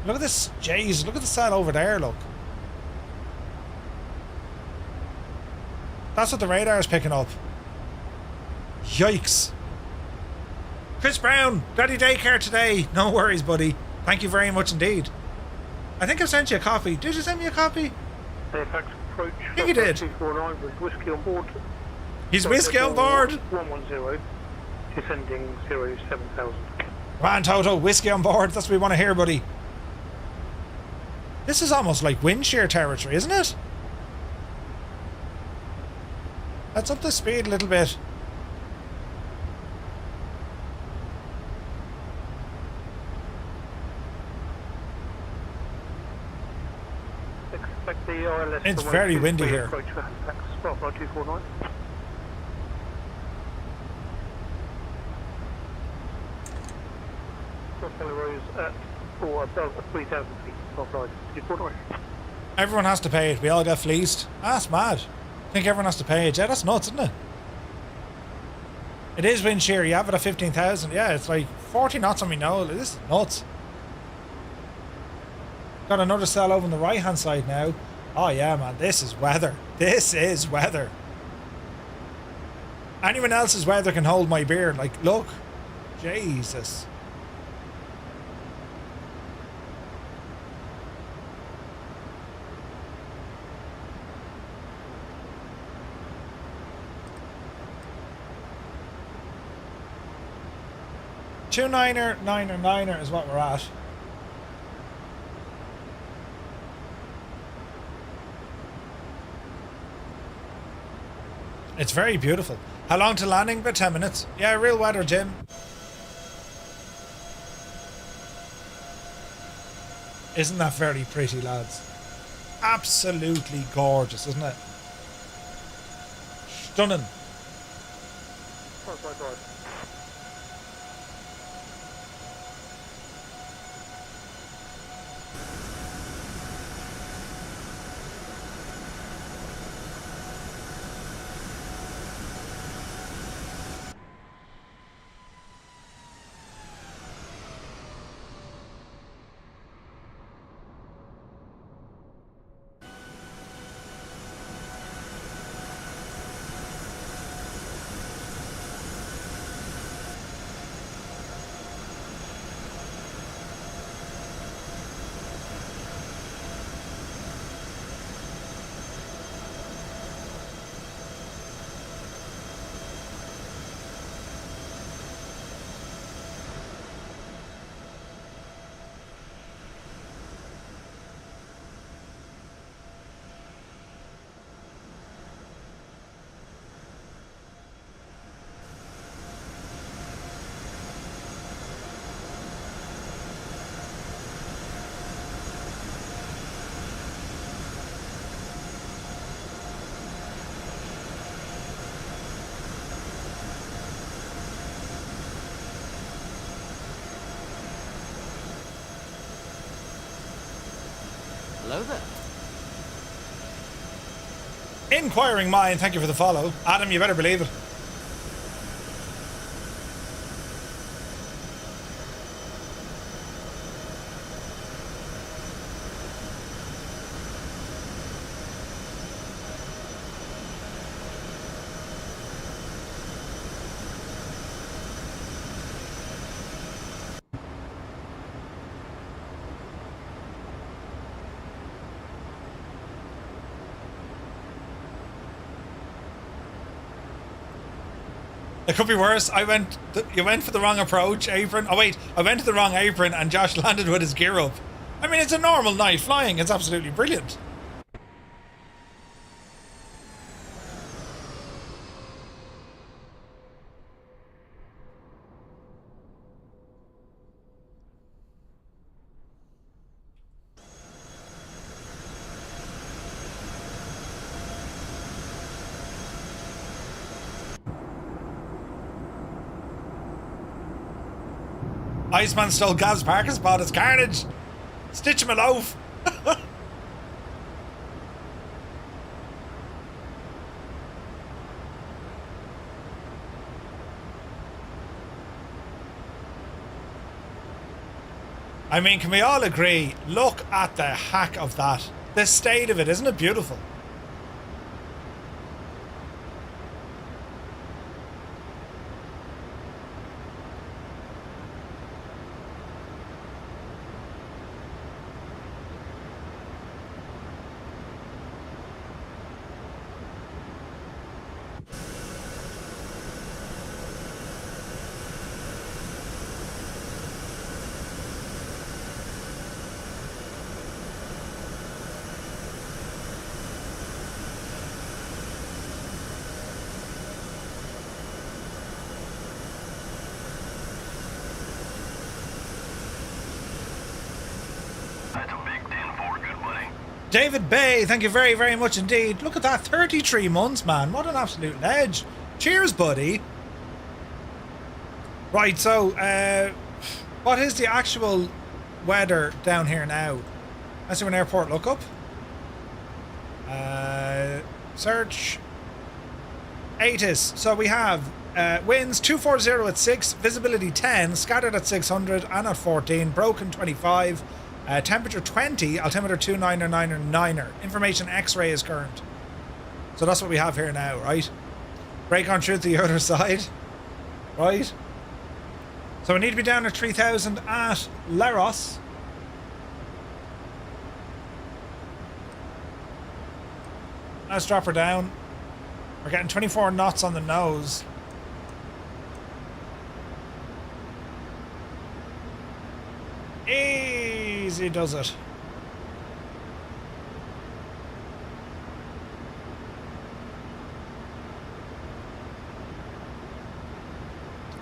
Look at this, jeez, look at the sail over there, look. That's what the radar is picking up. Yikes. Chris Brown, got your daycare today. No worries, buddy. Thank you very much indeed. I think I sent you a copy. Did you send me a copy? Halifax approach. I think you did. 249 with whiskey on board. He's whiskey on board. 110, descending 07,000. Come on, Toto, whiskey on board. That's what we want to hear, buddy. This is almost like wind shear territory, isn't it? Let's up the speed a little bit. Expect the ILS. It's very windy here. Approach for Halifax, 249. Rose at or above 3,000 feet. 249. Everyone has to pay it. We all get fleeced. Ah, that's mad. I think everyone has to pay it. Yeah, that's nuts, isn't it? It is wind shear. You have it at 15,000. Yeah, it's like 40 knots on me now. This is nuts. Got another cell over on the right hand side now. Oh yeah, man, this is weather. This is weather. Anyone else's weather can hold my beer. Like, look. Jesus. Two niner is what we're at. It's very beautiful. How long to landing? About 10 minutes. Yeah, real weather, Jim. Isn't that very pretty, lads? Absolutely gorgeous, isn't it? Stunning. Hello there. Inquiring mind, thank you for the follow. Adam, you better believe it. It could be worse. You went for the wrong approach, apron. Oh wait, I went to the wrong apron and Josh landed with his gear up. I mean, it's a normal night flying. It's absolutely brilliant. Iceman stole Gav's parking spot. It's carnage. Stitch him a loaf. I mean, can we all agree? Look at the hack of that. The state of it, isn't it beautiful? David Bay, thank you very, very much indeed. Look at that, 33 months, man. What an absolute ledge. Cheers, buddy. Right, so, what is the actual weather down here now? Let's do an airport lookup. Search. ATIS. So we have winds 240 at 6, visibility 10, scattered at 600 and at 14, broken 25. Temperature 20, altimeter 299er. Information X-ray is current. So that's what we have here now, right? Break on through to the other side. Right? So we need to be down at 3000 at Leros. Let's drop her down. We're getting 24 knots on the nose. Easy does it.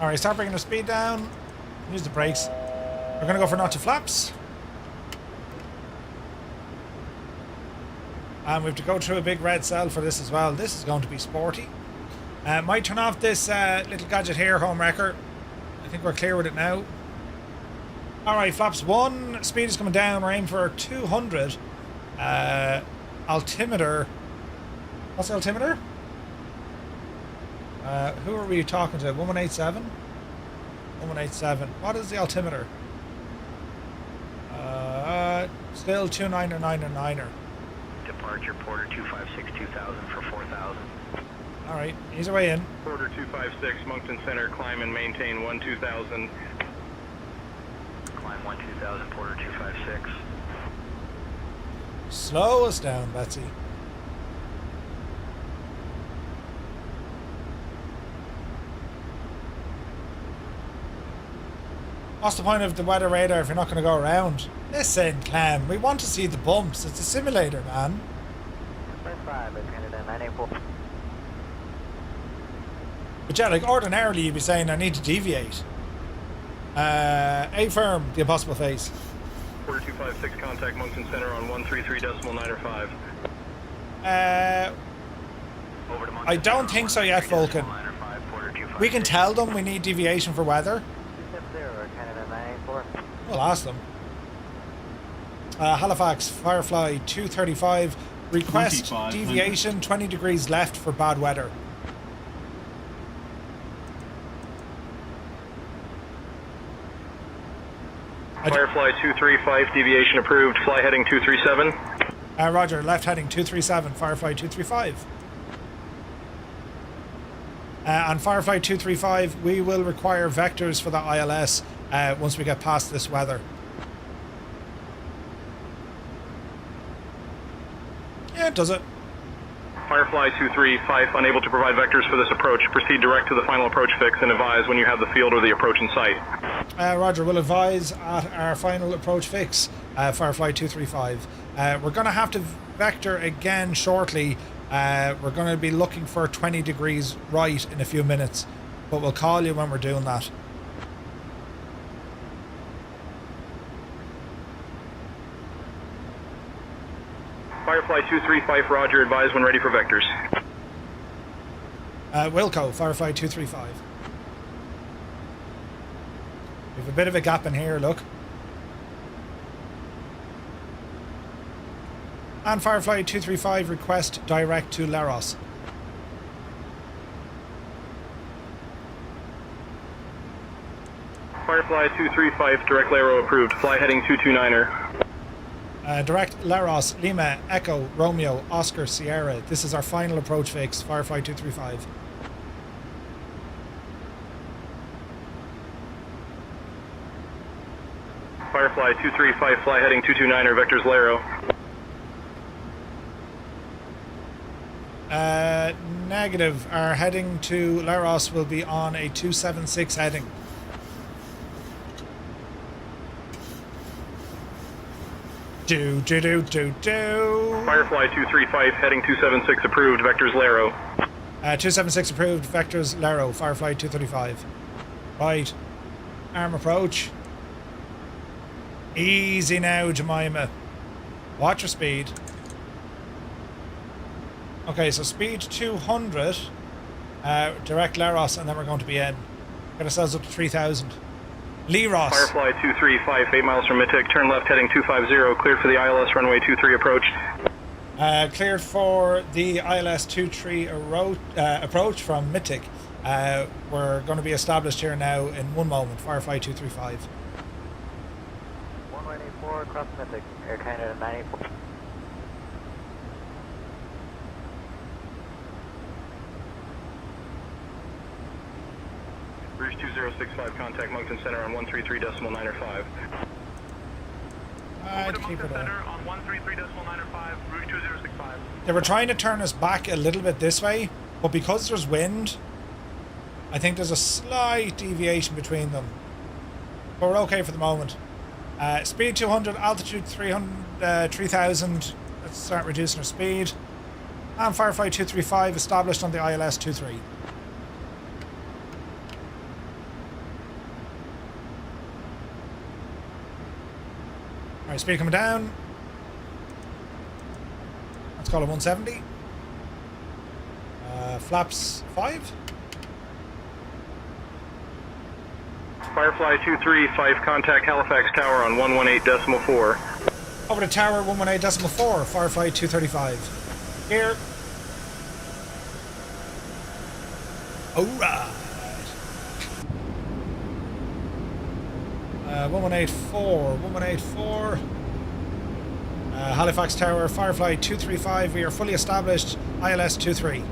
Alright, start bringing the speed down. Use the brakes. We're going to go for not to flaps. And we have to go through a big red cell for this as well. This is going to be sporty. Might turn off this little gadget here, home wrecker. I think we're clear with it now. Alright, flaps 1, speed is coming down, we're aiming for 200. Altimeter. What's the altimeter? Who are we talking to? 1187? 1187. What is the altimeter? Still 299er. Departure Porter 256 2000 for 4000. Alright, ease our way in. Porter 256, Moncton Center, climb and maintain 12000. Climb 12000, Porter 256. Slow us down, Betsy. What's the point of the weather radar if you're not going to go around? Listen, Clem, we want to see the bumps. It's a simulator, man. 5, it's Canada 984. But yeah, like ordinarily you'd be saying I need to deviate. A-firm, the impossible face. Porter 256, contact Moncton Center on 133.905. I don't think so yet, Vulcan. We can tell them we need deviation for weather. Canada 984. We'll ask them. Halifax, Firefly 235, request deviation 20 degrees left for bad weather. Firefly 235, deviation approved, fly heading 237. Roger, left heading 237, Firefly 235. On Firefly 235, we will require vectors for the ILS once we get past this weather. Yeah, it does it. Firefly 235, unable to provide vectors for this approach. Proceed direct to the final approach fix and advise when you have the field or the approach in sight. Roger, we'll advise at our final approach fix, Firefly 235. We're going to have to vector again shortly. We're going to be looking for 20 degrees right in a few minutes, but we'll call you when we're doing that. Firefly 235, Roger, advise when ready for vectors. Wilco, Firefly 235. We have a bit of a gap in here, look. And Firefly 235, request direct to Leros. Firefly Firefly 235, direct LARO approved. Fly heading 229er. Direct Laros, Lima, Echo, Romeo, Oscar, Sierra. This is our final approach fix. Firefly 235. Firefly 235, fly heading 229er, vectors LARO. Negative. Our heading to Laros will be on a 276 heading. Do. Firefly 235, heading 276 approved, vectors LARO. 276 approved, vectors LARO, Firefly 235. Right. Arm approach. Easy now, Jemima. Watch your speed. Okay, so speed 200, direct Laros, and then we're going to be in. Get ourselves up to 3,000. Leros. Firefly 235, 8 miles from Mitik, turn left heading 250, cleared for the ILS runway 23 approach. Cleared for the ILS 23 approach from Mitik. We're going to be established here now in 1 moment. Firefly 235. 184 across Mitik, Air Canada 94. Rouge 2065, contact Moncton Center on 133.905. Keep it on. On 133.905, Rouge 2065. They were trying to turn us back a little bit this way, but because there's wind, I think there's a slight deviation between them. But we're okay for the moment. Speed 200, altitude 3,000. Let's start reducing our speed. And Firefly 235 established on the ILS 23. Alright, speed coming down. Let's call it 170. Flaps 5. Firefly 235, contact Halifax Tower on 118.4. Over to tower 118.4, Firefly 235. Here. Alright. 1184. Halifax Tower, Firefly 235. We are fully established. ILS 23.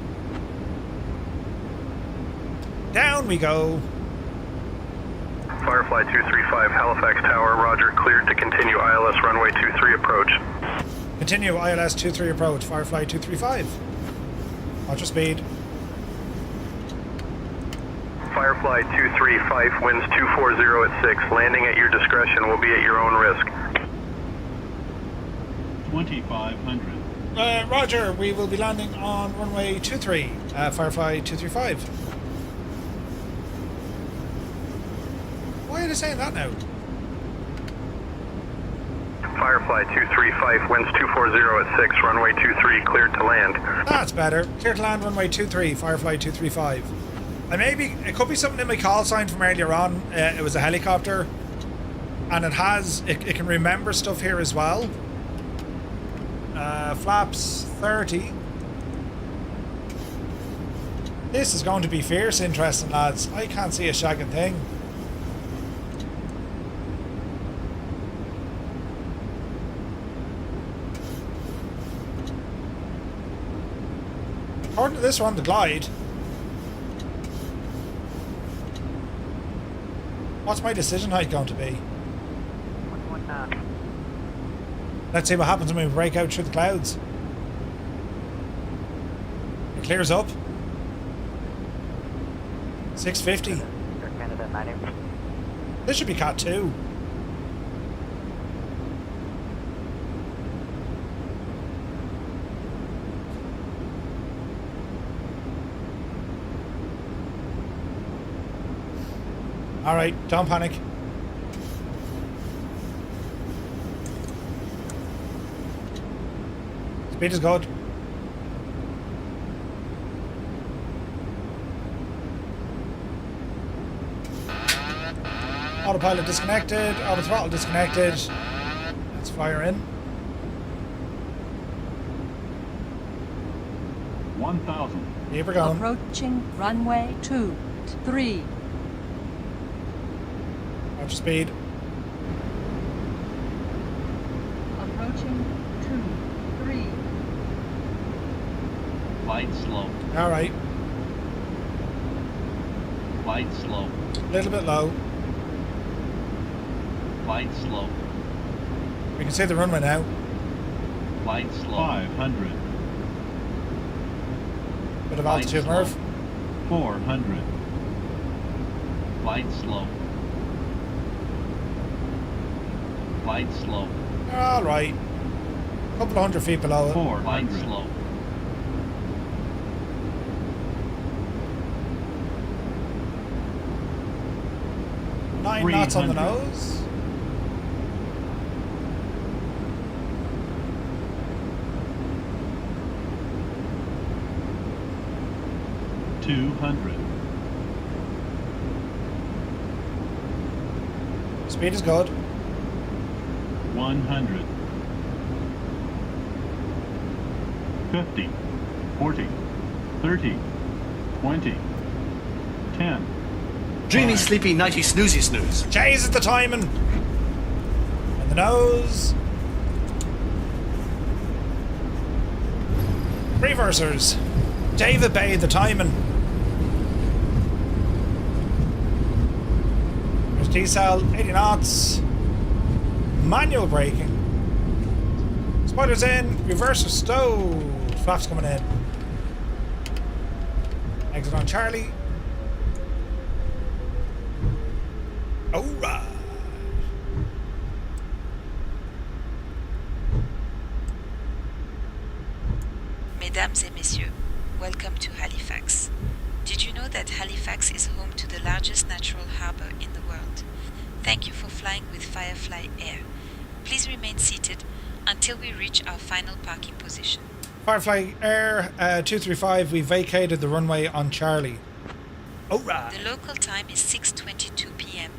Down we go. Firefly 235, Halifax Tower, roger, cleared to continue ILS runway 23 approach. Continue ILS 23 approach, Firefly 235. Watch your speed. Firefly 235, winds 240 at 6, landing at your discretion will be at your own risk. 2,500. Roger, we will be landing on runway 23, Firefly 235. Why are they saying that now? Firefly 235, winds 240 at 6, runway 23, cleared to land. That's better. Clear to land runway 23, Firefly 235. It could be something in my call sign from earlier on. It was a helicopter, and it can remember stuff here as well. Flaps 30. This is going to be fierce interesting, lads. I can't see a shagging thing. According to this one, the glide. What's my decision height going to be? Let's see what happens when we break out through the clouds. It clears up. 650. This should be Cat 2. Alright, don't panic. Speed is good. Autopilot disconnected, auto throttle disconnected. Let's fire in. 1,000. Here we're going. Approaching runway 23. Watch speed. Approaching 23. Light slow. All right. Light slow. A little bit low. Light slow. We can see the runway now. Light slow. 500. Bit of altitude, Murph. 400. Light slow. Light slow. All right. A couple of 100 feet below it. 400. Light slow. Nine knots on the nose. 200. Speed is good. 100. 50. 40. 30. 20. 10. Dreamy, sleepy, nighty, snoozy, snooze. Jays at the timing. And the nose. Reversers. David Bay, the timing. There's T-cell, 80 knots. Manual braking. Spoilers in. Reverser stowed. Flaps coming in. Exit on Charlie. Alright. Mesdames et messieurs, welcome to Halifax. Did you know that Halifax is home to the largest natural harbour in the world? Thank you for flying with Firefly Air. Please remain seated until we reach our final parking position. Firefly Air 235, we vacated the runway on Charlie. Alright. The local time is 6:22 p.m.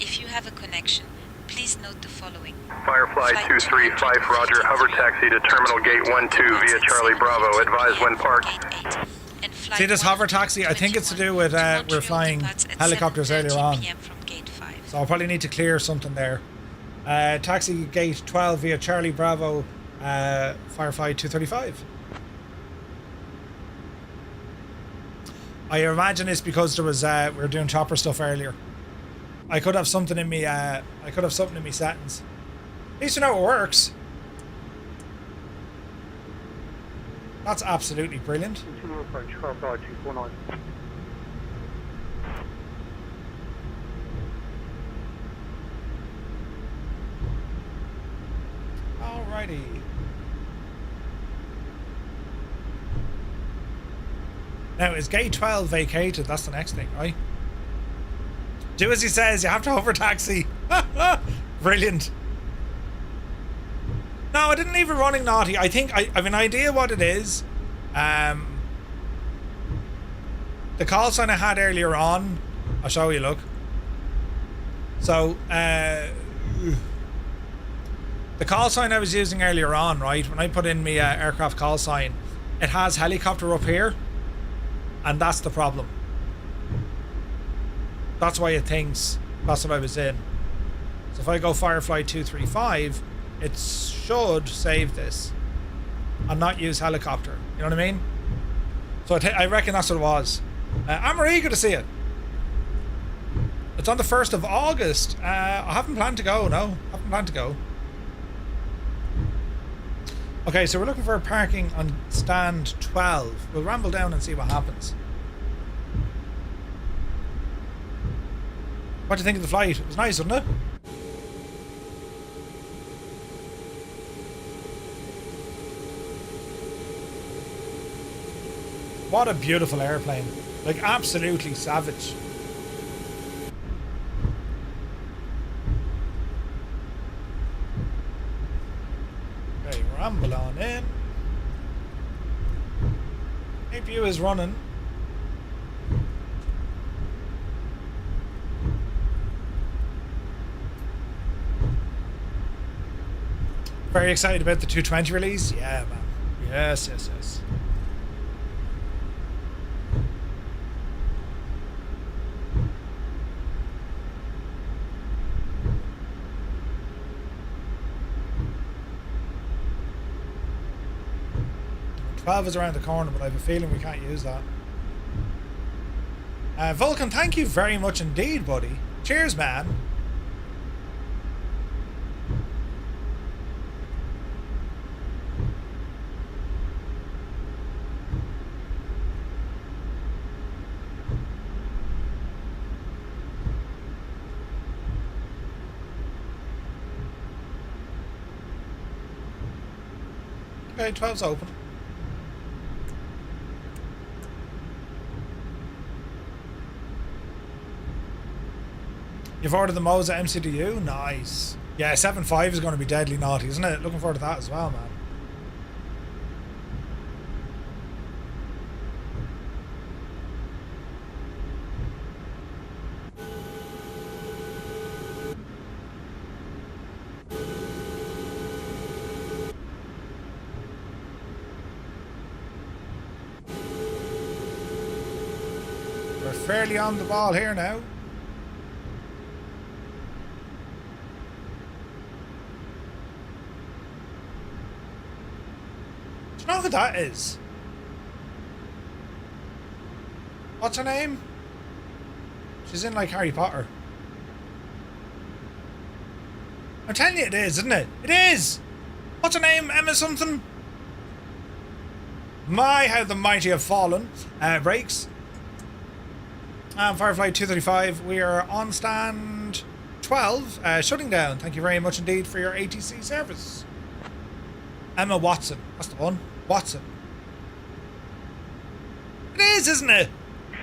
If you have a connection, please note the following. Firefly 235, roger. Hover taxi to Terminal Gate 12 via Charlie Bravo. Advise when parked. See this hover taxi? I think it's to do with we're flying helicopters earlier on. So I'll probably need to clear something there. Taxi Gate 12 via Charlie Bravo, Firefly 235. I imagine it's because there was we were doing chopper stuff earlier. I could have something in me. Settings. At least you know it works. That's absolutely brilliant. Continue approach, Firefly 249. Alrighty. Now, is Gate 12 vacated? That's the next thing, right? Do as he says, you have to hover taxi. Brilliant. No, I didn't leave it running naughty. I think I have an idea what it is. The call sign I had earlier on, I'll show you, look. So, the call sign I was using earlier on, right, when I put in my aircraft call sign, it has helicopter up here, and that's the problem. That's why it thinks that's what I was in. So if I go Firefly 235, it should save this and not use helicopter. You know what I mean? So I reckon that's what it was. I'm really eager to see it. It's on the 1st of August. I haven't planned to go, no. Haven't planned to go. Okay, so we're looking for parking on stand 12. We'll ramble down and see what happens. What do you think of the flight? It was nice, wasn't it? What a beautiful airplane. Like, absolutely savage. Okay, ramble on in. APU is running. Very excited about the 220 release. Yeah, man. Yes, yes, yes. 12 is around the corner, but I have a feeling we can't use that. Vulcan, thank you very much indeed, buddy. Cheers, man. Okay, 12's open. You've ordered the Moza MCDU? Nice. Yeah, 7.5 is going to be deadly naughty, isn't it? Looking forward to that as well, man. We're fairly on the ball here now. Do you know who that is? What's her name? She's in like Harry Potter. I'm telling you it is, isn't it? It is! What's her name? Emma something? My, how the mighty have fallen. Brakes. Firefly 235, we are on stand 12, shutting down. Thank you very much indeed for your ATC service. Emma Watson, that's the one. Watson. It is, isn't it?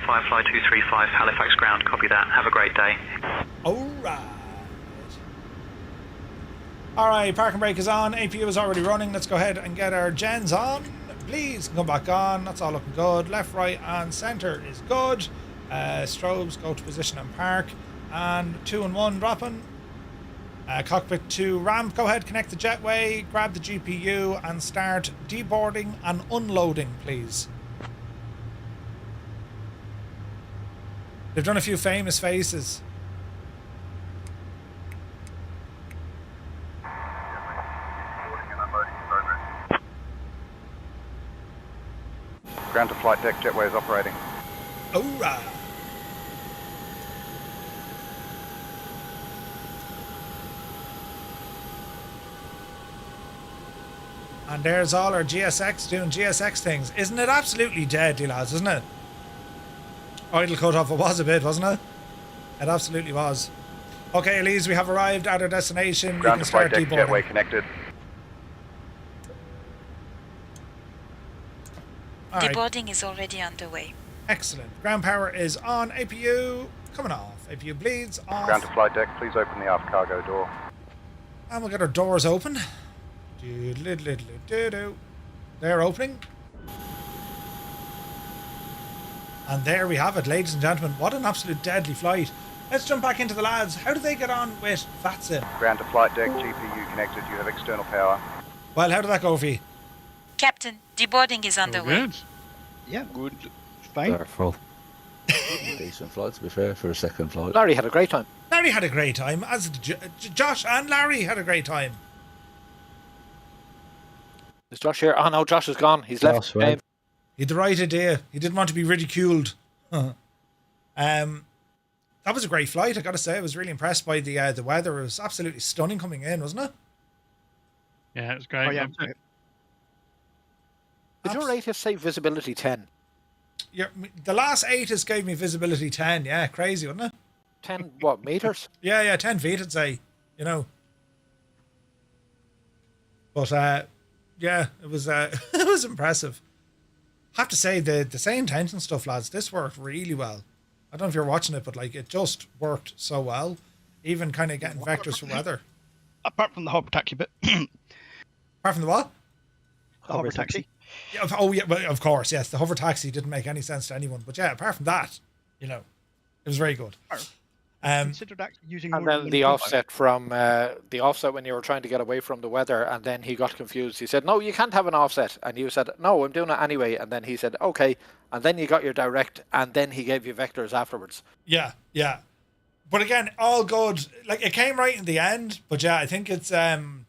Firefly 235, Halifax ground, copy that. Have a great day. Alright, park and brake is on. APU is already running. Let's go ahead and get our gens on. Please come back on. That's all looking good. Left, right, and centre is good. Strobes, go to position and park. And 2 and 1 dropping. Cockpit to ramp. Go ahead, connect the jetway, grab the GPU, and start deboarding and unloading, please. They've done a few famous faces. Ground to flight deck, jetway is operating. Alright. And there's all our GSX doing GSX things. Isn't it absolutely deadly, lads, isn't it? Idle cut-off, it was a bit, wasn't it? It absolutely was. Okay, Elise, we have arrived at our destination. Ground You to can flight start deck, deboarding. jetway connected. All right. Deboarding is already underway. Excellent. Ground power is on. APU coming off. APU bleeds off. Ground to flight deck, please open the aft cargo door. And we'll get our doors open. They're opening. And there we have it, ladies and gentlemen. What an absolute deadly flight. Let's jump back into the lads. How do they get on with VATSIM? Ground to flight deck, GPU connected, you have external power. Well, how did that go for you? Captain, deboarding is underway. Good. Yeah, good. Fine. They're full. Decent flight, to be fair, for a second flight. Larry had a great time. Larry had a great time, as did Josh and Larry had a great time. Is Josh here? Oh no, Josh is gone. He's left. Right. He had the right idea. He didn't want to be ridiculed. That was a great flight, I gotta say. I was really impressed by the weather. It was absolutely stunning coming in, wasn't it? Yeah, it was great. Oh, yeah. Did your ATC say visibility 10? The last ATIS gave me visibility 10. Yeah, crazy, wasn't it? 10 what, meters? Yeah, 10 feet, I'd say. You know. But yeah, it was it was impressive. I have to say the SayIntentions stuff, lads. This worked really well. I don't know if you're watching it, but like it just worked so well. Even kind of getting vectors for weather. Apart from the hover taxi bit. Apart from the what? Hover taxi. Yeah, oh yeah, well, of course, yes. The hover taxi didn't make any sense to anyone, but yeah, apart from that, you know, it was very good. Considered actually using And more then than the one offset from the offset when you were trying to get away from the weather, and then he got confused. He said, "No, you can't have an offset," and you said, "No, I'm doing it anyway." And then he said, "Okay," and then you got your direct, and then he gave you vectors afterwards. Yeah. But again, all good. Like it came right in the end, but yeah, I think it's from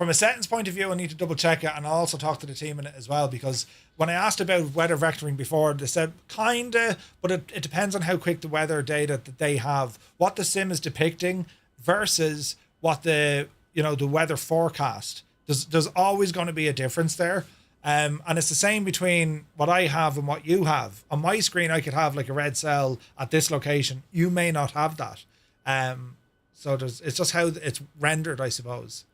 from a settings point of view, I need to double check it, and I'll also talk to the team in it as well, because when I asked about weather vectoring before, they said kinda, but it depends on how quick the weather data that they have, what the sim is depicting versus what the weather forecast. There's always going to be a difference there. And it's the same between what I have and what you have. On my screen, I could have like a red cell at this location. You may not have that. So it's just how it's rendered, I suppose.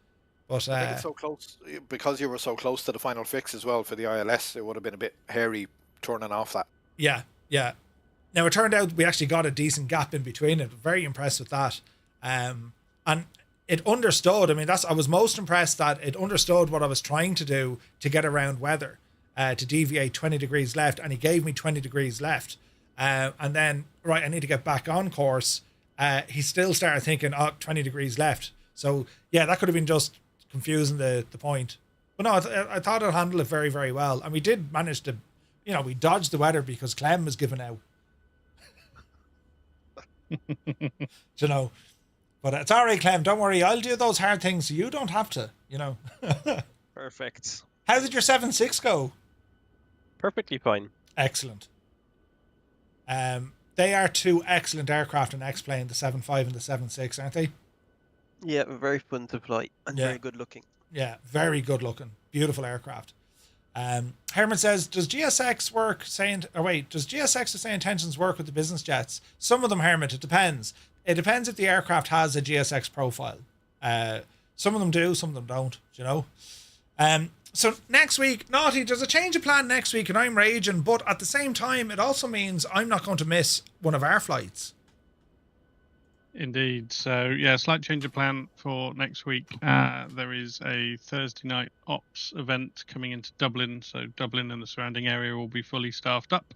But I think it's so close, because you were so close to the final fix as well for the ILS, it would have been a bit hairy turning off that. Yeah. Now, it turned out we actually got a decent gap in between it. Very impressed with that. And it understood. I mean, I was most impressed that it understood what I was trying to do to get around weather, to deviate 20 degrees left, and he gave me 20 degrees left. And then, right, I need to get back on course. He still started thinking, 20 degrees left. So, yeah, that could have been just confusing the point. But no, I thought it handled it very, very well. And we did manage to, we dodged the weather because Clem was given out. But it's all right, Clem. Don't worry. I'll do those hard things so you don't have to, Perfect. How did your 7.6 go? Perfectly fine. Excellent. They are two excellent aircraft in X-Plane, the 7.5 and the 7.6, aren't they? Yeah, very fun to fly and very good looking. Yeah, very good looking. Beautiful aircraft. Herman says, does GSX or SayIntentions work with the business jets? Some of them, Herman, it depends. It depends if the aircraft has a GSX profile. Some of them do, some of them don't, So next week, Naughty, there's a change of plan next week and I'm raging, but at the same time, it also means I'm not going to miss one of our flights. Indeed. So, yeah, slight change of plan for next week. There is a Thursday night ops event coming into Dublin. So Dublin and the surrounding area will be fully staffed up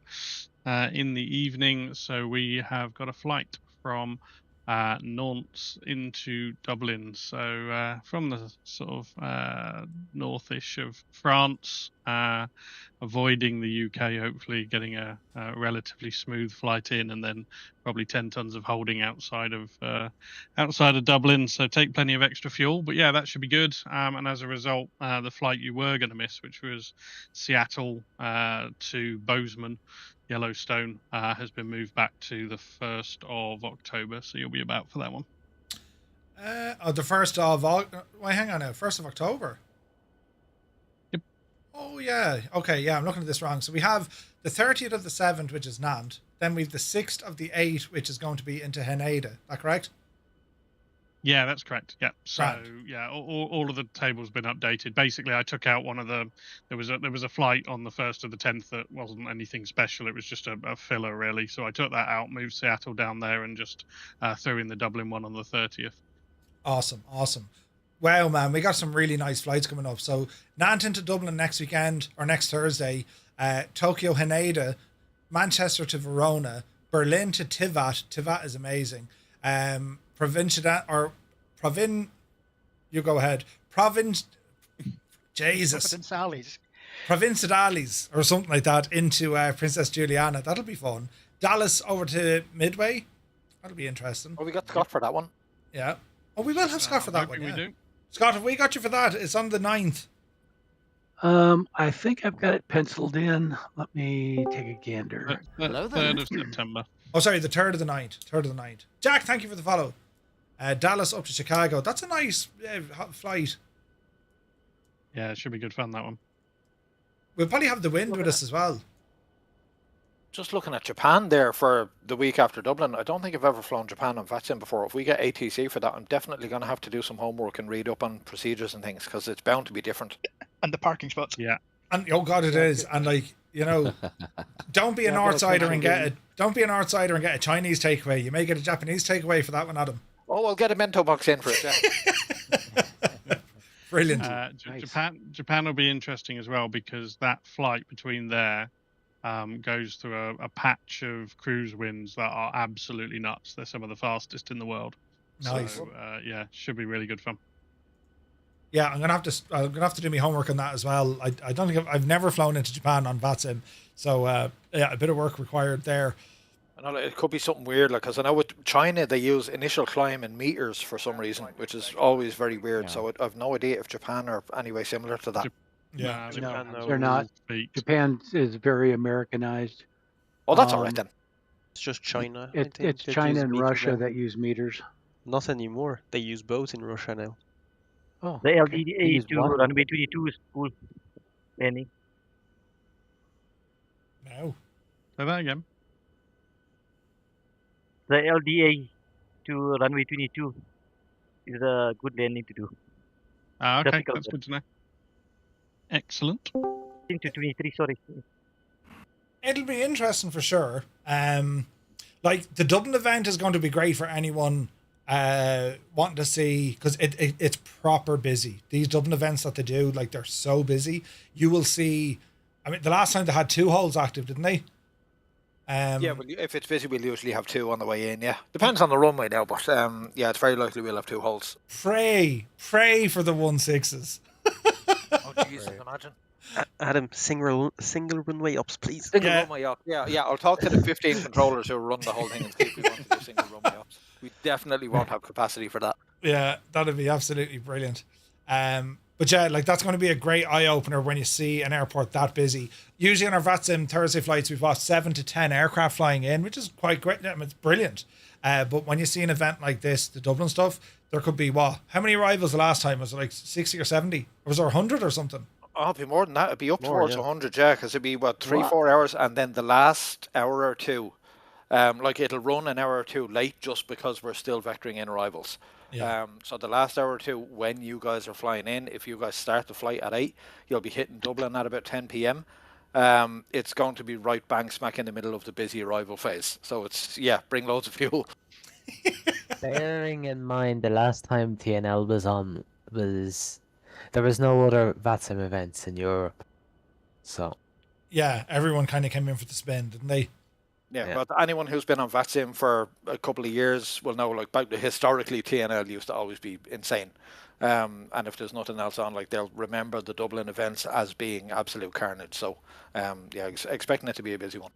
in the evening. So we have got a flight from Nantes into Dublin. So from the sort of northish of France, avoiding the UK, hopefully getting a relatively smooth flight in, and then probably 10 tons of holding outside of Dublin. So take plenty of extra fuel. But yeah, that should be good. And as a result, the flight you were going to miss, which was Seattle to Bozeman, Yellowstone, has been moved back to the 1st of October, so you'll be about for that one. The 1st of hang on now, 1st of October. Yep. Oh yeah, okay, yeah, I'm looking at this wrong. So we have the 30th of the 7th, which is Nantes. Then we've the 6th of the 8th, which is going to be into Heneda. Is that correct? Yeah, that's correct. Yeah. So right. Yeah, all of the tables been updated. Basically, I took out one of the. There was a flight on the 1st of the 10th that wasn't anything special. It was just a filler, really. So I took that out, moved Seattle down there, and just threw in the Dublin one on the 30th. Awesome. Wow, man, we got some really nice flights coming up. So Nantes into Dublin next weekend or next Thursday. Tokyo Haneda, Manchester to Verona, Berlin to Tivat. Tivat is amazing. You go ahead. Provinciales or something like that into Princess Juliana. That'll be fun. Dallas over to Midway. That'll be interesting. Oh, we got Scott for that one. Yeah. Oh, we will have Scott for that one. We Yeah. do. Scott, have we got you for that? It's on the 9th. I think I've got it penciled in. Let me take a gander. Hello there. 3rd of September. Oh, sorry, the 3rd of the 9th. Jack, thank you for the follow. Dallas up to Chicago. That's a nice flight. Yeah, it should be good fun, that one. We'll probably have the wind with us as well. Just looking at Japan there for the week after Dublin, I don't think I've ever flown Japan on VATSIM before. If we get ATC for that, I'm definitely going to have to do some homework and read up on procedures and things, because it's bound to be different. And the parking spots. Yeah. And oh god, it is. And don't be an Northsider and get a Chinese takeaway. You may get a Japanese takeaway for that one, Adam. Oh, I'll get a bento box in for it. Yeah. Brilliant. Nice. Japan will be interesting as well, because that flight between there goes through a patch of cruise winds that are absolutely nuts. They're some of the fastest in the world. Nice. So, yeah, should be really good fun. Yeah, I'm gonna have to do my homework on that as well. I don't think I've never flown into Japan on VATSIM, so yeah, a bit of work required there. I know it could be something weird, like, because I know with China they use initial climb in meters for some reason, which is always very weird. So I've no idea if Japan are anyway similar to that. Yeah, no, they're not. Japan is very Americanized. Oh, that's all right then. It's just China. It's China and Russia that use meters. Not anymore. They use both in Russia now. Oh, the LDA to runway 22 is full landing. No. Say that again. The LDA to runway 22 is a good landing to do. Okay, Difficult. that's good to know. Excellent. Into 23, sorry. It'll be interesting for sure. Like the Dublin event is going to be great for anyone wanting to see, because it's proper busy. These Dublin events that they do, like, they're so busy. You will see. I mean, the last time they had 2 holes active, didn't they? Yeah, well, if it's busy, we'll usually have 2 on the way in. Yeah, depends on the runway now, but yeah, it's very likely we'll have 2 holes. Pray for the 16s. Oh, Jesus, imagine. Adam, single runway ups, please. Single runway up. Yeah. I'll talk to the 15 controllers who run the whole thing and see if we want to do single runway ups. We definitely won't have capacity for that. Yeah, that'd be absolutely brilliant. But yeah, like, that's going to be a great eye opener when you see an airport that busy. Usually on our VATSIM Thursday flights, we've got 7 to 10 aircraft flying in, which is quite great. I mean, it's brilliant. But when you see an event like this, the Dublin stuff, there could be what? How many arrivals the last time? Was it like 60 or 70? Or was there 100 or something? Oh, it'd be more than that. It'd be up towards 100, yeah, because it'd be, 3-4 hours, and then the last hour or two, like, it'll run an hour or two late just because we're still vectoring in arrivals. Yeah. So the last hour or two, when you guys are flying in, if you guys start the flight at 8, you'll be hitting Dublin at about 10 p.m. It's going to be right bang smack in the middle of the busy arrival phase. So it's, bring loads of fuel. Bearing in mind the last time TNL was on there was no other VATSIM events in Europe. So yeah, everyone kind of came in for the spin, didn't they? Yeah, but anyone who's been on VATSIM for a couple of years will know, like, historically TNL used to always be insane. And if there's nothing else on, like, they'll remember the Dublin events as being absolute carnage. So, expecting it to be a busy one.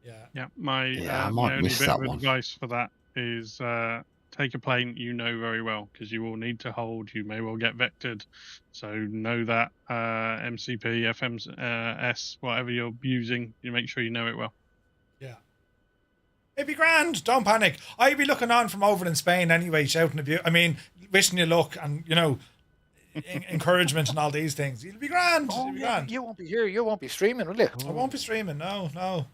Yeah. My only bit of advice for that is take a plane you know very well, because you will need to hold. You may well get vectored. So know that MCP, FMS, whatever you're using, you make sure you know it well. Yeah. It'd be grand. Don't panic. I'd be looking on from over in Spain anyway, shouting abuse. I mean, wishing you luck and, encouragement and all these things. It'll be grand. Oh, It'll be grand. You won't be here. You won't be streaming, will you? I won't be streaming. No. I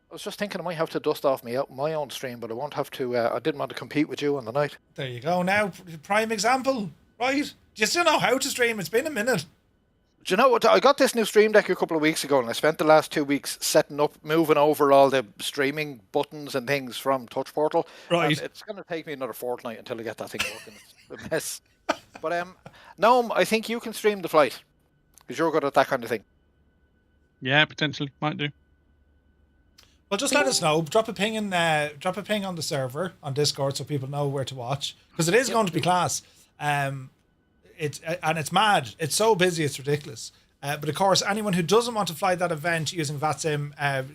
was just thinking I might have to dust off my own stream, but I won't have to. I didn't want to compete with you on the night. There you go. Now, prime example, right? Do you still know how to stream? It's been a minute. Do you know what? I got this new Stream Deck a couple of weeks ago, and I spent the last 2 weeks setting up, moving over all the streaming buttons and things from Touch Portal. Right. And it's going to take me another fortnight until I get that thing working. It's a mess. But Noam, I think you can stream the flight because you're good at that kind of thing. Yeah, potentially might do. Well, just let us know. Drop a ping on the server on Discord so people know where to watch, because it is going to be class. It's mad. It's so busy, it's ridiculous. But of course, anyone who doesn't want to fly that event using VATSIM,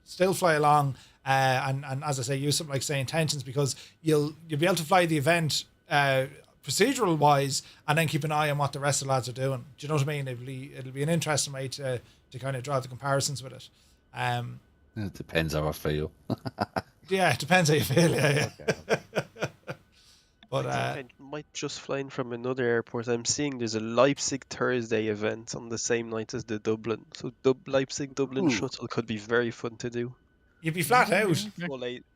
still fly along. And as I say, use something like SayIntentions, because you'll be able to fly the event procedural wise, and then keep an eye on what the rest of the lads are doing. Do you know what I mean? It'll be an interesting way to kind of draw the comparisons with it. It depends how I feel. Yeah, it depends how you feel. Yeah. Okay. But I might just fly in from another airport. I'm seeing there's a Leipzig Thursday event on the same night as the Dublin. So Leipzig Dublin shuttle could be very fun to do. You'd be flat out.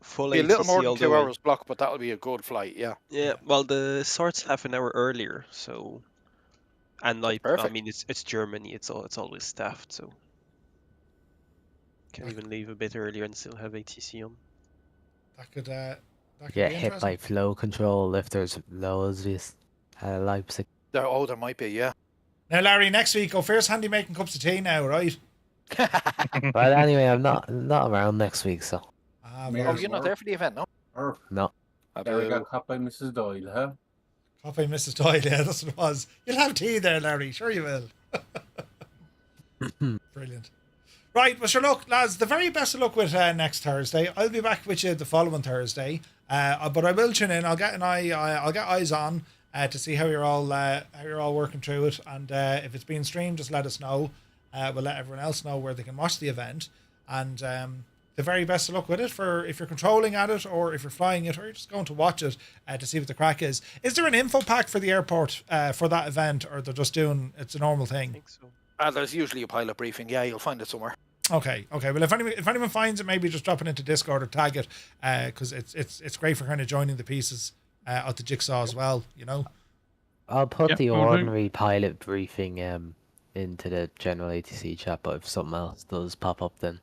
Full Be a little ATC more all than the 2 way. hours block, but that'll be a good flight. Yeah. Yeah. Well, the sort's half an hour earlier, so. And like, I perfect. mean, it's Germany. It's always staffed, so. Can even leave a bit earlier and still have ATC on. That could Get be hit by interesting. flow control if there's lows at Leipzig. There might be, yeah. Now, Larry, next week, go first handy making cups of tea now, right? But anyway, I'm not around next week, so Oh, you're not there for the event, no? no. There we go, caught by Mrs. Doyle, huh? Caught by Mrs. Doyle, yeah, that's what it was. You'll have tea there, Larry. Sure you will. Brilliant. Right, well, sure, look, lads, the very best of luck with next Thursday. I'll be back with you the following Thursday, but I will tune in. I'll get eyes on to see how you're all working through it, and if it's being streamed, just let us know. We'll let everyone else know where they can watch the event, and the very best of luck with it for if you're controlling at it, or if you're flying it, or you're just going to watch it to see what the crack is. Is there an info pack for the airport for that event, or they're just doing it's a normal thing? I think so. There's usually a pilot briefing. Yeah, you'll find it somewhere. Okay. Well, if anyone finds it, maybe just drop it into Discord or tag it, because it's great for kind of joining the pieces of the jigsaw as well. You know. I'll put the ordinary pilot briefing into the general ATC chat, but if something else does pop up, then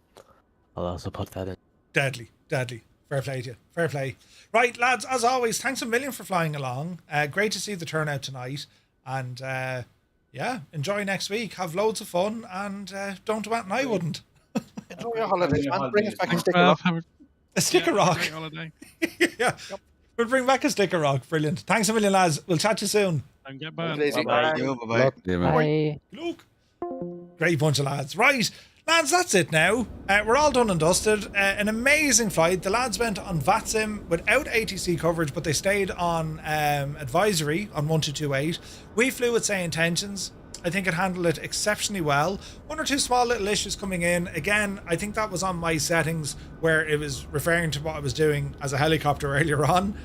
I'll also put that in. Deadly. Fair play to you. Fair play. Right, lads. As always, thanks a million for flying along. Great to see the turnout tonight, and yeah, enjoy next week. Have loads of fun, and don't do anything I wouldn't. Enjoy your holidays, man. Bring us back a stick of rock. A stick of rock. Great holiday. Yeah. Yep. We'll bring back a stick of rock. Brilliant. Thanks a million, lads. We'll chat to you soon. And get burned. Bye. Look. Great bunch of lads. Right, lads, that's it now. We're all done and dusted. An amazing flight. The lads went on VATSIM without ATC coverage, but they stayed on advisory on 1228. We flew with SayIntentions. I think it handled it exceptionally well. One or two small little issues coming in. Again, I think that was on my settings where it was referring to what I was doing as a helicopter earlier on.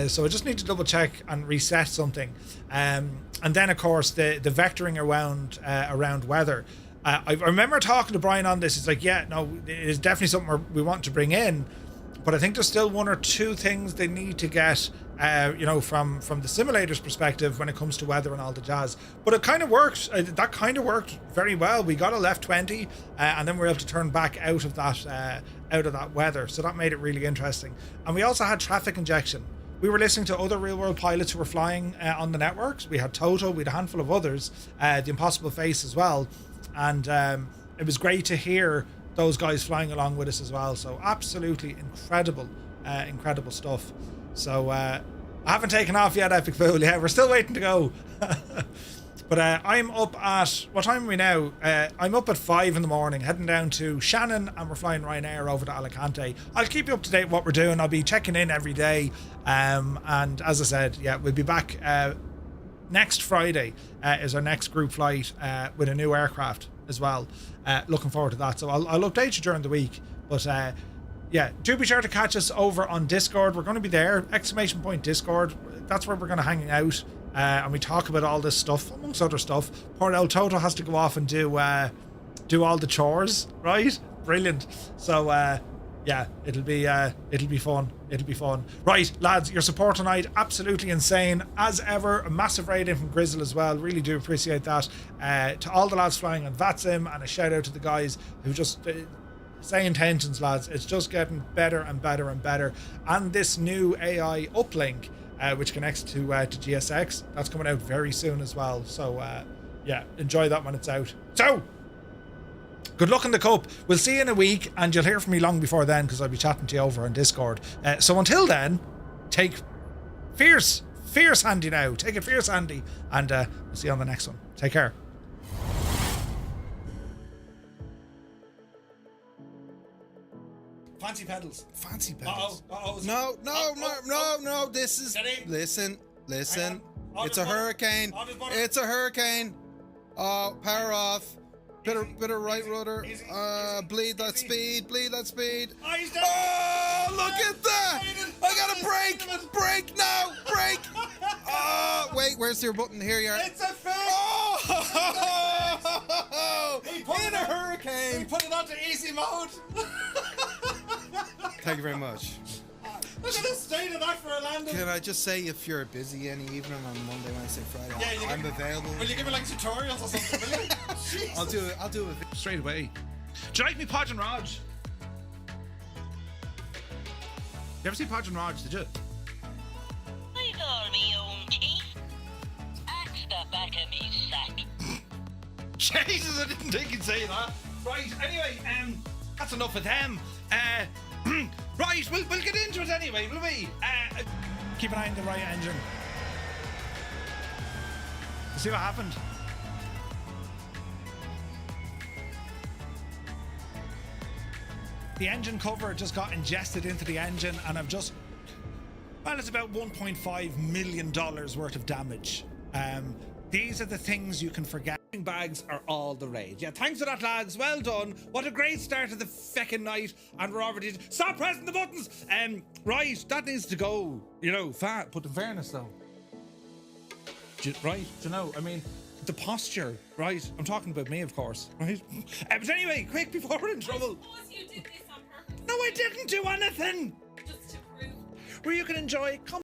So I just need to double check and reset something. And then, of course, the vectoring around weather. I remember talking to Brian on this. It's like, yeah, no, it is definitely something we want to bring in. But I think there's still one or two things they need to get, from the simulator's perspective when it comes to weather and all the jazz. But it kind of worked. That kind of worked very well. We got a left 20, and then we were able to turn back out of that weather. So that made it really interesting. And we also had traffic injection. We were listening to other real-world pilots who were flying on the networks. We had Toto, we had a handful of others, the Impossible Face as well. And it was great to hear those guys flying along with us as well. So absolutely incredible stuff. So I haven't taken off yet, Epic Fool. Yeah, we're still waiting to go. But I'm up at, what time are we now? I'm up at 5 in the morning, heading down to Shannon, and we're flying Ryanair over to Alicante. I'll keep you up to date what we're doing. I'll be checking in every day. And as I said, yeah, we'll be back next Friday is our next group flight with a new aircraft as well. Looking forward to that. So I'll update you during the week. But yeah, do be sure to catch us over on Discord. We're going to be there, !Discord. That's where we're going to hang out. And we talk about all this stuff, amongst other stuff. Poor old Toto has to go off and do all the chores, right? Brilliant. So yeah, it'll be fun. It'll be fun. Right, lads, your support tonight, absolutely insane. As ever, a massive raid in from Grizzle as well. Really do appreciate that. To all the lads flying on VATSIM, and a shout out to the guys who just SayIntentions, lads. It's just getting better and better and better. And this new AI uplink, which connects to GSX, that's coming out very soon as well. So yeah, enjoy that when it's out. So good luck in the cup. We'll see you in a week, and you'll hear from me long before then, because I'll be chatting to you over on Discord. So until then, take fierce handy now. Take it fierce handy, and we'll see you on the next one. Take care. Fancy pedals. Fancy pedals. Uh-oh. No. This is... Listen. It's a hurricane. It's a hurricane. Oh, power off. Bit of right rudder. Bleed that speed. Oh, look at that! I gotta brake! Brake now! Brake! Oh, wait, where's your button? Here you are. It's a fake! Oh! In a hurricane! He put it onto easy mode. Thank you very much. Look at the state of that for a landing. Can I just say, if you're busy any evening on Monday, Wednesday, Friday, yeah, I'm available. Will you give me like tutorials or something, will you? I'll do it straight away. Do you like me, Podge and Raj? You ever see Podge and Raj, did you? With all me own teeth. Axe the back of me sack. Jesus, I didn't think you'd say that. Right, anyway, that's enough of them. Right, we'll get into it anyway, will we? Keep an eye on the right engine. See what happened. The engine cover just got ingested into the engine, and I've just... Well, it's about $1.5 million worth of damage. These are the things you can forget. Bags are all the rage. Yeah, thanks for that, lads. Well done. What a great start to the feckin' night. And we're already... Stop pressing the buttons! Right, that needs to go. You know, fat. But in fairness, though. Right, you know, I mean, the posture, right? I'm talking about me, of course, right? But anyway, quick, before we're in trouble. I suppose you did this on purpose. No, I didn't do anything. Just to prove. Where you can enjoy...